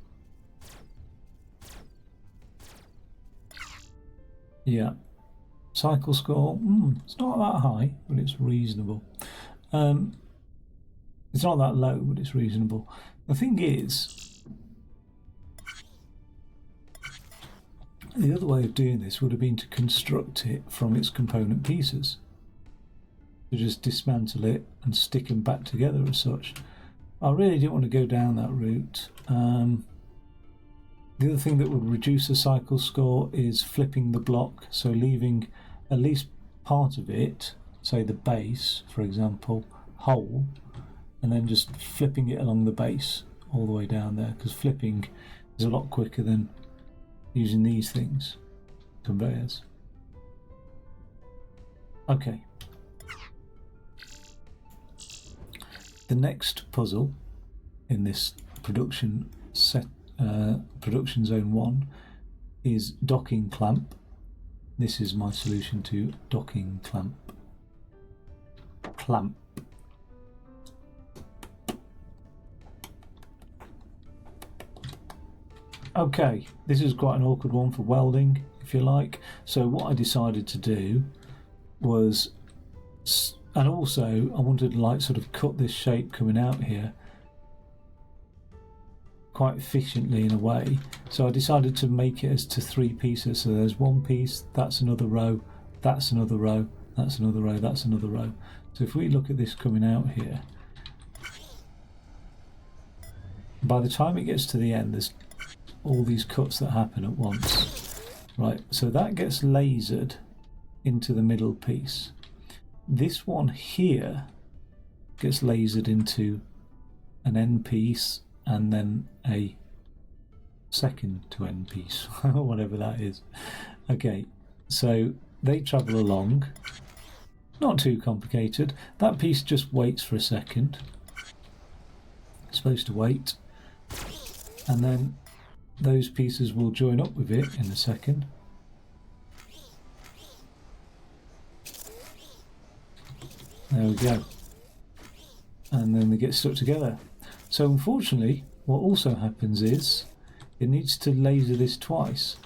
Yeah. Cycle score, it's not that high, but it's reasonable. It's not that low, but it's reasonable. The thing is, the other way of doing this would have been to construct it from its component pieces. To just dismantle it and stick them back together as such. I really didn't want to go down that route. The other thing that would reduce the cycle score is flipping the block, so leaving at least part of it, say the base, for example, whole, and then just flipping it along the base all the way down there, because flipping is a lot quicker than using these things, conveyors. Okay. The next puzzle in this production set, production zone 1, is docking clamp. This is my solution to docking clamp. Okay, this is quite an awkward one for welding, if you like. So what I decided to do was, and also I wanted to like sort of cut this shape coming out here quite efficiently in a way. So I decided to make it as to 3 pieces. So there's one piece, that's another row, that's another row, that's another row, that's another row. So if we look at this coming out here, by the time it gets to the end, there's all these cuts that happen at once. Right, so that gets lasered into the middle piece. This one here gets lasered into an end piece and then a second to end piece, whatever that is. Okay, so they travel along, not too complicated. That piece just waits for a second. It's supposed to wait, and then those pieces will join up with it in a second. There we go. And then they get stuck together. So unfortunately, what also happens is it needs to laser this twice.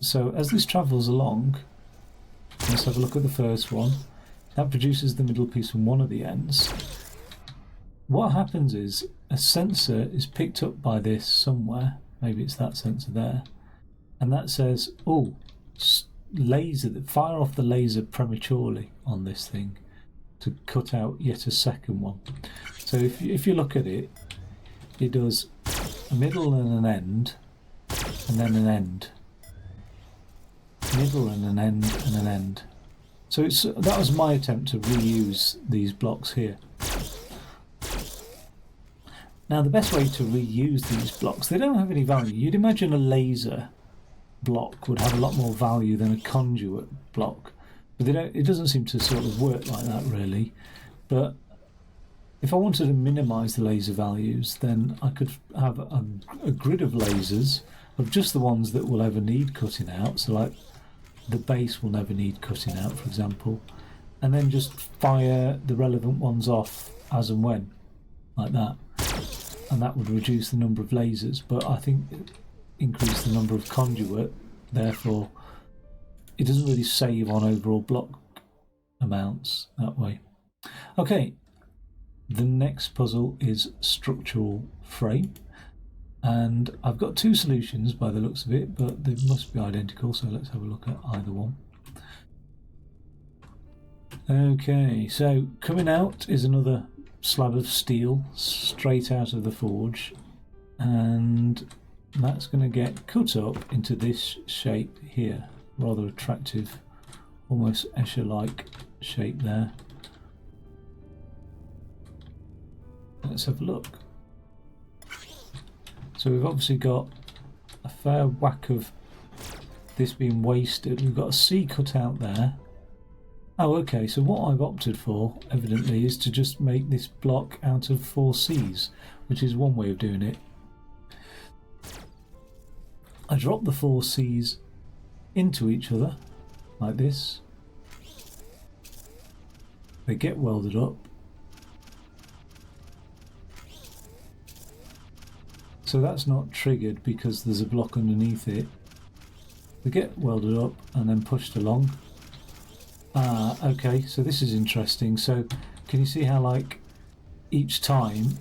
So as this travels along, let's have a look at the first one. That produces the middle piece from one of the ends. What happens is a sensor is picked up by this somewhere, maybe it's that sensor there, and that says, oh, fire off the laser prematurely on this thing to cut out yet a second one. So if you look at it, it does a middle and an end, and then an end. Middle and an end and an end. So that was my attempt to reuse these blocks here. Now the best way to reuse these blocks, they don't have any value. You'd imagine a laser block would have a lot more value than a conduit block, but it doesn't seem to sort of work like that really. But if I wanted to minimize the laser values, then I could have a grid of lasers of just the ones that will ever need cutting out, so like the base will never need cutting out, for example, and then just fire the relevant ones off as and when, like that. And that would reduce the number of lasers, but I think increase the number of conduit, therefore it doesn't really save on overall block amounts that way. Okay, the next puzzle is structural frame, and I've got 2 solutions by the looks of it, but they must be identical, so let's have a look at either one. Okay, so coming out is another slab of steel straight out of the forge, and that's going to get cut up into this shape here. Rather attractive almost Escher-like shape there. Let's have a look. So we've obviously got a fair whack of this being wasted. We've got a C cut out there. Oh, okay, so what I've opted for, evidently, is to just make this block out of 4 Cs, which is one way of doing it. I drop the 4 Cs into each other, like this. They get welded up. So that's not triggered because there's a block underneath it. They get welded up and then pushed along. Ah, okay, so this is interesting. So can you see how, like, each time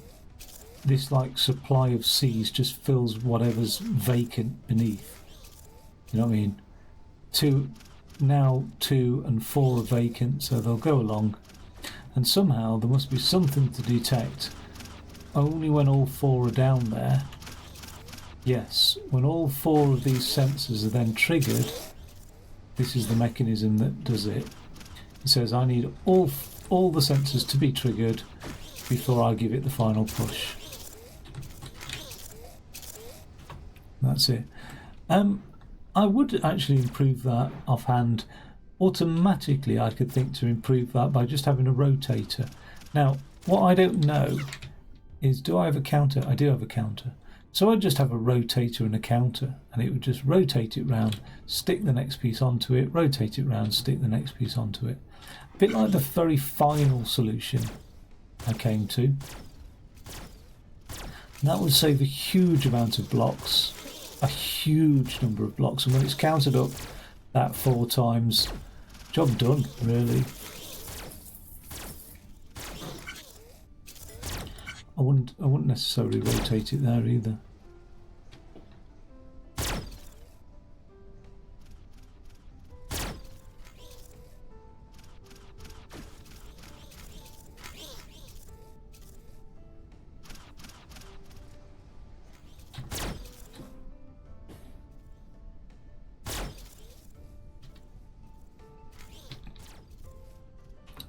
this, like, supply of C's just fills whatever's vacant beneath? You know what I mean? Now 2 and 4 are vacant, so they'll go along. And somehow there must be something to detect. Only when all 4 are down there. Yes, when all 4 of these sensors are then triggered, this is the mechanism that does it. It says I need all the sensors to be triggered before I give it the final push. That's it. I would actually improve that offhand. Automatically I could think to improve that by just having a rotator. Now, what I don't know is, do I have a counter? I do have a counter. So I'd just have a rotator and a counter, and it would just rotate it round, stick the next piece onto it, rotate it round, stick the next piece onto it. A bit like the very final solution I came to. And that would save a huge amount of blocks, a huge number of blocks, and when it's counted up that 4 times, job done, really. I wouldn't necessarily rotate it there either.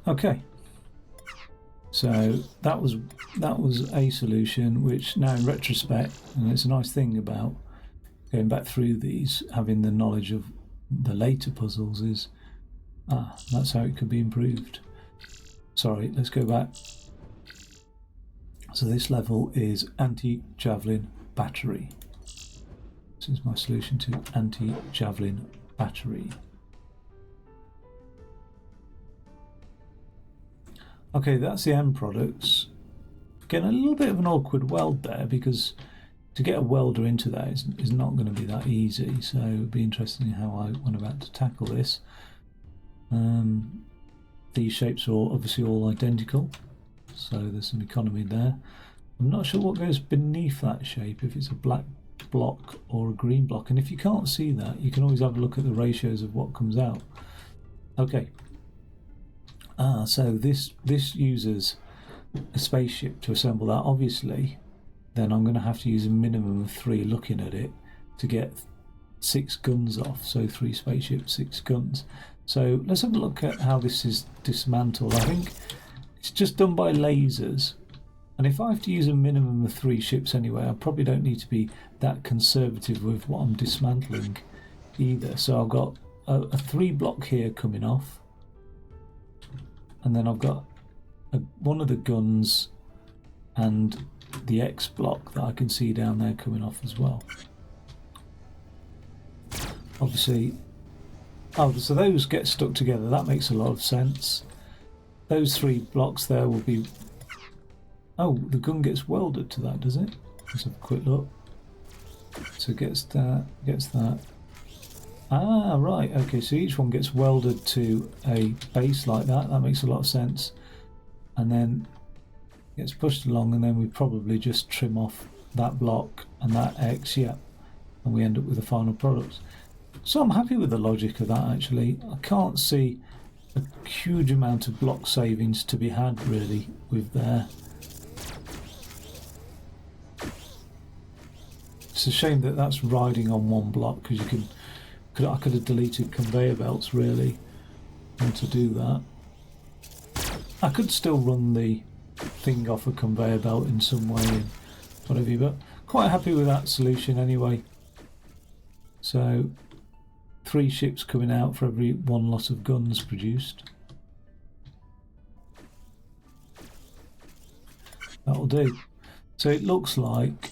Okay. So that was a solution, which now in retrospect, and it's a nice thing about going back through these, having the knowledge of the later puzzles, is that's how it could be improved. Sorry, let's go back. So this level is anti-javelin battery. This is my solution to anti-javelin battery. Okay, that's the end products. Again, a little bit of an awkward weld there, because to get a welder into that is not going to be that easy, so it'd be interesting how I went about to tackle this. These shapes are obviously all identical, so there's some economy there. I'm not sure what goes beneath that shape, if it's a black block or a green block, and if you can't see that, you can always have a look at the ratios of what comes out. Okay. So this uses a spaceship to assemble that. Obviously, then I'm going to have to use a minimum of 3 looking at it to get 6 guns off. So 3 spaceships, 6 guns. So let's have a look at how this is dismantled. I think it's just done by lasers. And if I have to use a minimum of 3 ships anyway, I probably don't need to be that conservative with what I'm dismantling either. So I've got a 3 block here coming off. And then I've got one of the guns and the X block that I can see down there coming off as well. Obviously, so those get stuck together. That makes a lot of sense. Those 3 blocks there will be... Oh, the gun gets welded to that, does it? Let's have a quick look. So it gets that. Ah, right, okay, so each one gets welded to a base like that. That makes a lot of sense. And then gets pushed along, and then we probably just trim off that block and that X, yeah, and we end up with the final product. So I'm happy with the logic of that, actually. I can't see a huge amount of block savings to be had, really, with there. It's a shame that that's riding on one block, because I could have deleted conveyor belts, really. want to do that. I could still run the thing off a conveyor belt in some way and whatever, but quite happy with that solution anyway. So 3 ships coming out for every 1 lot of guns produced. That'll do. So it looks like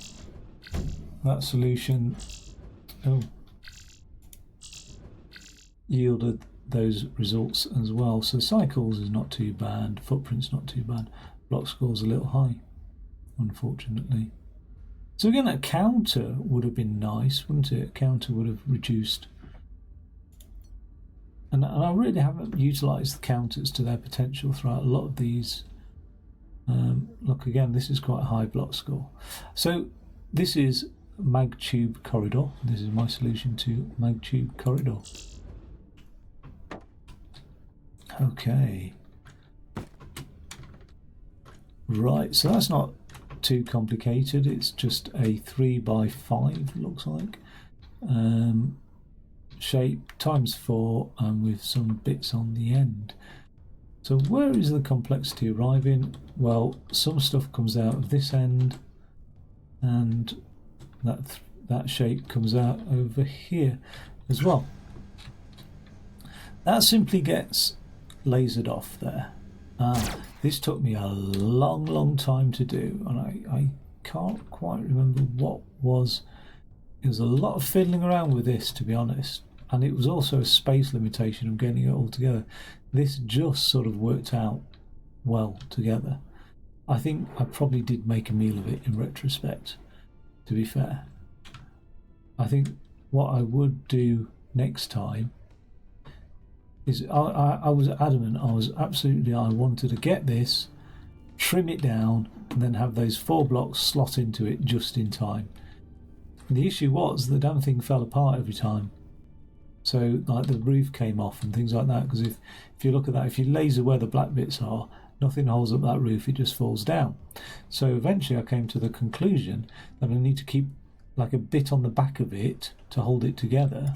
that solution yielded those results as well. So cycles is not too bad, footprint's not too bad, block score's a little high, unfortunately. So again, a counter would have been nice, wouldn't it? A counter would have reduced. And I really haven't utilised the counters to their potential throughout a lot of these. Look, again, this is quite a high block score. So this is mag tube corridor. This is my solution to mag tube corridor. Okay. Right, so that's not too complicated. It's just a 3x5, looks like. Shape ×4 and with some bits on the end. So where is the complexity arriving? Well, some stuff comes out of this end and that shape comes out over here as well. That simply gets lasered off there. This took me a long time to do, and I can't quite remember what was. It was a lot of fiddling around with this, to be honest, and it was also a space limitation of getting it all together. This just sort of worked out well together. I think I probably did make a meal of it in retrospect, to be fair. I think what I would do next time is I was adamant, I wanted to get this, trim it down, and then have those 4 blocks slot into it just in time. And the issue was the damn thing fell apart every time. So like the roof came off and things like that, because if you look at that, if you laser where the black bits are, nothing holds up that roof, it just falls down. So eventually I came to the conclusion that I need to keep like a bit on the back of it to hold it together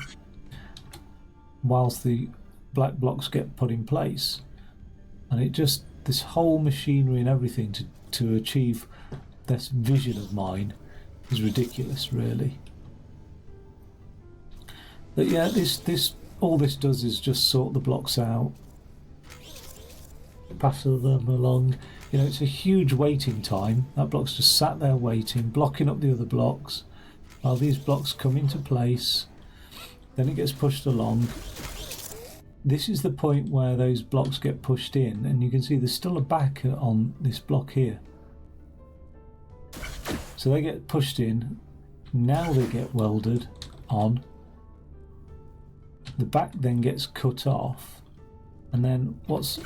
whilst the black blocks get put in place. And it just, this whole machinery and everything to achieve this vision of mine is ridiculous, really. But yeah, all this does is just sort the blocks out, pass them along. You know, it's a huge waiting time. That block's just sat there waiting, blocking up the other blocks while these blocks come into place. Then it gets pushed along. This is the point where those blocks get pushed in, and you can see there's still a backer on this block here. So they get pushed in, now they get welded on. The back then gets cut off, and then what's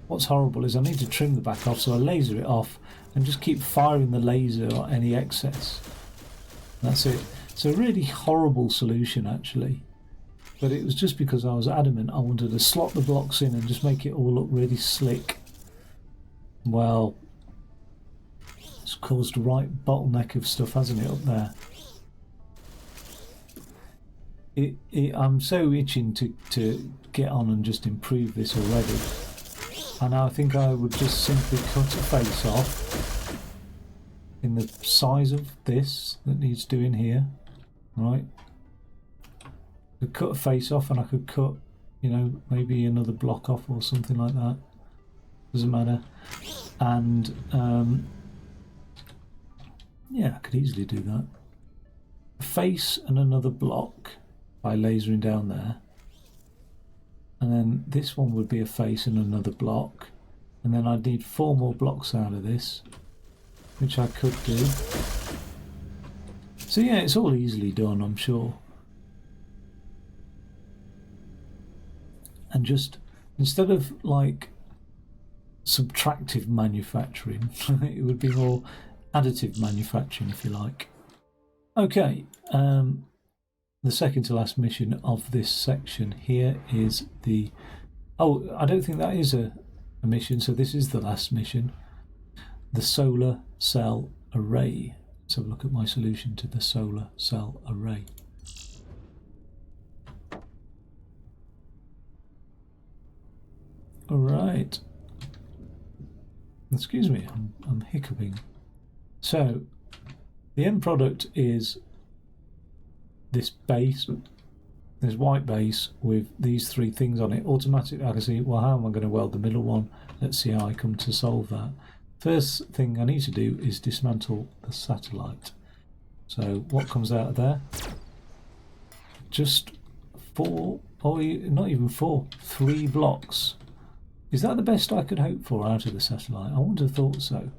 horrible is I need to trim the back off, so I laser it off and just keep firing the laser or any excess. That's it. It's a really horrible solution, actually. But it was just because I was adamant I wanted to slot the blocks in and just make it all look really slick. Well, it's caused a right bottleneck of stuff, hasn't it, up there? I'm so itching to get on and just improve this already. And I think I would just simply cut a face off in the size of this that needs doing here, right? I could cut a face off, and I could cut, you know, maybe another block off or something like that. Doesn't matter. And yeah, I could easily do that. A face and another block by lasering down there, and then this one would be a face and another block, and then I'd need 4 more blocks out of this, which I could do. So yeah, it's all easily done, I'm sure. And just instead of like subtractive manufacturing, it would be more additive manufacturing, if you like. Okay, the second to last mission of this section here is the... Oh, I don't think that is a mission, so this is the last mission. The solar cell array. Let's have a look at my solution to the solar cell array. All right. Excuse me, I'm hiccuping. So, the end product is this base, this white base with these three things on it. Automatically, I can see, well, how am I going to weld the middle one? Let's see how I come to solve that. First thing I need to do is dismantle the satellite. So, what comes out of there? Just four, or not even four, 3 blocks. Is that the best I could hope for out of the satellite? I wouldn't have thought so.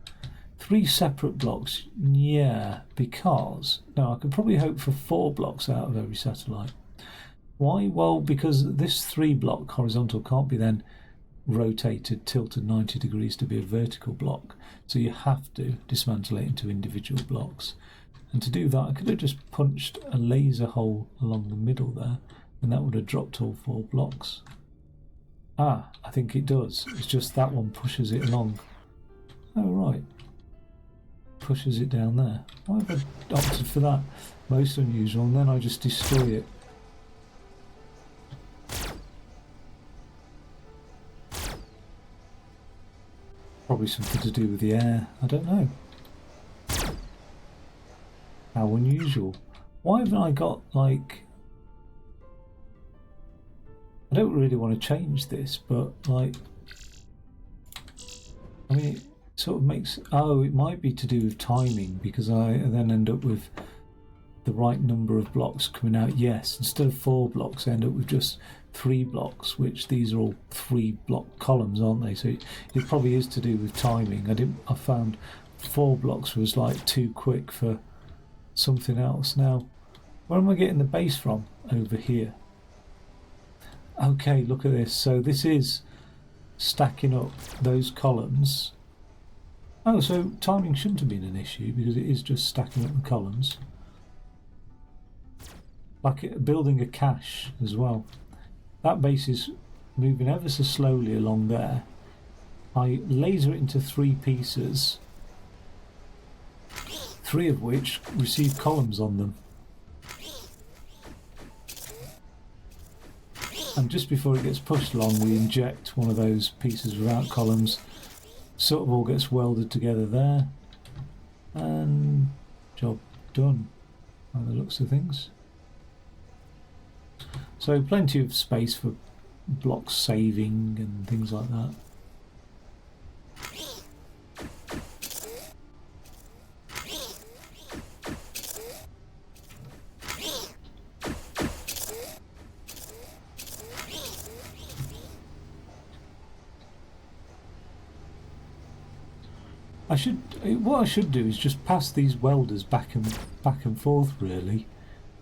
3 separate blocks, yeah, because, no, I could probably hope for 4 blocks out of every satellite. Why? Well, because this 3 block horizontal can't be then rotated, tilted 90 degrees to be a vertical block. So you have to dismantle it into individual blocks. And to do that, I could have just punched a laser hole along the middle there, and that would have dropped all 4 blocks. Ah, I think it does. It's just that one pushes it along. Oh, right. Pushes it down there. Why have I opted for that? Most unusual, and then I just destroy it. Probably something to do with the air. I don't know. How unusual. Why haven't I got, like... I don't really want to change this, but, like... I mean, it sort of makes... Oh, it might be to do with timing, because I then end up with the right number of blocks coming out. Yes, instead of 4 blocks, I end up with just 3 blocks, which these are all 3 block columns, aren't they? So it probably is to do with timing. I found 4 blocks was like too quick for something else. Now, where am I getting the base from? Over here. Okay, look at this. So this is stacking up those columns. Oh, so timing shouldn't have been an issue because it is just stacking up the columns. Like building a cache as well. That base is moving ever so slowly along there. I laser it into 3 pieces, 3 of which receive columns on them. And just before it gets pushed along, we inject one of those pieces without columns. Sort of all gets welded together there. And job done, by the looks of things. So plenty of space for block saving and things like that. What I should do is just pass these welders back and forth, really.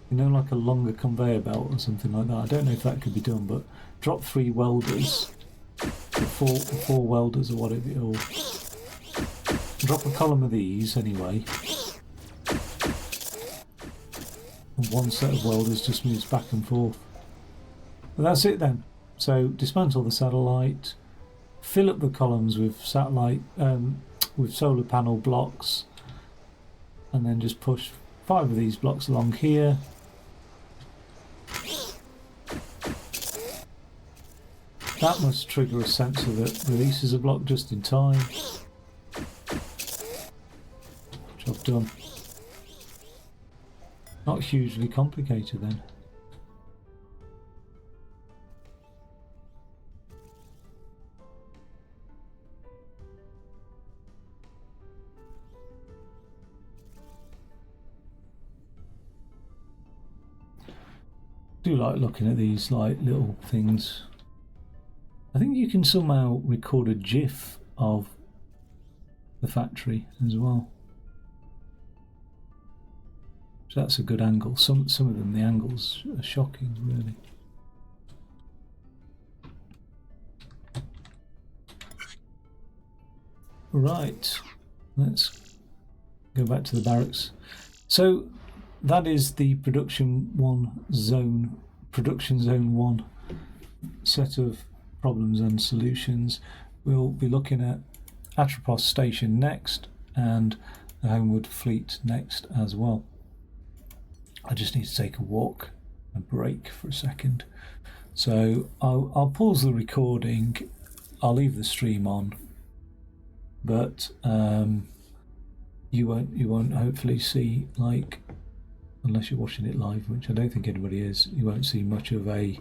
You know, like a longer conveyor belt or something like that. I don't know if that could be done, but drop 3 welders, or 4 welders or whatever, or drop a column of these anyway. And 1 set of welders just moves back and forth. But that's it then. So dismantle the satellite, fill up the columns with with solar panel blocks, and then just push 5 of these blocks along here. That must trigger a sensor that releases a block just in time. Job done. Not hugely complicated then. I do like looking at these like little things. I think you can somehow record a GIF of the factory as well. So that's a good angle. Some of them, the angles are shocking, really. Right, let's go back to the barracks. So that is the production zone 1 set of problems and solutions. We'll be looking at Atropos station next and the homeward fleet next as well. I just need to take a walk, a break for a second. So I'll pause the recording. I'll leave the stream on, but you won't hopefully see, like, unless you're watching it live, which I don't think anybody is, you won't see much of a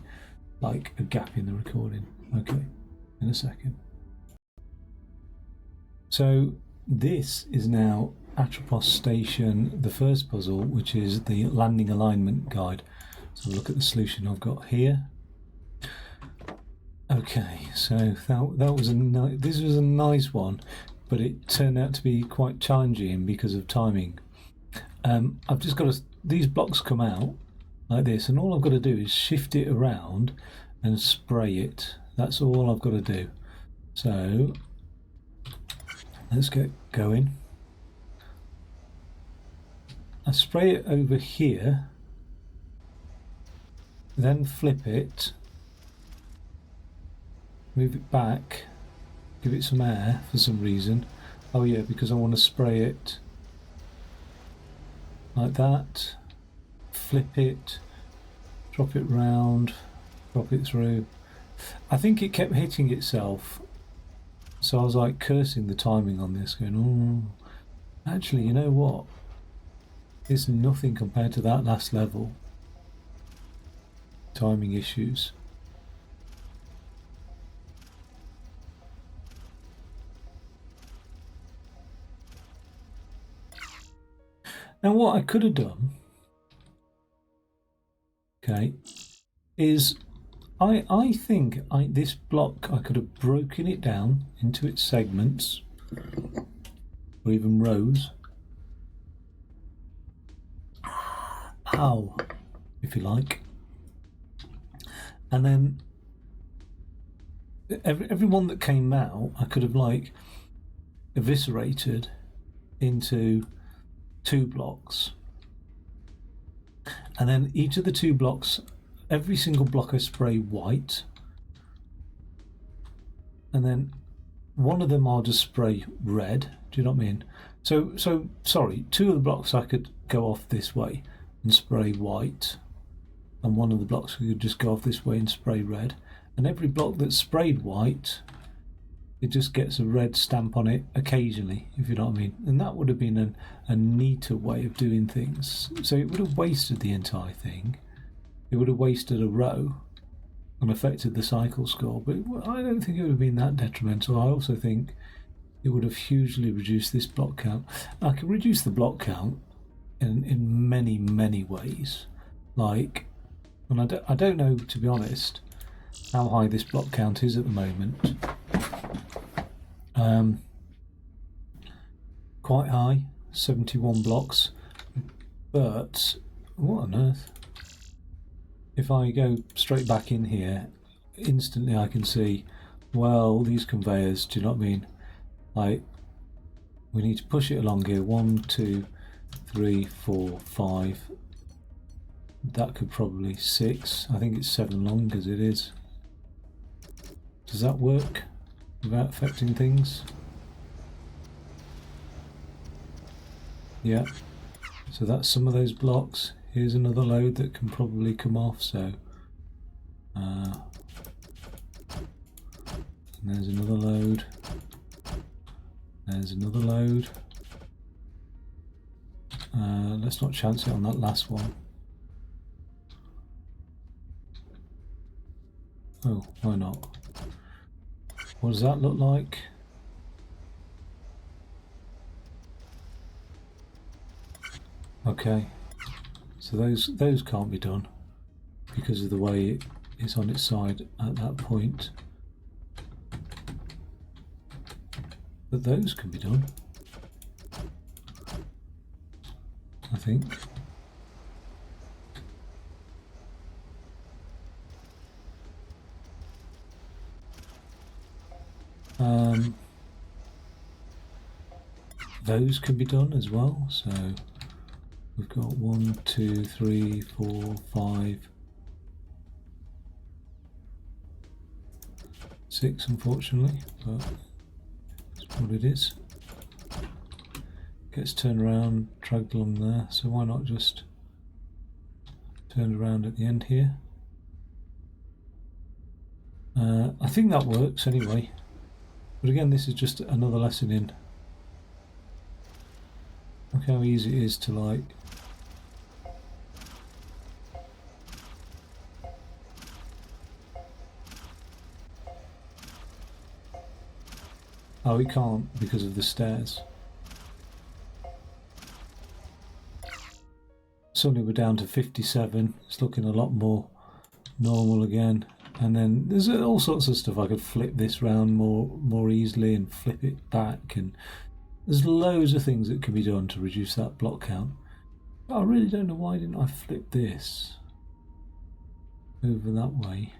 gap in the recording. Okay, in a second. So this is now Atropos Station, the first puzzle, which is the landing alignment guide. So look at the solution I've got here. Okay, so that was this was a nice one, but it turned out to be quite challenging because of timing. I've just got these blocks come out like this, and all I've got to do is shift it around and spray it. That's all I've got to do. So let's get going. I spray it over here, then flip it, move it back, give it some air for some reason. Oh yeah, because I want to spray it like that, flip it, drop it round, drop it through. I think it kept hitting itself, so I was like cursing the timing on this, going, oh, actually, you know what? It's nothing compared to that last level. Timing issues. Now what I could have done, okay, is I think this block, I could have broken it down into its segments, or even rows. Ow, if you like. And then every one that came out, I could have like eviscerated into 2 blocks. And then each of the 2 blocks, every single block I spray white. And then one of them I'll just spray red. Do you know what I mean? So sorry, 2 of the blocks I could go off this way and spray white, and one of the blocks we could just go off this way and spray red, and every block that's sprayed white, it just gets a red stamp on it occasionally, if you know what I mean. And that would have been a neater way of doing things. So it would have wasted the entire thing, it would have wasted a row and affected the cycle score, but I don't think it would have been that detrimental. I also think it would have hugely reduced this block count. I can reduce the block count in many ways, like, and I don't know, to be honest, how high this block count is at the moment. Quite high, 71 blocks, but what on earth? If I go straight back in here, instantly I can see, well, these conveyors, do you know what I mean? Like, we need to push it along here, 1, 2, 3, 4, 5. That could probably 6. I think it's 7 long as it is. Does that work without affecting things? Yeah. So that's some of those blocks. Here's another load that can probably come off. So and there's another load. There's another load. Let's not chance it on that last one. Oh, why not? What does that look like? Okay, so those can't be done because of the way it's on its side at that point. But those can be done, I think. Those can be done as well. So we've got 1, 2, 3, 4, 5, 6, unfortunately, but that's what it is. Gets turned around, dragged along there, so why not just turn around at the end here? I think that works anyway. But again, this is just another lesson in look how easy it is to like oh, we can't because of the stairs. Suddenly we're down to 57. It's looking a lot more normal again. And then there's all sorts of stuff. I could flip this round more easily and flip it back, and there's loads of things that can be done to reduce that block count. But I really don't know why didn't I flip this over that way.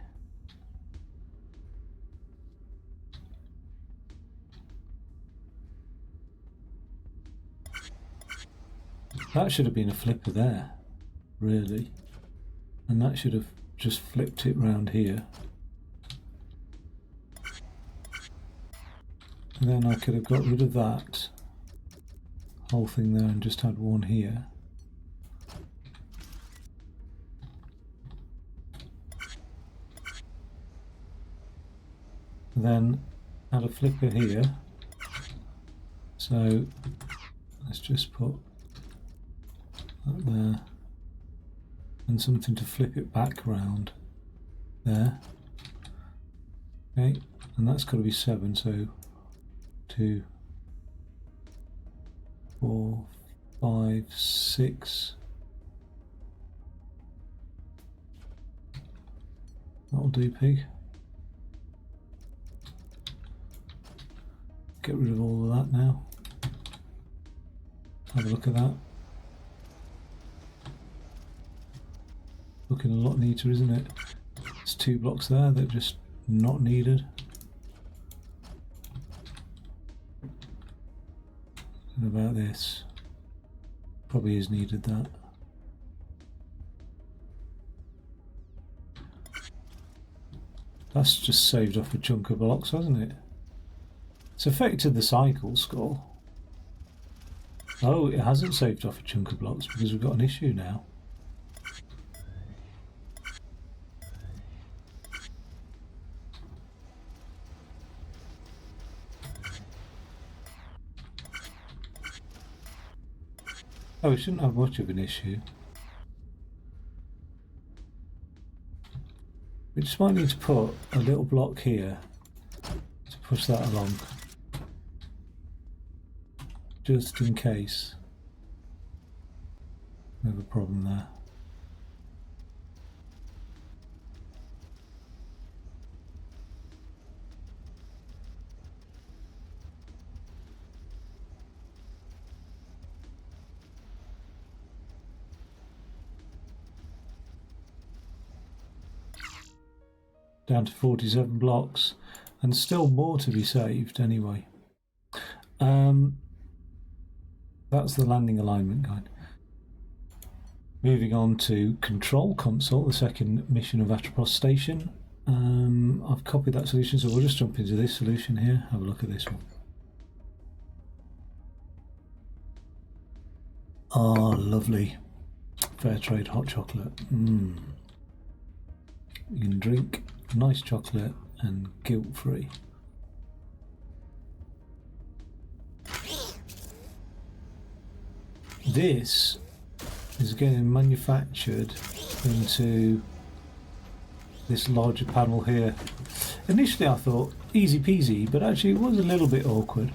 That should have been a flipper there, really. And that should have just flipped it round here. And then I could have got rid of that whole thing there and just had one here. Then add a flipper here. So let's just put that there. And something to flip it back round there. Okay, and that's got to be 7, so 2, 4, 5, 6. That'll do, pig. Get rid of all of that now. Have a look at that. Looking a lot neater, isn't it? There's 2 blocks there that are just not needed. And about this, probably is needed that. That's just saved off a chunk of blocks, hasn't it? It's affected the cycle score. Oh, it hasn't saved off a chunk of blocks because we've got an issue now. Oh, we shouldn't have much of an issue. We just might need to put a little block here to push that along. Just in case we have a problem there. Down to 47 blocks, and still more to be saved anyway. That's the landing alignment guide. Moving on to control console, the second mission of Atropos station. I've copied that solution, so we'll just jump into this solution here. Have a look at this one. Oh, lovely. Fair trade hot chocolate. You can drink nice chocolate and guilt-free. This is getting manufactured into this larger panel here. Initially I thought easy peasy, but actually it was a little bit awkward.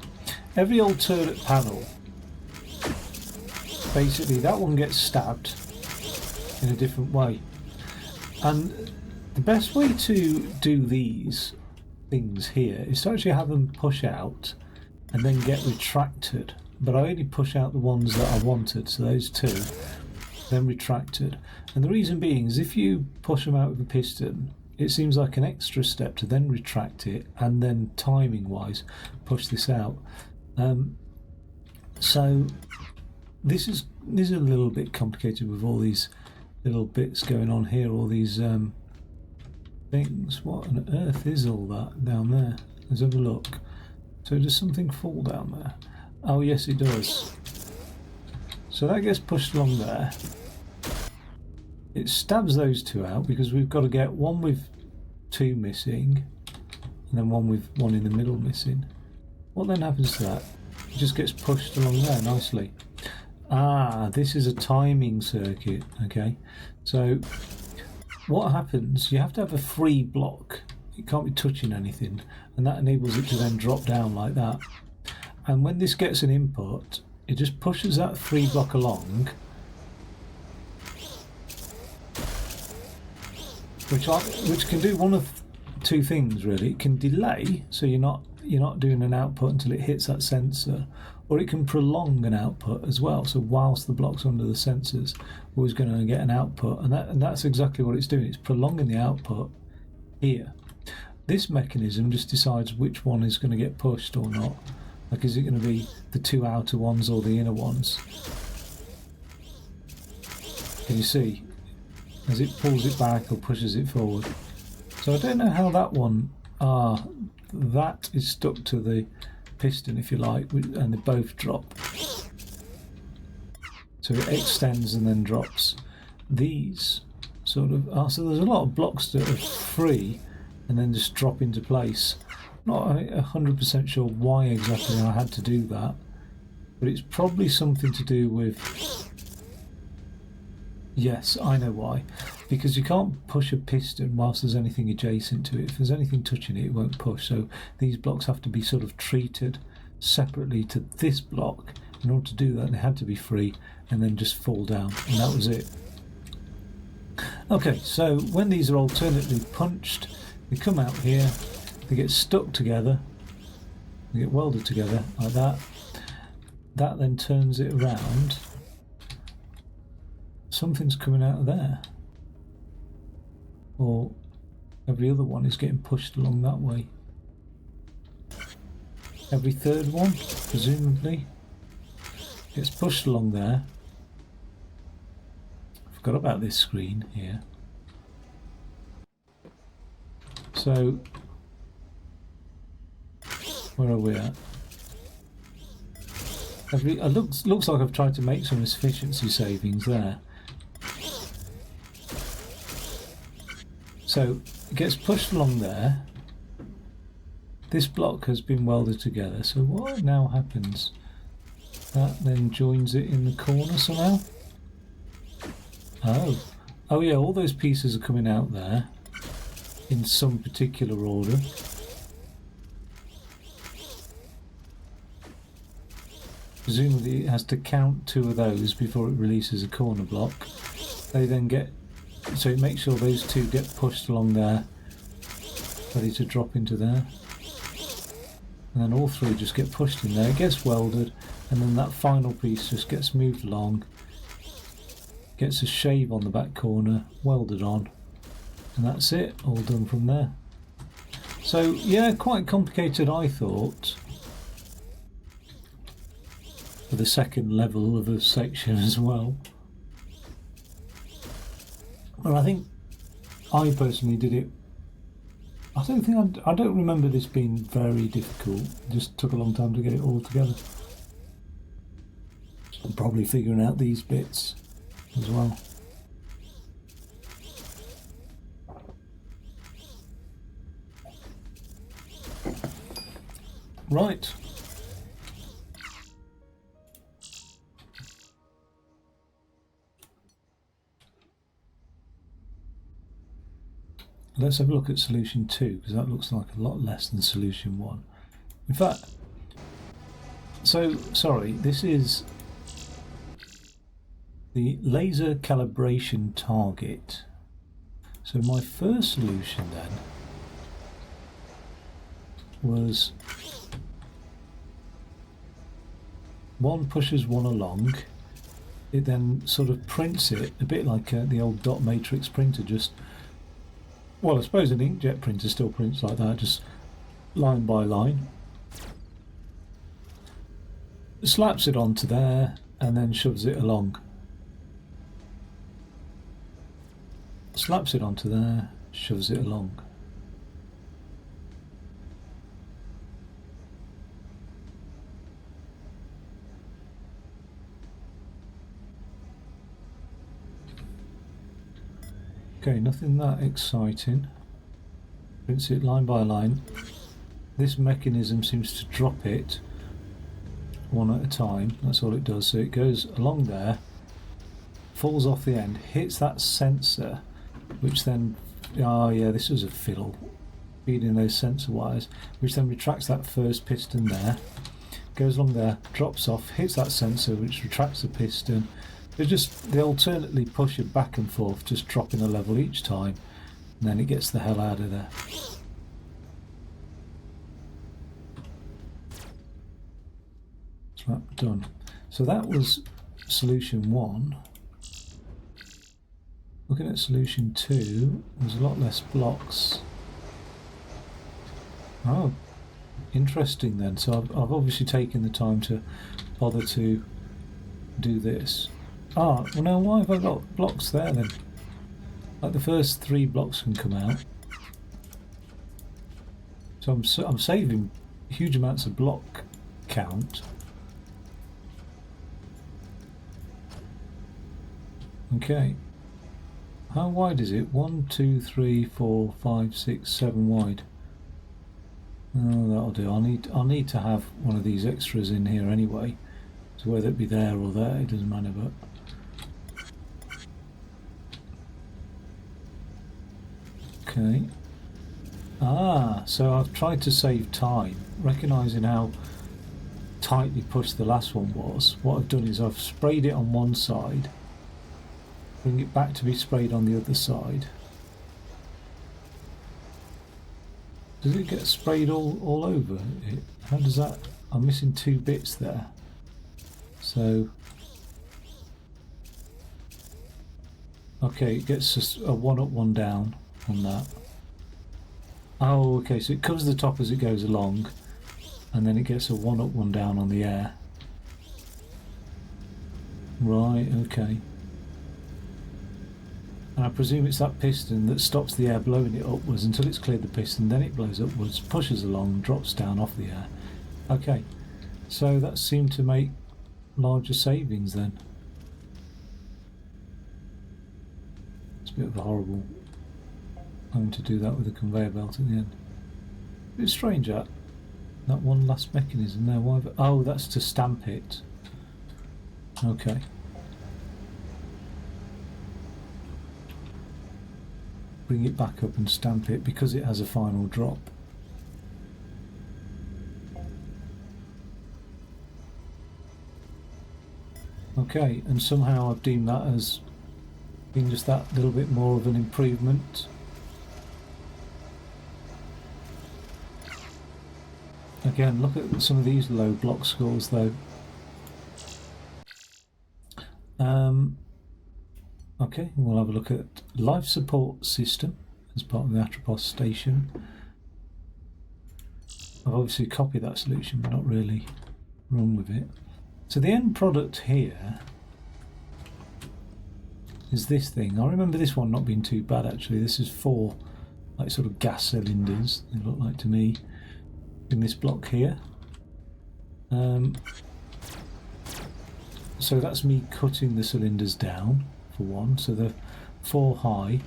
Every old turret panel, basically that one gets stabbed in a different way. And the best way to do these things here is to actually have them push out and then get retracted. But I only push out the ones that I wanted, so those 2, then retracted. And the reason being is if you push them out with a piston, it seems like an extra step to then retract it and then timing wise push this out. So this is a little bit complicated with all these little bits going on here, all these things. What on earth is all that down there? Let's have a look. So does something fall down there? Oh yes, it does. So that gets pushed along there. It stabs those 2 out because we've got to get one with 2 missing and then one with 1 in the middle missing. What then happens to that? It just gets pushed along there nicely. Ah, this is a timing circuit. Okay, so what happens? You have to have a free block. It can't be touching anything, and that enables it to then drop down like that. And when this gets an input, it just pushes that free block along, which can do one of two things really. It can delay, so you're not doing an output until it hits that sensor, or it can prolong an output as well. So whilst the block's under the sensors, we're always going to get an output, and that's exactly what it's doing. It's prolonging the output here. This mechanism just decides which one is going to get pushed or not. Like, is it going to be the two outer ones or the inner ones? Can you see? As it pulls it back or pushes it forward. So I don't know how that one... that is stuck to the piston, if you like, and they both drop. So it extends and then drops. These sort of... so there's a lot of blocks that are free and then just drop into place. Not 100% sure why exactly I had to do that, but it's probably something to do with... Yes, I know why. Because you can't push a piston whilst there's anything adjacent to it. If there's anything touching it, it won't push. So these blocks have to be sort of treated separately to this block. In order to do that, they had to be free and then just fall down, and that was it. Okay, so when these are alternately punched, they come out here, they get stuck together, they get welded together like that. That then turns it around. Something's coming out of there. Or every other one is getting pushed along that way. Every third one, presumably, gets pushed along there. Forgot about this screen here. So, where are we at? It looks like I've tried to make some efficiency savings there. So it gets pushed along there. This block has been welded together. So what now happens? That then joins it in the corner somehow. Oh yeah, all those pieces are coming out there in some particular order. Presumably it has to count 2 of those before it releases a corner block. They then get... So it makes sure those 2 get pushed along there, ready to drop into there. And then all 3 just get pushed in there. It gets welded, and then that final piece just gets moved along, gets a shave on the back corner, welded on, and that's it, all done from there. So yeah, quite complicated I thought, for the second level of a section as well. But I think I personally did it. I don't remember this being very difficult. It just took a long time to get it all together. I'm probably figuring out these bits as well. Right. Let's have a look at solution 2, because that looks like a lot less than solution 1. In fact, sorry, this is the laser calibration target. So my first solution then was one pushes one along. It then sort of prints it a bit like the old dot matrix printer, just... Well, I suppose an inkjet printer still prints like that, just line by line. Slaps it onto there and then shoves it along. Slaps it onto there, shoves it along. Okay, nothing that exciting. Prints it line by line. this mechanism seems to drop it one at a time. That's all it does. So it goes along there, falls off the end, hits that sensor, which then, oh yeah, this was a fiddle, feeding those sensor wires, which then retracts that first piston there, goes along there, drops off, hits that sensor, which retracts the piston. They alternately push it back and forth, just dropping a level each time, and then it gets the hell out of there. That's done. So that was solution 1. Looking at solution 2, there's a lot less blocks. Oh, interesting then. So I've obviously taken the time to bother to do this. Ah, well now why have I got blocks there then? Like the first 3 blocks can come out. So I'm saving huge amounts of block count. Okay. How wide is it? 1, 2, 3, 4, 5, 6, 7 wide. Oh, that'll do. I'll need to have one of these extras in here anyway. So whether it be there or there, it doesn't matter. But okay. Ah, so I've tried to save time, recognising how tightly pushed the last one was. What I've done is I've sprayed it on one side, bring it back to be sprayed on the other side. Does it get sprayed all over it? How does that? I'm missing 2 bits there. So okay, it gets just a 1 up, 1 down on that. Oh, okay, so it covers the top as it goes along, and then it gets a 1 up, 1 down on the air. Right, okay. And I presume it's that piston that stops the air blowing it upwards until it's cleared the piston, then it blows upwards, pushes along, drops down off the air. Okay, so that seemed to make larger savings then. It's a bit of a horrible having to do that with a conveyor belt at the end. A bit strange that one last mechanism there. Why? Oh, that's to stamp it. Okay. Bring it back up and stamp it because it has a final drop. Okay, and somehow I've deemed that as being just that little bit more of an improvement. Again, look at some of these low block scores though. Okay, we'll have a look at life support system as part of the Atropos station. I've obviously copied that solution, but not really run with it. So the end product here is this thing. I remember this one not being too bad actually. This is 4 like sort of gas cylinders, they look like to me, in this block here. So that's me cutting the cylinders down for one, so they're 4 high.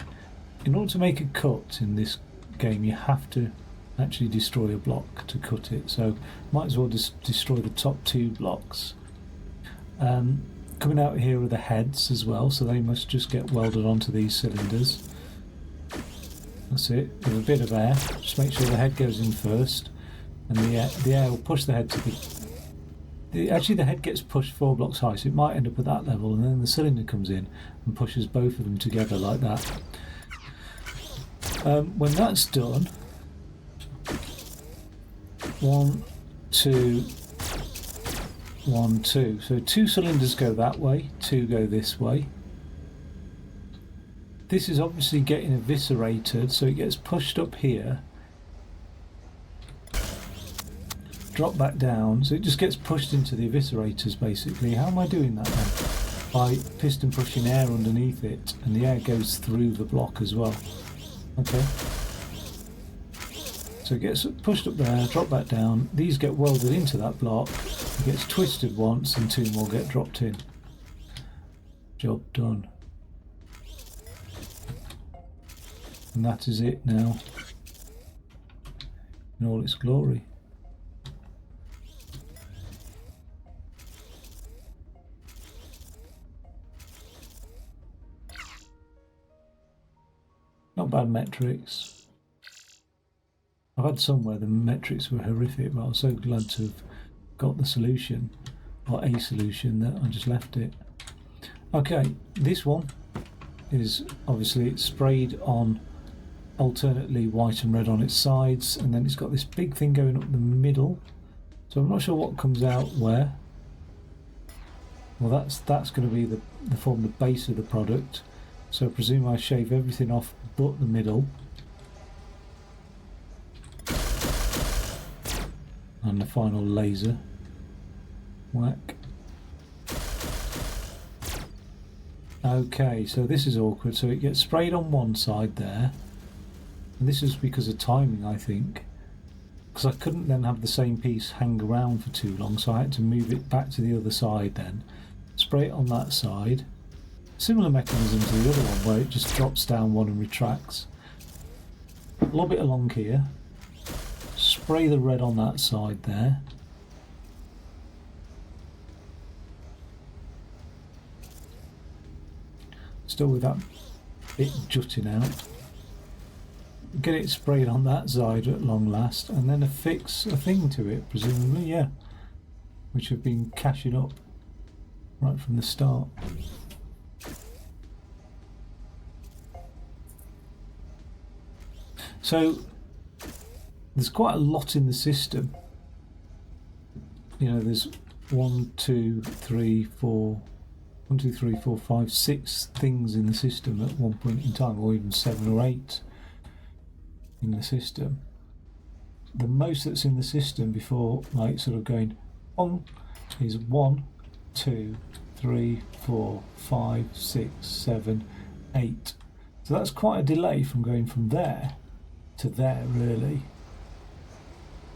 In order to make a cut in this game you have to actually destroy a block to cut it, so might as well just destroy the top 2 blocks. Coming out here are the heads as well, so they must just get welded onto these cylinders. That's it, with a bit of air, just make sure the head goes in first, and the air will push the head to actually the head gets pushed 4 blocks high, so it might end up at that level, and then the cylinder comes in and pushes both of them together like that. When that's done, 1, 2, 1, 2. So 2 cylinders go that way, 2 go this way. This is obviously getting eviscerated, so it gets pushed up here, drop back down, so it just gets pushed into the eviscerators basically. How am I doing that then? By piston pushing air underneath it, and the air goes through the block as well. Okay. So it gets pushed up there, drop back down, these get welded into that block, it gets twisted once and 2 more get dropped in. Job done. And that is it now. in all its glory. Not bad metrics. I've had some where the metrics were horrific, but I was so glad to have got the solution, or a solution, that I just left it. Okay, this one is obviously it's sprayed on alternately white and red on its sides, and then it's got this big thing going up the middle. So I'm not sure what comes out where. Well, that's going to be the form the base of the product. So I presume I shave everything off but the middle. And the final laser. Whack. Okay, so this is awkward. So it gets sprayed on one side there. And this is because of timing, I think. Because I couldn't then have the same piece hang around for too long, so I had to move it back to the other side then. Spray it on that side. Similar mechanism to the other one, where it just drops down one and retracts. Lob it along here. Spray the red on that side there. Still with that bit jutting out. Get it sprayed on that side at long last, and then affix a thing to it, presumably, yeah. Which have been caching up right from the start. So there's quite a lot in the system. You know, there's 1, 2, 3, 4, 6 things in the system at one point in time, or even 7 or 8 in the system. The most that's in the system before, like, sort of going on, is 1, 2, 3, 4, 5, 6, 7, 8. So that's quite a delay from going from there to there, really.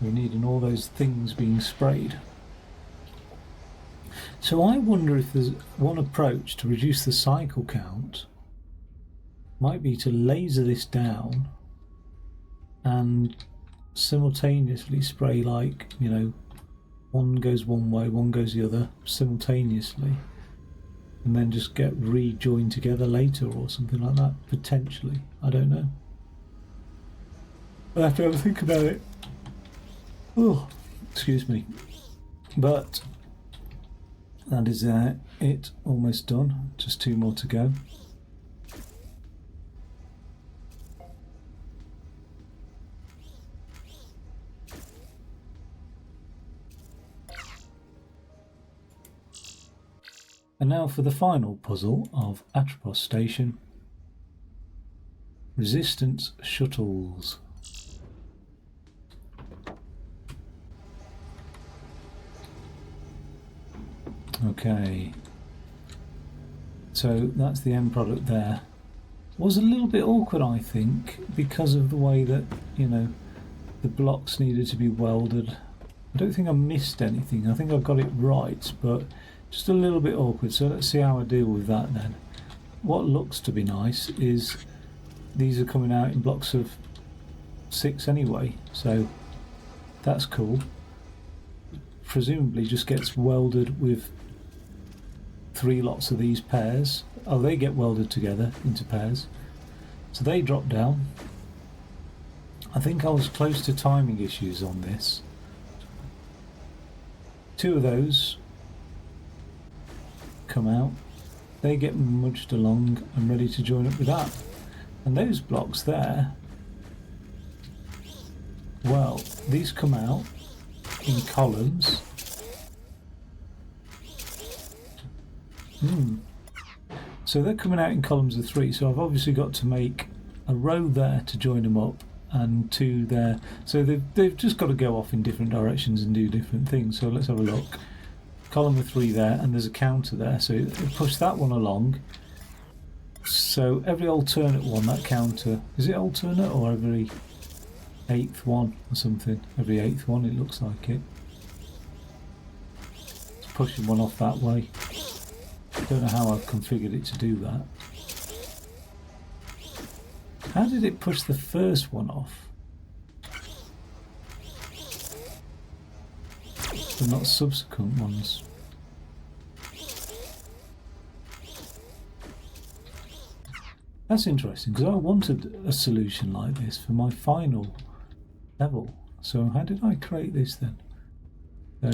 We're needing all those things being sprayed. So I wonder if there's one approach to reduce the cycle count might be to laser this down and simultaneously spray, like, you know, one goes one way, one goes the other simultaneously, and then just get rejoined together later or something like that, potentially. I don't know. I'll have to have a think about it. Oh, excuse me. But that is it, almost done. Just 2 more to go. And now for the final puzzle of Atropos Station. Resistance shuttles. Okay, so that's the end product there. Was a little bit awkward, I think, because of the way that, you know, the blocks needed to be welded. I don't think I missed anything. I think I got it right, but just a little bit awkward. So let's see how I deal with that then. What looks to be nice is these are coming out in blocks of 6 anyway, so that's cool. Presumably just gets welded with 3 lots of these pairs. Oh, they get welded together into pairs. So they drop down. I think I was close to timing issues on this. 2 of those come out. They get mudged along and ready to join up with that. And those blocks there, well, these come out in columns. So they're coming out in columns of 3, so I've obviously got to make a row there to join them up and 2 there. So they've just got to go off in different directions and do different things. So let's have a look. Column of 3 there, and there's a counter there, so it push that one along. So every alternate one, that counter, is it alternate or every 8th one or something? Every 8th one, it looks like it. It's pushing one off that way. Don't know how I've configured it to do that. How did it push the first one off? but not subsequent ones. That's interesting, because I wanted a solution like this for my final level. So how did I create this then? So,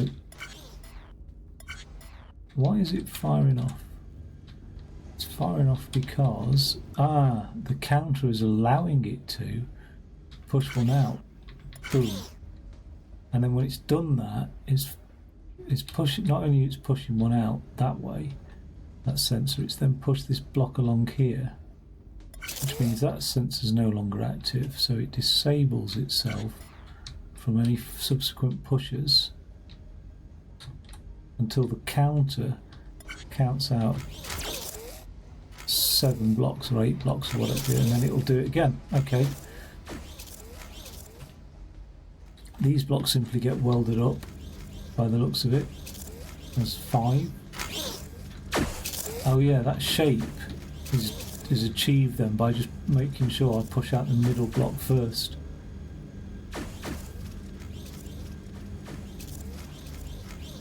why is it firing off? It's firing off because, the counter is allowing it to push one out. Boom. And then when it's done that, it's pushing, not only it's pushing one out that way, that sensor, it's then pushed this block along here, which means that sensor is no longer active, so it disables itself from any subsequent pushes until the counter counts out 7 blocks or 8 blocks or whatever, and then it'll do it again. Okay. These blocks simply get welded up by the looks of it. There's 5. Oh yeah, that shape is achieved then by just making sure I push out the middle block first.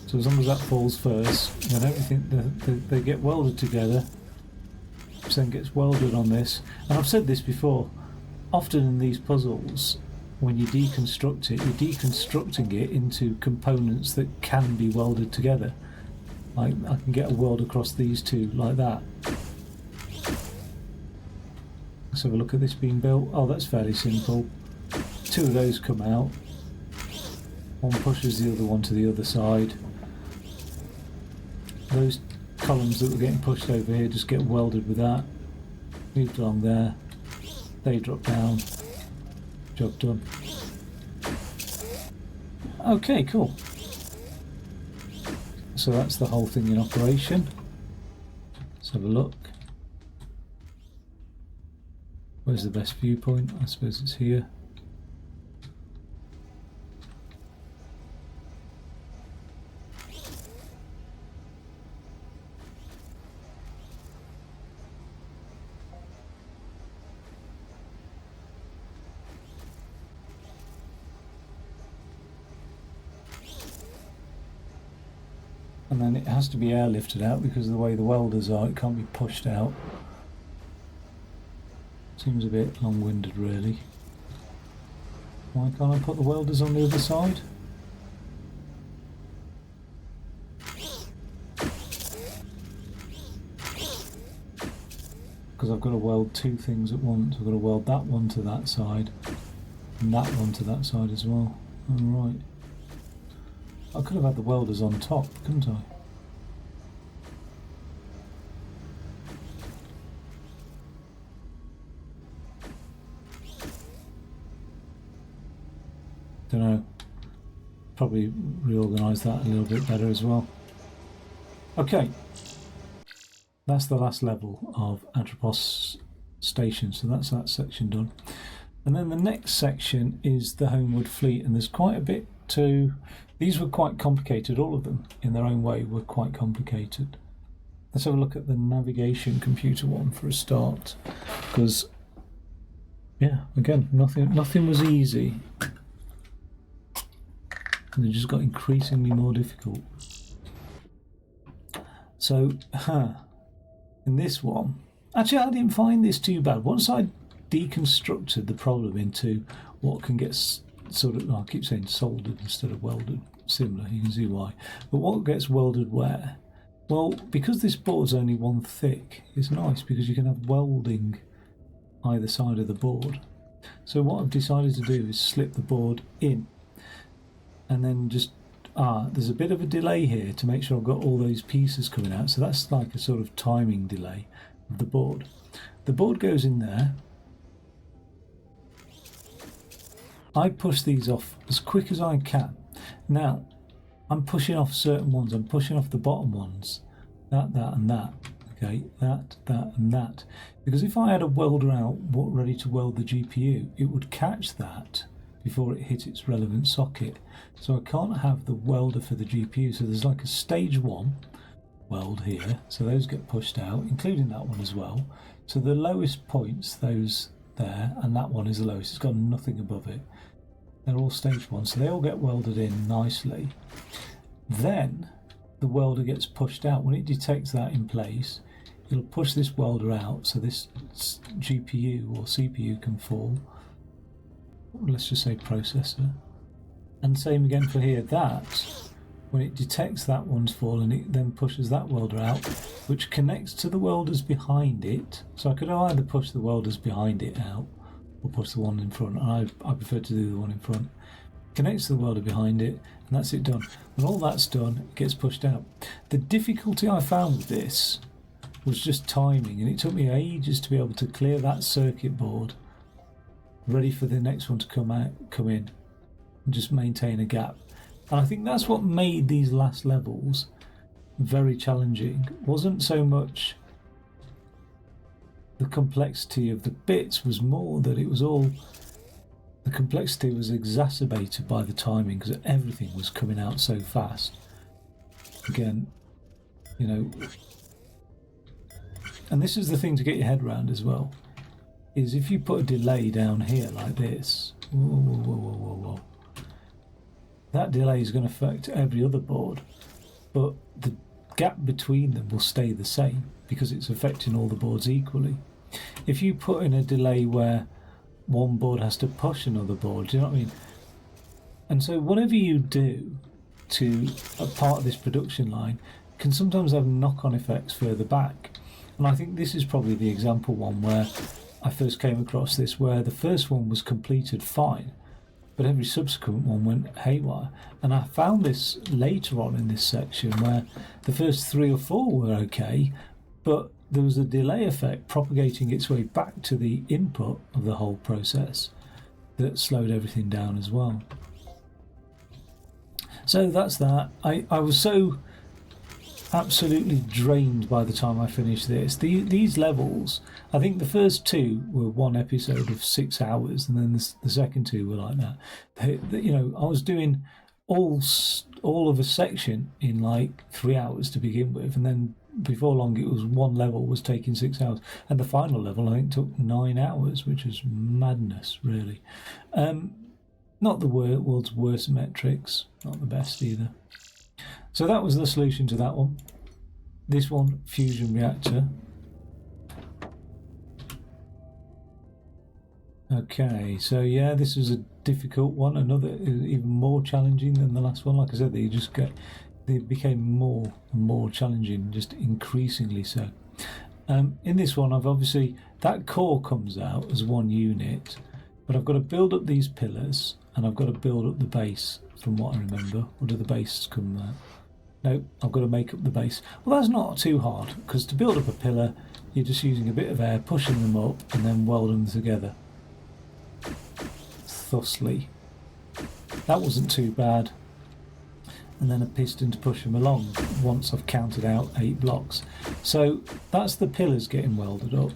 So as long as that falls first, then everything, they get welded together, which then gets welded on this. And I've said this before, often in these puzzles, when you deconstruct it, you're deconstructing it into components that can be welded together. Like, I can get a weld across these two like that. Let's have a look at this being built. Oh, that's fairly simple. 2 of those come out. One pushes the other one to the other side. Those columns that were getting pushed over here just get welded with that. Moved along there. They drop down. Job done. Okay, cool. So that's the whole thing in operation. Let's have a look. Where's the best viewpoint? I suppose it's here. And then it has to be airlifted out because of the way the welders are, it can't be pushed out. Seems a bit long-winded really. Why can't I put the welders on the other side? Because I've got to weld 2 things at once. I've got to weld that one to that side and that one to that side as well. Alright. I could have had the welders on top, couldn't I? Don't know. Probably reorganise that a little bit better as well. Okay. That's the last level of Atropos station, so that's that section done. And then the next section is the homeward fleet, and there's quite a bit to... These were quite complicated, all of them in their own way were quite complicated. Let's have a look at the navigation computer one for a start, because yeah, again, nothing was easy. And they just got increasingly more difficult. So, in this one, actually I didn't find this too bad. Once I deconstructed the problem into what can get sort of, I keep saying soldered instead of welded, similar, you can see why. But what gets welded where? Well, because this board's only 1 thick, it's nice because you can have welding either side of the board. So what I've decided to do is slip the board in and then just, there's a bit of a delay here to make sure I've got all those pieces coming out. So that's like a sort of timing delay of the board. The board goes in there. I push these off as quick as I can. Now, I'm pushing off certain ones. I'm pushing off the bottom ones. That, and that. Okay, that, and that. Because if I had a welder out ready to weld the GPU, it would catch that before it hit its relevant socket. So I can't have the welder for the GPU. So there's like a stage 1 weld here. So those get pushed out, including that one as well. So the lowest points, those there, and that one is the lowest. It's got nothing above it. They're all stage 1, so they all get welded in nicely. Then the welder gets pushed out. When it detects that in place, it'll push this welder out so this GPU or CPU can fall. Let's just say processor. And same again for here. That, when it detects that one's fallen, it then pushes that welder out, which connects to the welders behind it. So I could either push the welders behind it out or push the one in front. And I prefer to do the one in front. Connects to the welder behind it, and that's it done. When all that's done, it gets pushed out. The difficulty I found with this was just timing, and it took me ages to be able to clear that circuit board, ready for the next one to come in, and just maintain a gap. And I think that's what made these last levels very challenging. It wasn't so much the complexity of the bits, was more that it was all, the complexity was exacerbated by the timing, because everything was coming out so fast. Again, you know, and this is the thing to get your head around as well, is if you put a delay down here like this, whoa, that delay is going to affect every other board, but the gap between them will stay the same because it's affecting all the boards equally. If you put in a delay where one board has to push another board, do you know what I mean? And so whatever you do to a part of this production line can sometimes have knock-on effects further back. And I think this is probably the example one where I first came across this, where the first one was completed fine, but every subsequent one went haywire. And I found this later on in this section where the first 3 or 4 were okay, but there was a delay effect propagating its way back to the input of the whole process that slowed everything down as well. So that's that. I was so absolutely drained by the time I finished this. These levels, I think the first 2 were one episode of 6 hours, and then the second 2 were like that. You know, I was doing all of a section in like 3 hours to begin with, and then before long it was one level was taking 6 hours, and the final level I think took 9 hours, which was madness, really. Not the world's worst metrics, not the best either. So that was the solution to that one. This one, fusion reactor. Okay, so yeah, this was a difficult one. Another even more challenging than the last one. Like I said, they became more and more challenging, just increasingly so. In this one, I've obviously, that core comes out as one unit, but I've got to build up these pillars, and I've got to build up the base, from what I remember. Or do the bases come out? No, I've got to make up the base. Well, that's not too hard, because to build up a pillar, you're just using a bit of air, pushing them up, and then weld them together. Thusly. That wasn't too bad. And then a piston to push them along once I've counted out 8 blocks. So that's the pillars getting welded up.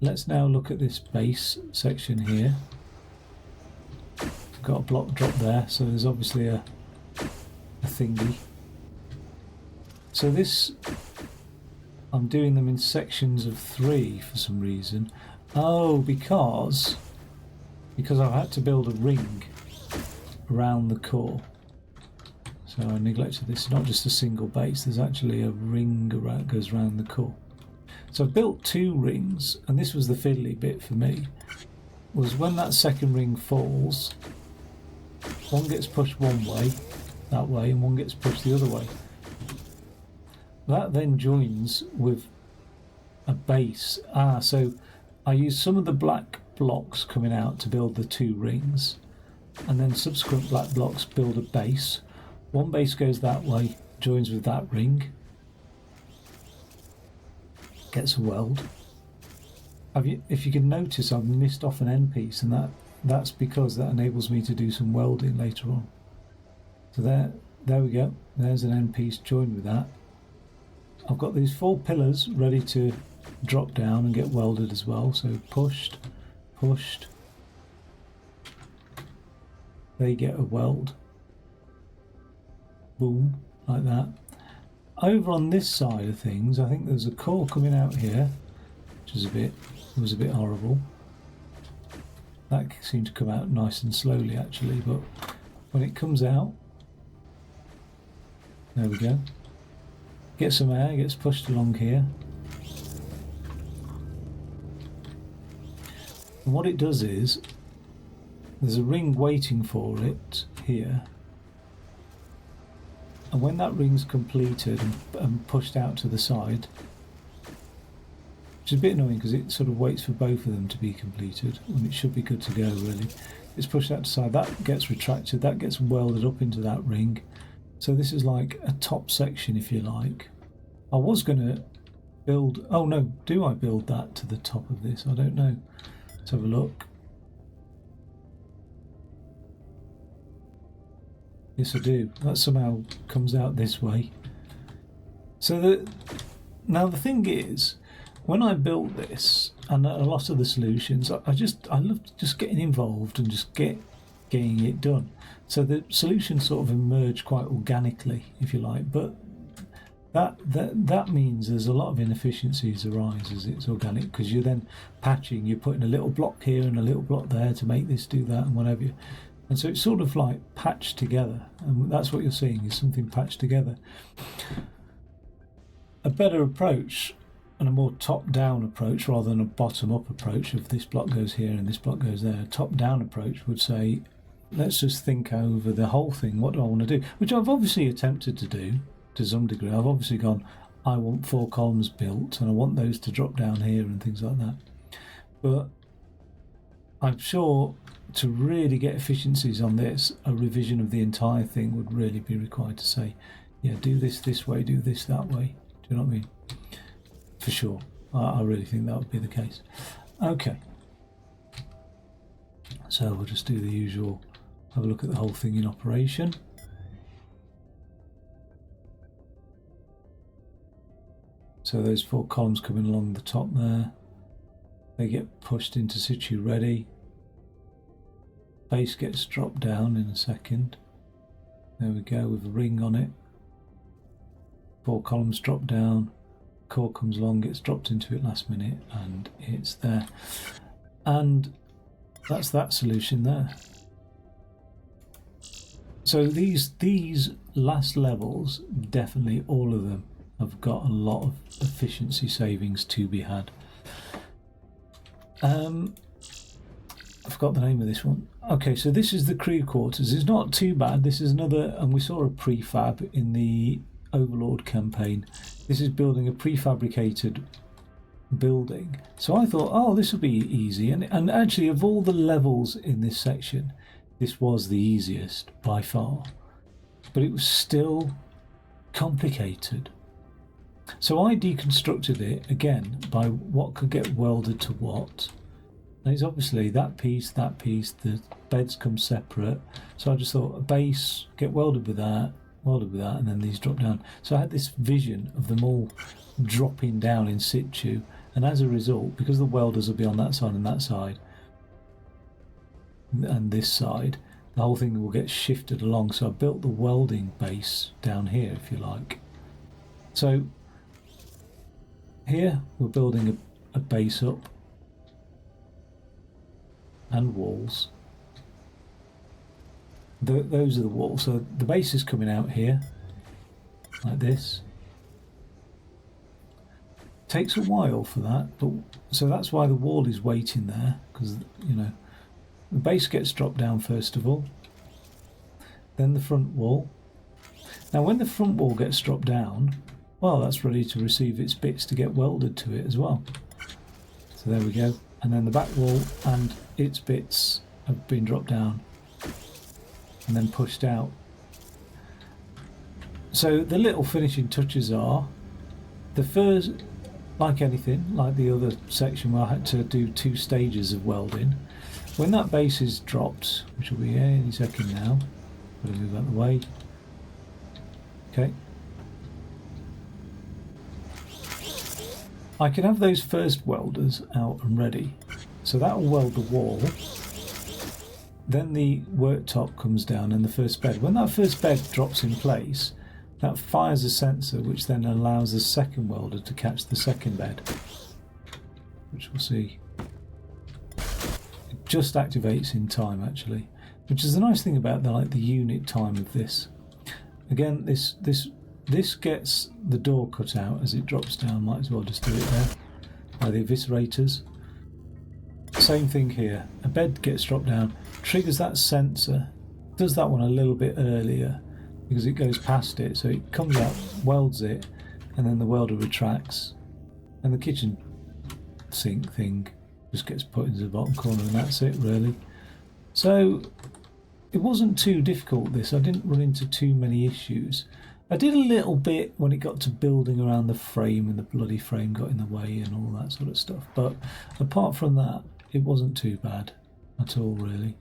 Let's now look at this base section here. I've got a block drop there, so there's obviously a thingy. So this, I'm doing them in sections of 3 for some reason. Oh, because I've had to build a ring around the core. So I neglected this. It's not just a single base, there's actually a ring around, goes around the core. So I've built 2 rings, and this was the fiddly bit for me, was when that second ring falls, one gets pushed one way, that way, and one gets pushed the other way. That then joins with a base. So I use some of the black blocks coming out to build the 2 rings, and then subsequent black blocks build a base. One base goes that way, joins with that ring, gets a weld. If you can notice, I've missed off an end piece, and that's because that enables me to do some welding later on. So there we go. There's an end piece joined with that. I've got these 4 pillars ready to drop down and get welded as well. So pushed, they get a weld. Boom, like that. Over on this side of things, I think there's a core coming out here, which is was a bit horrible. That seemed to come out nice and slowly actually, but when it comes out, There we go. Get some air, gets pushed along here. And what it does is, there's a ring waiting for it here. And when that ring's completed and pushed out to the side, which is a bit annoying because it sort of waits for both of them to be completed when it should be good to go really. It's pushed out to the side, that gets retracted, that gets welded up into that ring. So this is like a top section if you like. I was going to build, oh no, do I build that to the top of this? I don't know. Let's have a look. Yes I do. That somehow comes out this way. So now the thing is, when I built this, and a lot of the solutions, I love just getting involved and just getting it done. So the solutions sort of emerge quite organically, if you like, but that means there's a lot of inefficiencies arise as it's organic, because you're then patching, you're putting a little block here and a little block there to make this do that and whatever. And so it's sort of like patched together, and that's what you're seeing is something patched together. A better approach and a more top-down approach rather than a bottom-up approach of this block goes here and this block goes there. A top-down approach would say, let's just think over the whole thing. What do I want to do? Which I've obviously attempted to do to some degree. I've obviously gone, I want 4 columns built and I want those to drop down here and things like that. But I'm sure to really get efficiencies on this, a revision of the entire thing would really be required to say, yeah, do this way, do this that way. Do you know what I mean? For sure. I really think that would be the case. Okay. So we'll just do the usual, have a look at the whole thing in operation. So those 4 columns coming along the top there, they get pushed into situ ready. Base gets dropped down in a second. There we go, with a ring on it. 4 columns drop down. Core comes along, gets dropped into it last minute, and it's there. And that's that solution there. So these last levels, definitely all of them have got a lot of efficiency savings to be had. I forgot the name of this one. Okay, so this is the crew quarters. It's not too bad. This is another, and we saw a prefab in the Overlord campaign. This is building a prefabricated building. So I thought, oh, this will be easy. And actually, of all the levels in this section, this was the easiest by far. But it was still complicated. So I deconstructed it again by what could get welded to what. And it's obviously that piece, the beds come separate. So I just thought a base, get welded with that, and then these drop down. So I had this vision of them all dropping down in situ, and as a result, because the welders will be on that side and this side, the whole thing will get shifted along. So I built the welding base down here, if you like. So here we're building a base up and walls. Those are the walls. So the base is coming out here like this. Takes a while for that, but so that's why the wall is waiting there, because you know the base gets dropped down first of all, then the front wall. Now when the front wall gets dropped down, well, that's ready to receive its bits to get welded to it as well. So there we go, and then the back wall and its bits have been dropped down and then pushed out. So the little finishing touches are the first, like anything, like the other section where I had to do 2 stages of welding. When that base is dropped, which will be any second now, gotta move out of the way. Okay. I can have those first welders out and ready. So that will weld the wall. Then the worktop comes down and the first bed. When that first bed drops in place, that fires a sensor which then allows the second welder to catch the second bed, which we'll see. It just activates in time actually, which is the nice thing about the unit time of this. Again, this this gets the door cut out as it drops down. Might as well just do it there by the eviscerators. Same thing here. A bed gets dropped down, triggers that sensor, does that one a little bit earlier because it goes past it, so it comes out, welds it, and then the welder retracts, and the kitchen sink thing just gets put into the bottom corner, and that's it really. So it wasn't too difficult, this. I didn't run into too many issues. I did a little bit when it got to building around the frame, and the bloody frame got in the way and all that sort of stuff, but apart from that it wasn't too bad at all really.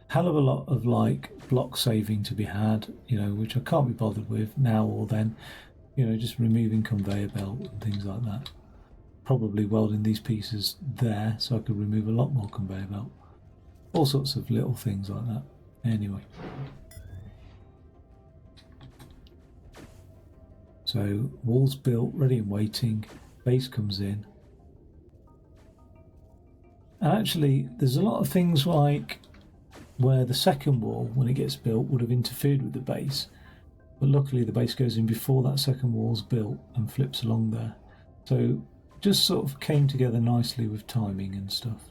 Hell of a lot of like block saving to be had, you know, which I can't be bothered with now or then, you know, just removing conveyor belt and things like that. Probably welding these pieces there so I could remove a lot more conveyor belt. All sorts of little things like that. Anyway. So walls built, ready and waiting, base comes in. And actually there's a lot of things like where the second wall, when it gets built, would have interfered with the base. But luckily the base goes in before that second wall's built and flips along there. So just sort of came together nicely with timing and stuff.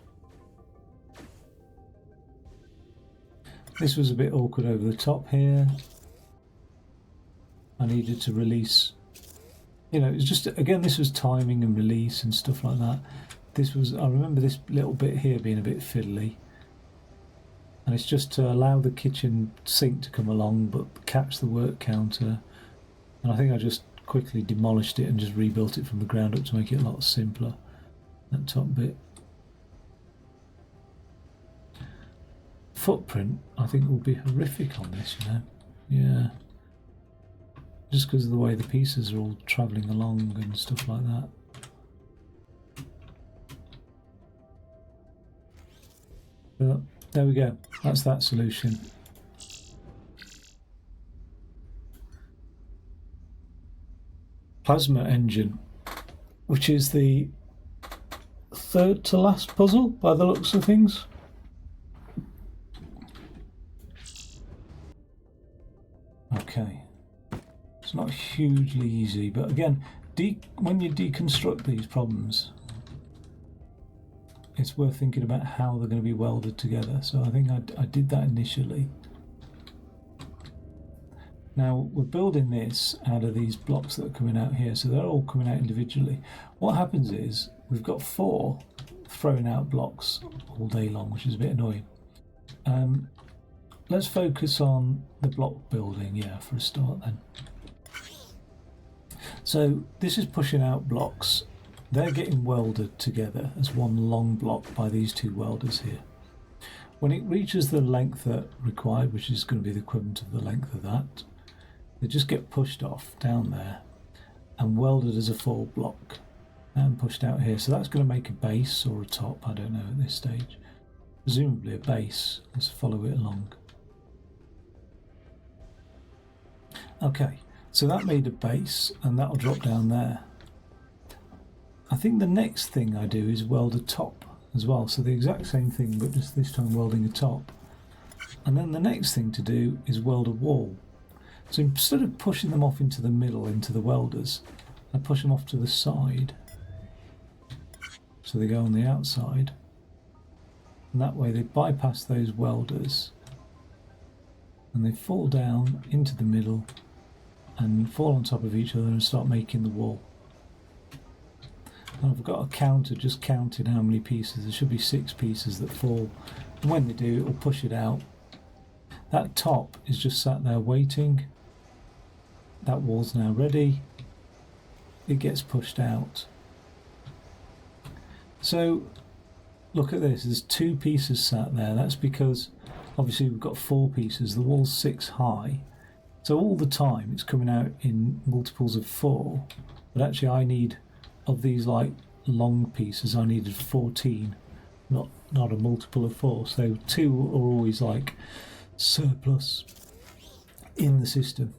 This was a bit awkward over the top here. I needed to release, you know, it's just, again, this was timing and release and stuff like that. This was, I remember this little bit here being a bit fiddly. And it's just to allow the kitchen sink to come along but catch the work counter. And I think I just quickly demolished it and just rebuilt it from the ground up to make it a lot simpler, that top bit. Footprint I think will be horrific on this, you know. Yeah, just because of the way the pieces are all travelling along and stuff like that. But there we go, that's that solution. Plasma engine, which is the third to last puzzle by the looks of things. Okay, it's not hugely easy, but again, when you deconstruct these problems, it's worth thinking about how they're going to be welded together. So I think I did that initially. Now we're building this out of these blocks that are coming out here, so they're all coming out individually. What happens is we've got 4 throwing out blocks all day long, which is a bit annoying. Let's focus on the block building, yeah, for a start then. So this is pushing out blocks. They're getting welded together as one long block by these 2 welders here. When it reaches the length that required, which is going to be the equivalent of the length of that, they just get pushed off down there and welded as a full block and pushed out here. So that's going to make a base or a top, I don't know at this stage. Presumably a base. Let's follow it along. Okay, so that made a base and that'll drop down there. I think the next thing I do is weld a top as well. So the exact same thing, but just this time welding a top. And then the next thing to do is weld a wall. So instead of pushing them off into the middle, into the welders, I push them off to the side. So they go on the outside. And that way they bypass those welders. And they fall down into the middle and fall on top of each other and start making the wall. And I've got a counter, just counted how many pieces. There should be 6 pieces that fall. And when they do, it will push it out. That top is just sat there waiting. That wall's now ready. It gets pushed out. So look at this, there's 2 pieces sat there. That's because obviously we've got 4 pieces. The wall's 6 high. So all the time it's coming out in multiples of 4. But actually I need, of these like long pieces, I needed 14, not a multiple of 4. So 2 are always like surplus in the system.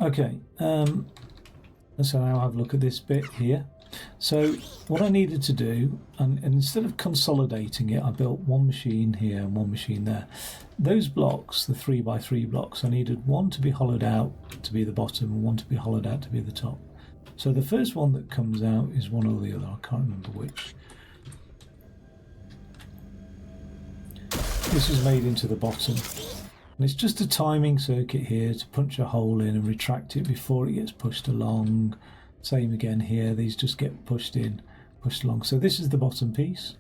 Okay, let's now have a look at this bit here. So what I needed to do, and instead of consolidating it, I built one machine here and one machine there. those blocks, the 3x3 blocks, I needed one to be hollowed out to be the bottom and one to be hollowed out to be the top. So the first one that comes out is one or the other, I can't remember which. This is made into the bottom. And it's just a timing circuit here to punch a hole in and retract it before it gets pushed along. Same again here, these just get pushed in, pushed along. So this is the bottom piece.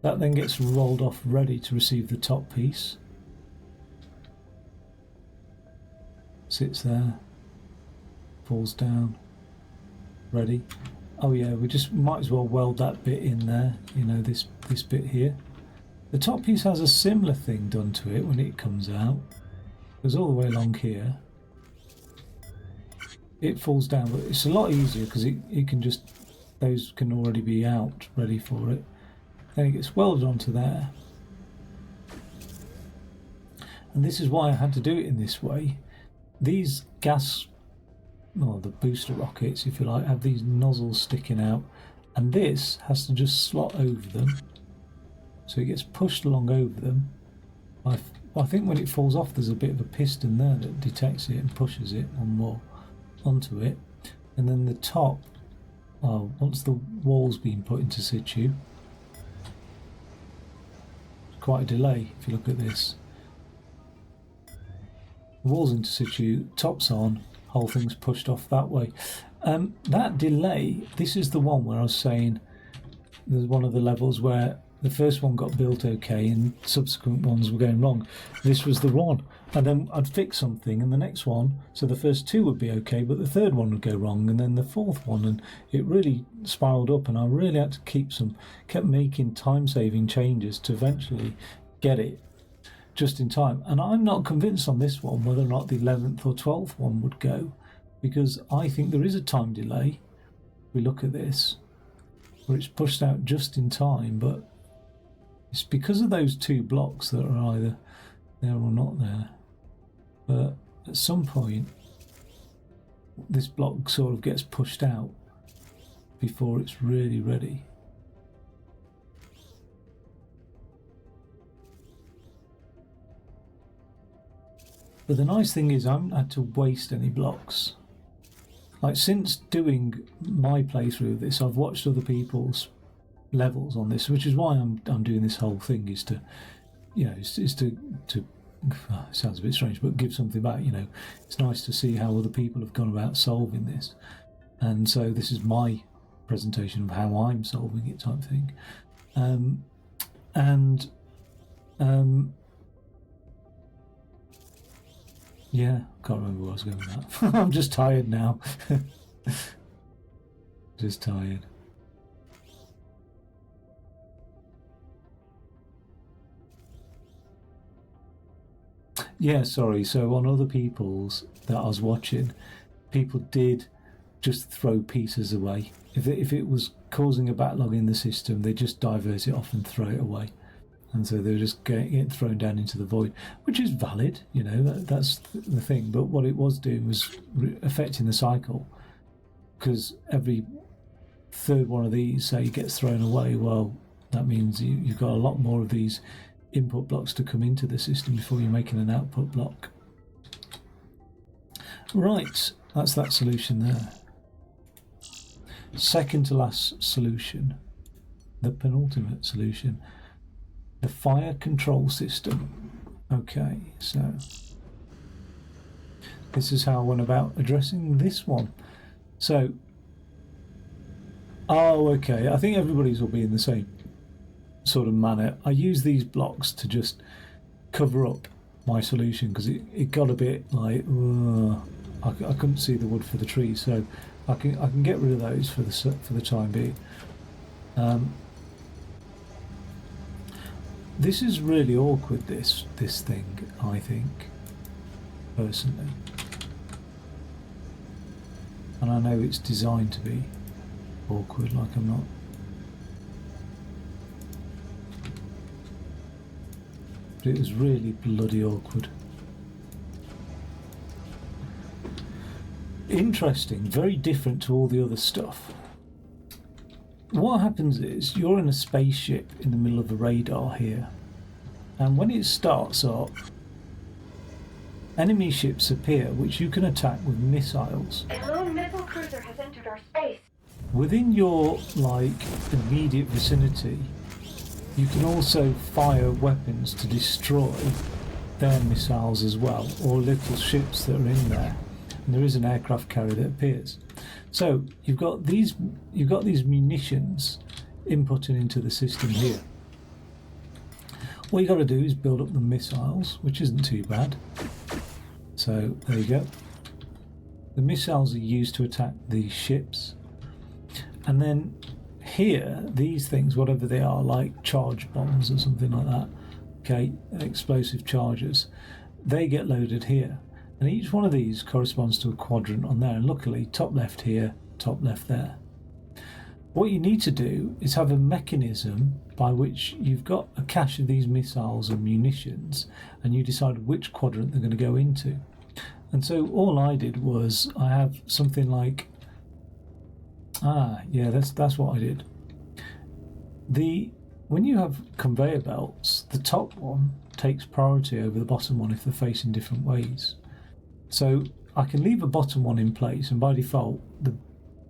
That then gets rolled off ready to receive the top piece. Sits there, falls down, ready. Oh yeah, we just might as well weld that bit in there, you know, this bit here. The top piece has a similar thing done to it when it comes out. It goes all the way along here. It falls down, but it's a lot easier because it can just, those can already be out, ready for it. Then it gets welded onto there. And this is why I had to do it in this way. These gas, well, the booster rockets, if you like, have these nozzles sticking out, and this has to just slot over them. So it gets pushed along over them. I think when it falls off, there's a bit of a piston there that detects it and pushes it on more onto it. And then the top, well, once the wall's been put into situ, quite a delay if you look at this. The wall's into situ, top's on, whole thing's pushed off that way. That delay, this is the one where I was saying there's one of the levels where the first one got built okay and subsequent ones were going wrong. This was the one. And then I'd fix something and the next one, so the first two would be okay, but the third one would go wrong and then the fourth one, and it really spiraled up, and I really had to kept making time-saving changes to eventually get it just in time. And I'm not convinced on this one whether or not the 11th or 12th one would go, because I think there is a time delay. We look at this, where it's pushed out just in time, but it's because of those two blocks that are either there or not there. But at some point, this block sort of gets pushed out before it's really ready. But the nice thing is I haven't had to waste any blocks. Like, since doing my playthrough of this, I've watched other people's levels on this, which is why I'm doing this whole thing, is to, you know, is to it sounds a bit strange, but give something back. You know, it's nice to see how other people have gone about solving this, and so this is my presentation of how I'm solving it, type thing. Yeah, can't remember where I was going with that. I'm just tired now. Just tired. Yeah, sorry. So on other people's that I was watching, people did just throw pieces away. If it was causing a backlog in the system, they just divert it off and throw it away. And so they were just getting thrown down into the void, which is valid, you know, that's the thing. But what it was doing was affecting the cycle, because every third one of these, say, gets thrown away, well, that means you've got a lot more of these input blocks to come into the system before you're making an output block. Right, that's that solution there. Second to last solution, the penultimate solution, the fire control system. Okay, so this is how I went about addressing this one. So, okay, I think everybody's will be in the same sort of manner. I use these blocks to just cover up my solution, because it got a bit like I couldn't see the wood for the trees, so I can get rid of those for the time being. This is really awkward, this thing, I think, personally, and I know it's designed to be awkward, like I'm not. But it was really bloody awkward. Interesting, very different to all the other stuff. What happens is you're in a spaceship in the middle of a radar here, and when it starts up, enemy ships appear which you can attack with missiles. A lone missile cruiser has entered our space. Within your immediate vicinity, you can also fire weapons to destroy their missiles as well, or little ships that are in there. And there is an aircraft carrier that appears. So you've got these munitions inputting into the system here. What you got to do is build up the missiles, which isn't too bad. So there you go. The missiles are used to attack the ships, and then here, these things, whatever they are, like charge bombs or something like that, okay, explosive charges, they get loaded here. And each one of these corresponds to a quadrant on there, and luckily, top left here, top left there. What you need to do is have a mechanism by which you've got a cache of these missiles and munitions, and you decide which quadrant they're going to go into. And so all I did was I have something like, that's what I did. When you have conveyor belts, the top one takes priority over the bottom one if they're facing different ways. So I can leave a bottom one in place, and by default the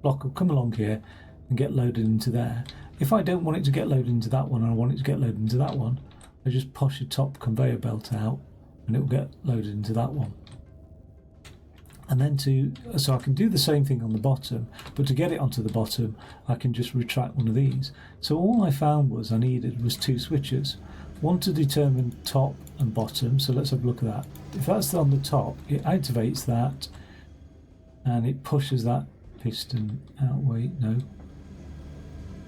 block will come along here and get loaded into there. If I don't want it to get loaded into that one and I want it to get loaded into that one, I just push a top conveyor belt out and it will get loaded into that one. And then so I can do the same thing on the bottom, but to get it onto the bottom I can just retract one of these. So all I found I needed was two switches, one to determine top and bottom. So let's have a look at that. If that's on the top, it activates that and it pushes that piston out. Wait, no,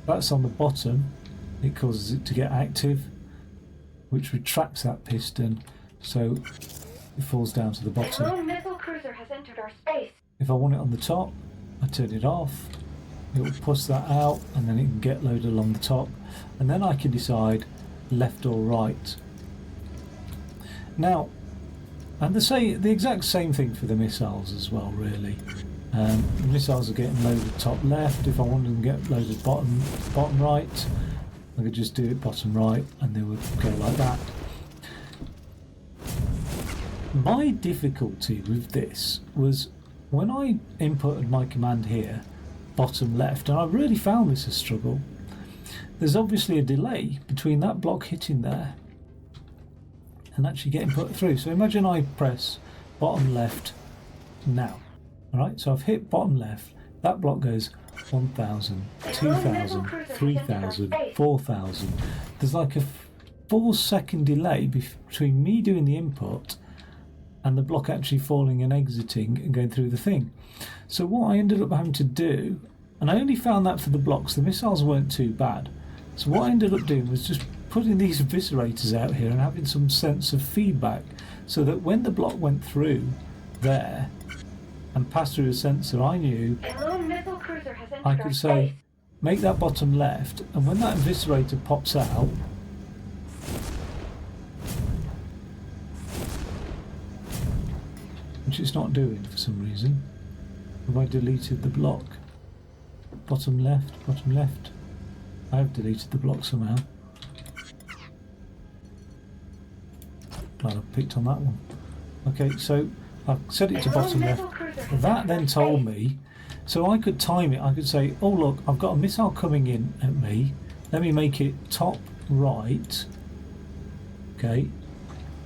that's on the bottom, it causes it to get active, which retracts that piston, so it falls down to the bottom. A lone missile cruiser has entered our space. If I want it on the top, I turn it off, it will push that out, and then it can get loaded along the top, and then I can decide left or right. Now, and the exact same thing for the missiles as well, really. The missiles are getting loaded top left. If I wanted them to get loaded bottom right, I could just do it bottom right, and they would go like that. My difficulty with this was when I inputted my command here, bottom left, and I really found this a struggle. There's obviously a delay between that block hitting there and actually getting put through. So imagine I press bottom left now. Alright, so I've hit bottom left, that block goes 1,000, 2,000, 3,000, 4,000. There's like a 4-second delay between me doing the input and the block actually falling and exiting and going through the thing. So what I ended up having to do, and I only found that for the blocks, the missiles weren't too bad. So what I ended up doing was just putting these eviscerators out here and having some sense of feedback, so that when the block went through there and passed through a sensor, I knew I could say, make that bottom left, and when that eviscerator pops out, which it's not doing for some reason. Have I deleted the block? Bottom left, bottom left. I have deleted the block somehow. Glad I picked on that one. Okay, so I've set it to bottom left. That then told me, so I could time it. I could say, oh look, I've got a missile coming in at me. Let me make it top right. Okay,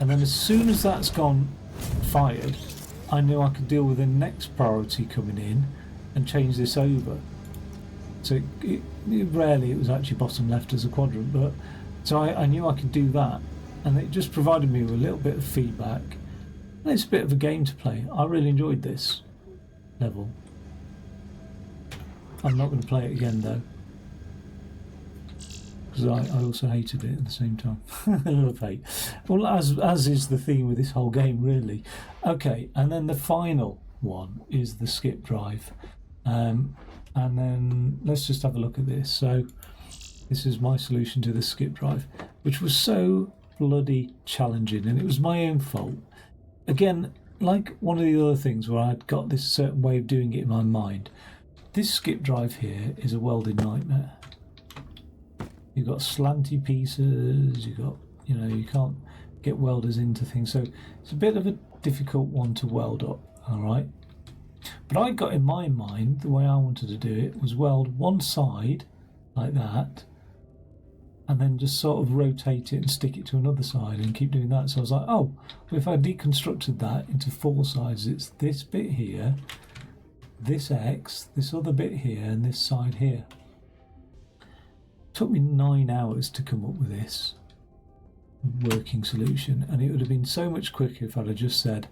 and then as soon as that's gone fired, I knew I could deal with the next priority coming in and change this over. So rarely it was actually bottom left as a quadrant, but so I knew I could do that, and it just provided me with a little bit of feedback. And it's a bit of a game to play. I really enjoyed this level. I'm not going to play it again though, because I also hated it at the same time. I love hate. Well, as is the theme with this whole game, really. Okay, and then the final one is the skip drive. And then let's just have a look at this. So this is my solution to the skip drive, which was so bloody challenging, and it was my own fault. Again, like one of the other things where I'd got this certain way of doing it in my mind, this skip drive here is a welding nightmare. You've got slanty pieces, you can't get welders into things, so it's a bit of a difficult one to weld up, all right? But I got in my mind, the way I wanted to do it was weld one side like that, and then just sort of rotate it and stick it to another side and keep doing that. So I was like, oh, well, if I deconstructed that into 4 sides, it's this bit here, this X, this other bit here, and this side here. It took me 9 hours to come up with this working solution, and it would have been so much quicker if I'd have just said,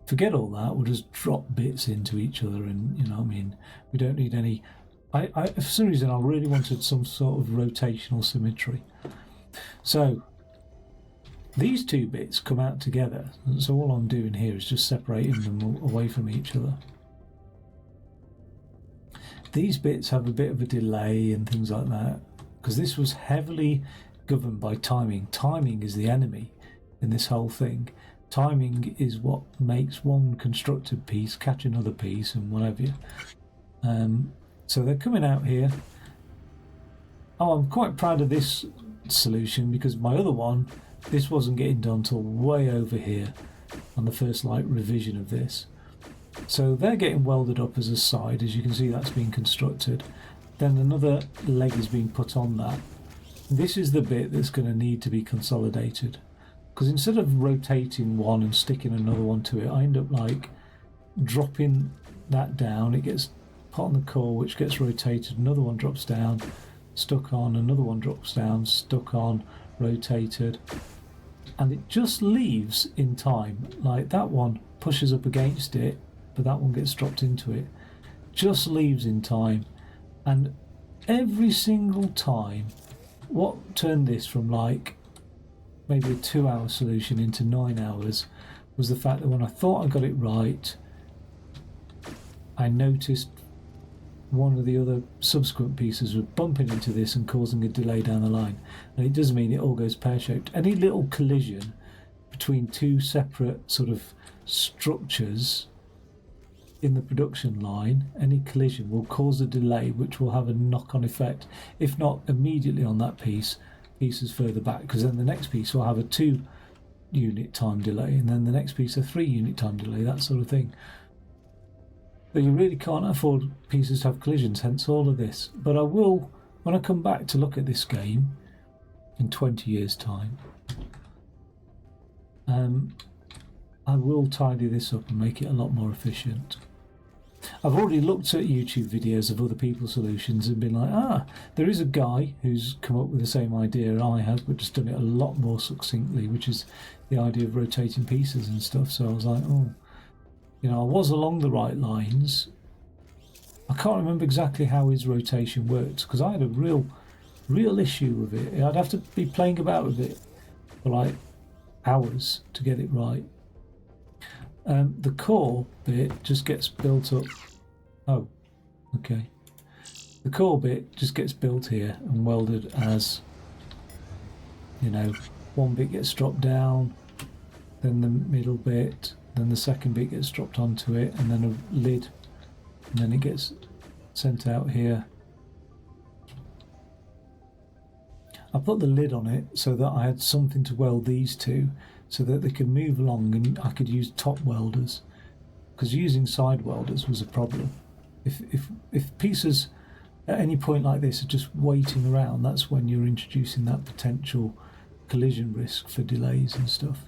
forget all that, we'll just drop bits into each other, and, you know what I mean, we don't need any... for some reason I really wanted some sort of rotational symmetry. So these 2 bits come out together, so all I'm doing here is just separating them away from each other. These bits have a bit of a delay and things like that, because this was heavily governed by timing. Timing is the enemy in this whole thing. Timing is what makes one constructed piece catch another piece and whatever. So they're coming out here. Oh, I'm quite proud of this solution, because my other one, this wasn't getting done till way over here on the first revision of this. So they're getting welded up as a side, as you can see that's being constructed. Then another leg is being put on that. This is the bit that's going to need to be consolidated, because instead of rotating one and sticking another one to it, I end up dropping that down. It gets put on the core, which gets rotated, another one drops down, stuck on, another one drops down, stuck on, rotated, and it just leaves in time. Like that one pushes up against it, but that one gets dropped into it. Just leaves in time. And every single time, what turned this from maybe a 2-hour solution into 9 hours was the fact that when I thought I got it right, I noticed one of the other subsequent pieces was bumping into this and causing a delay down the line. And it doesn't mean it all goes pear-shaped. Any little collision between 2 separate sort of structures in the production line, any collision will cause a delay which will have a knock-on effect, if not immediately on that piece, pieces further back, because then the next piece will have a 2-unit time delay, and then the next piece a 3-unit time delay, that sort of thing. But you really can't afford pieces to have collisions, hence all of this. But I will, when I come back to look at this game in 20 years' time, I will tidy this up and make it a lot more efficient. I've already looked at YouTube videos of other people's solutions and been like, there is a guy who's come up with the same idea I have, but just done it a lot more succinctly, which is the idea of rotating pieces and stuff. So I was like, I was along the right lines. I can't remember exactly how his rotation works, because I had a real issue with it. I'd have to be playing about with it for hours to get it right. The core bit just gets built up. Oh, okay. The core bit just gets built here and welded as, one bit gets dropped down, then the middle bit, then the second bit gets dropped onto it, and then a lid, and then it gets sent out here. I put the lid on it so that I had something to weld these to, so that they could move along and I could use top welders, because using side welders was a problem. If pieces at any point like this are just waiting around, that's when you're introducing that potential collision risk for delays and stuff.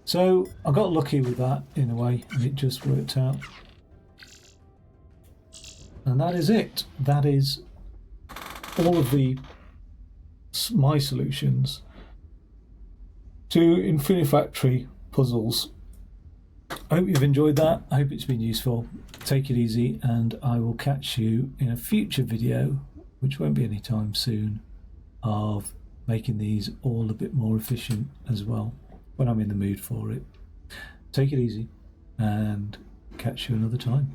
So I got lucky with that in a way, and it just worked out. And that is it. That is all of my solutions to Infinifactory puzzles. I hope you've enjoyed that. I hope it's been useful. Take it easy, and I will catch you in a future video, which won't be any time soon, of making these all a bit more efficient as well, when I'm in the mood for it. Take it easy, and catch you another time.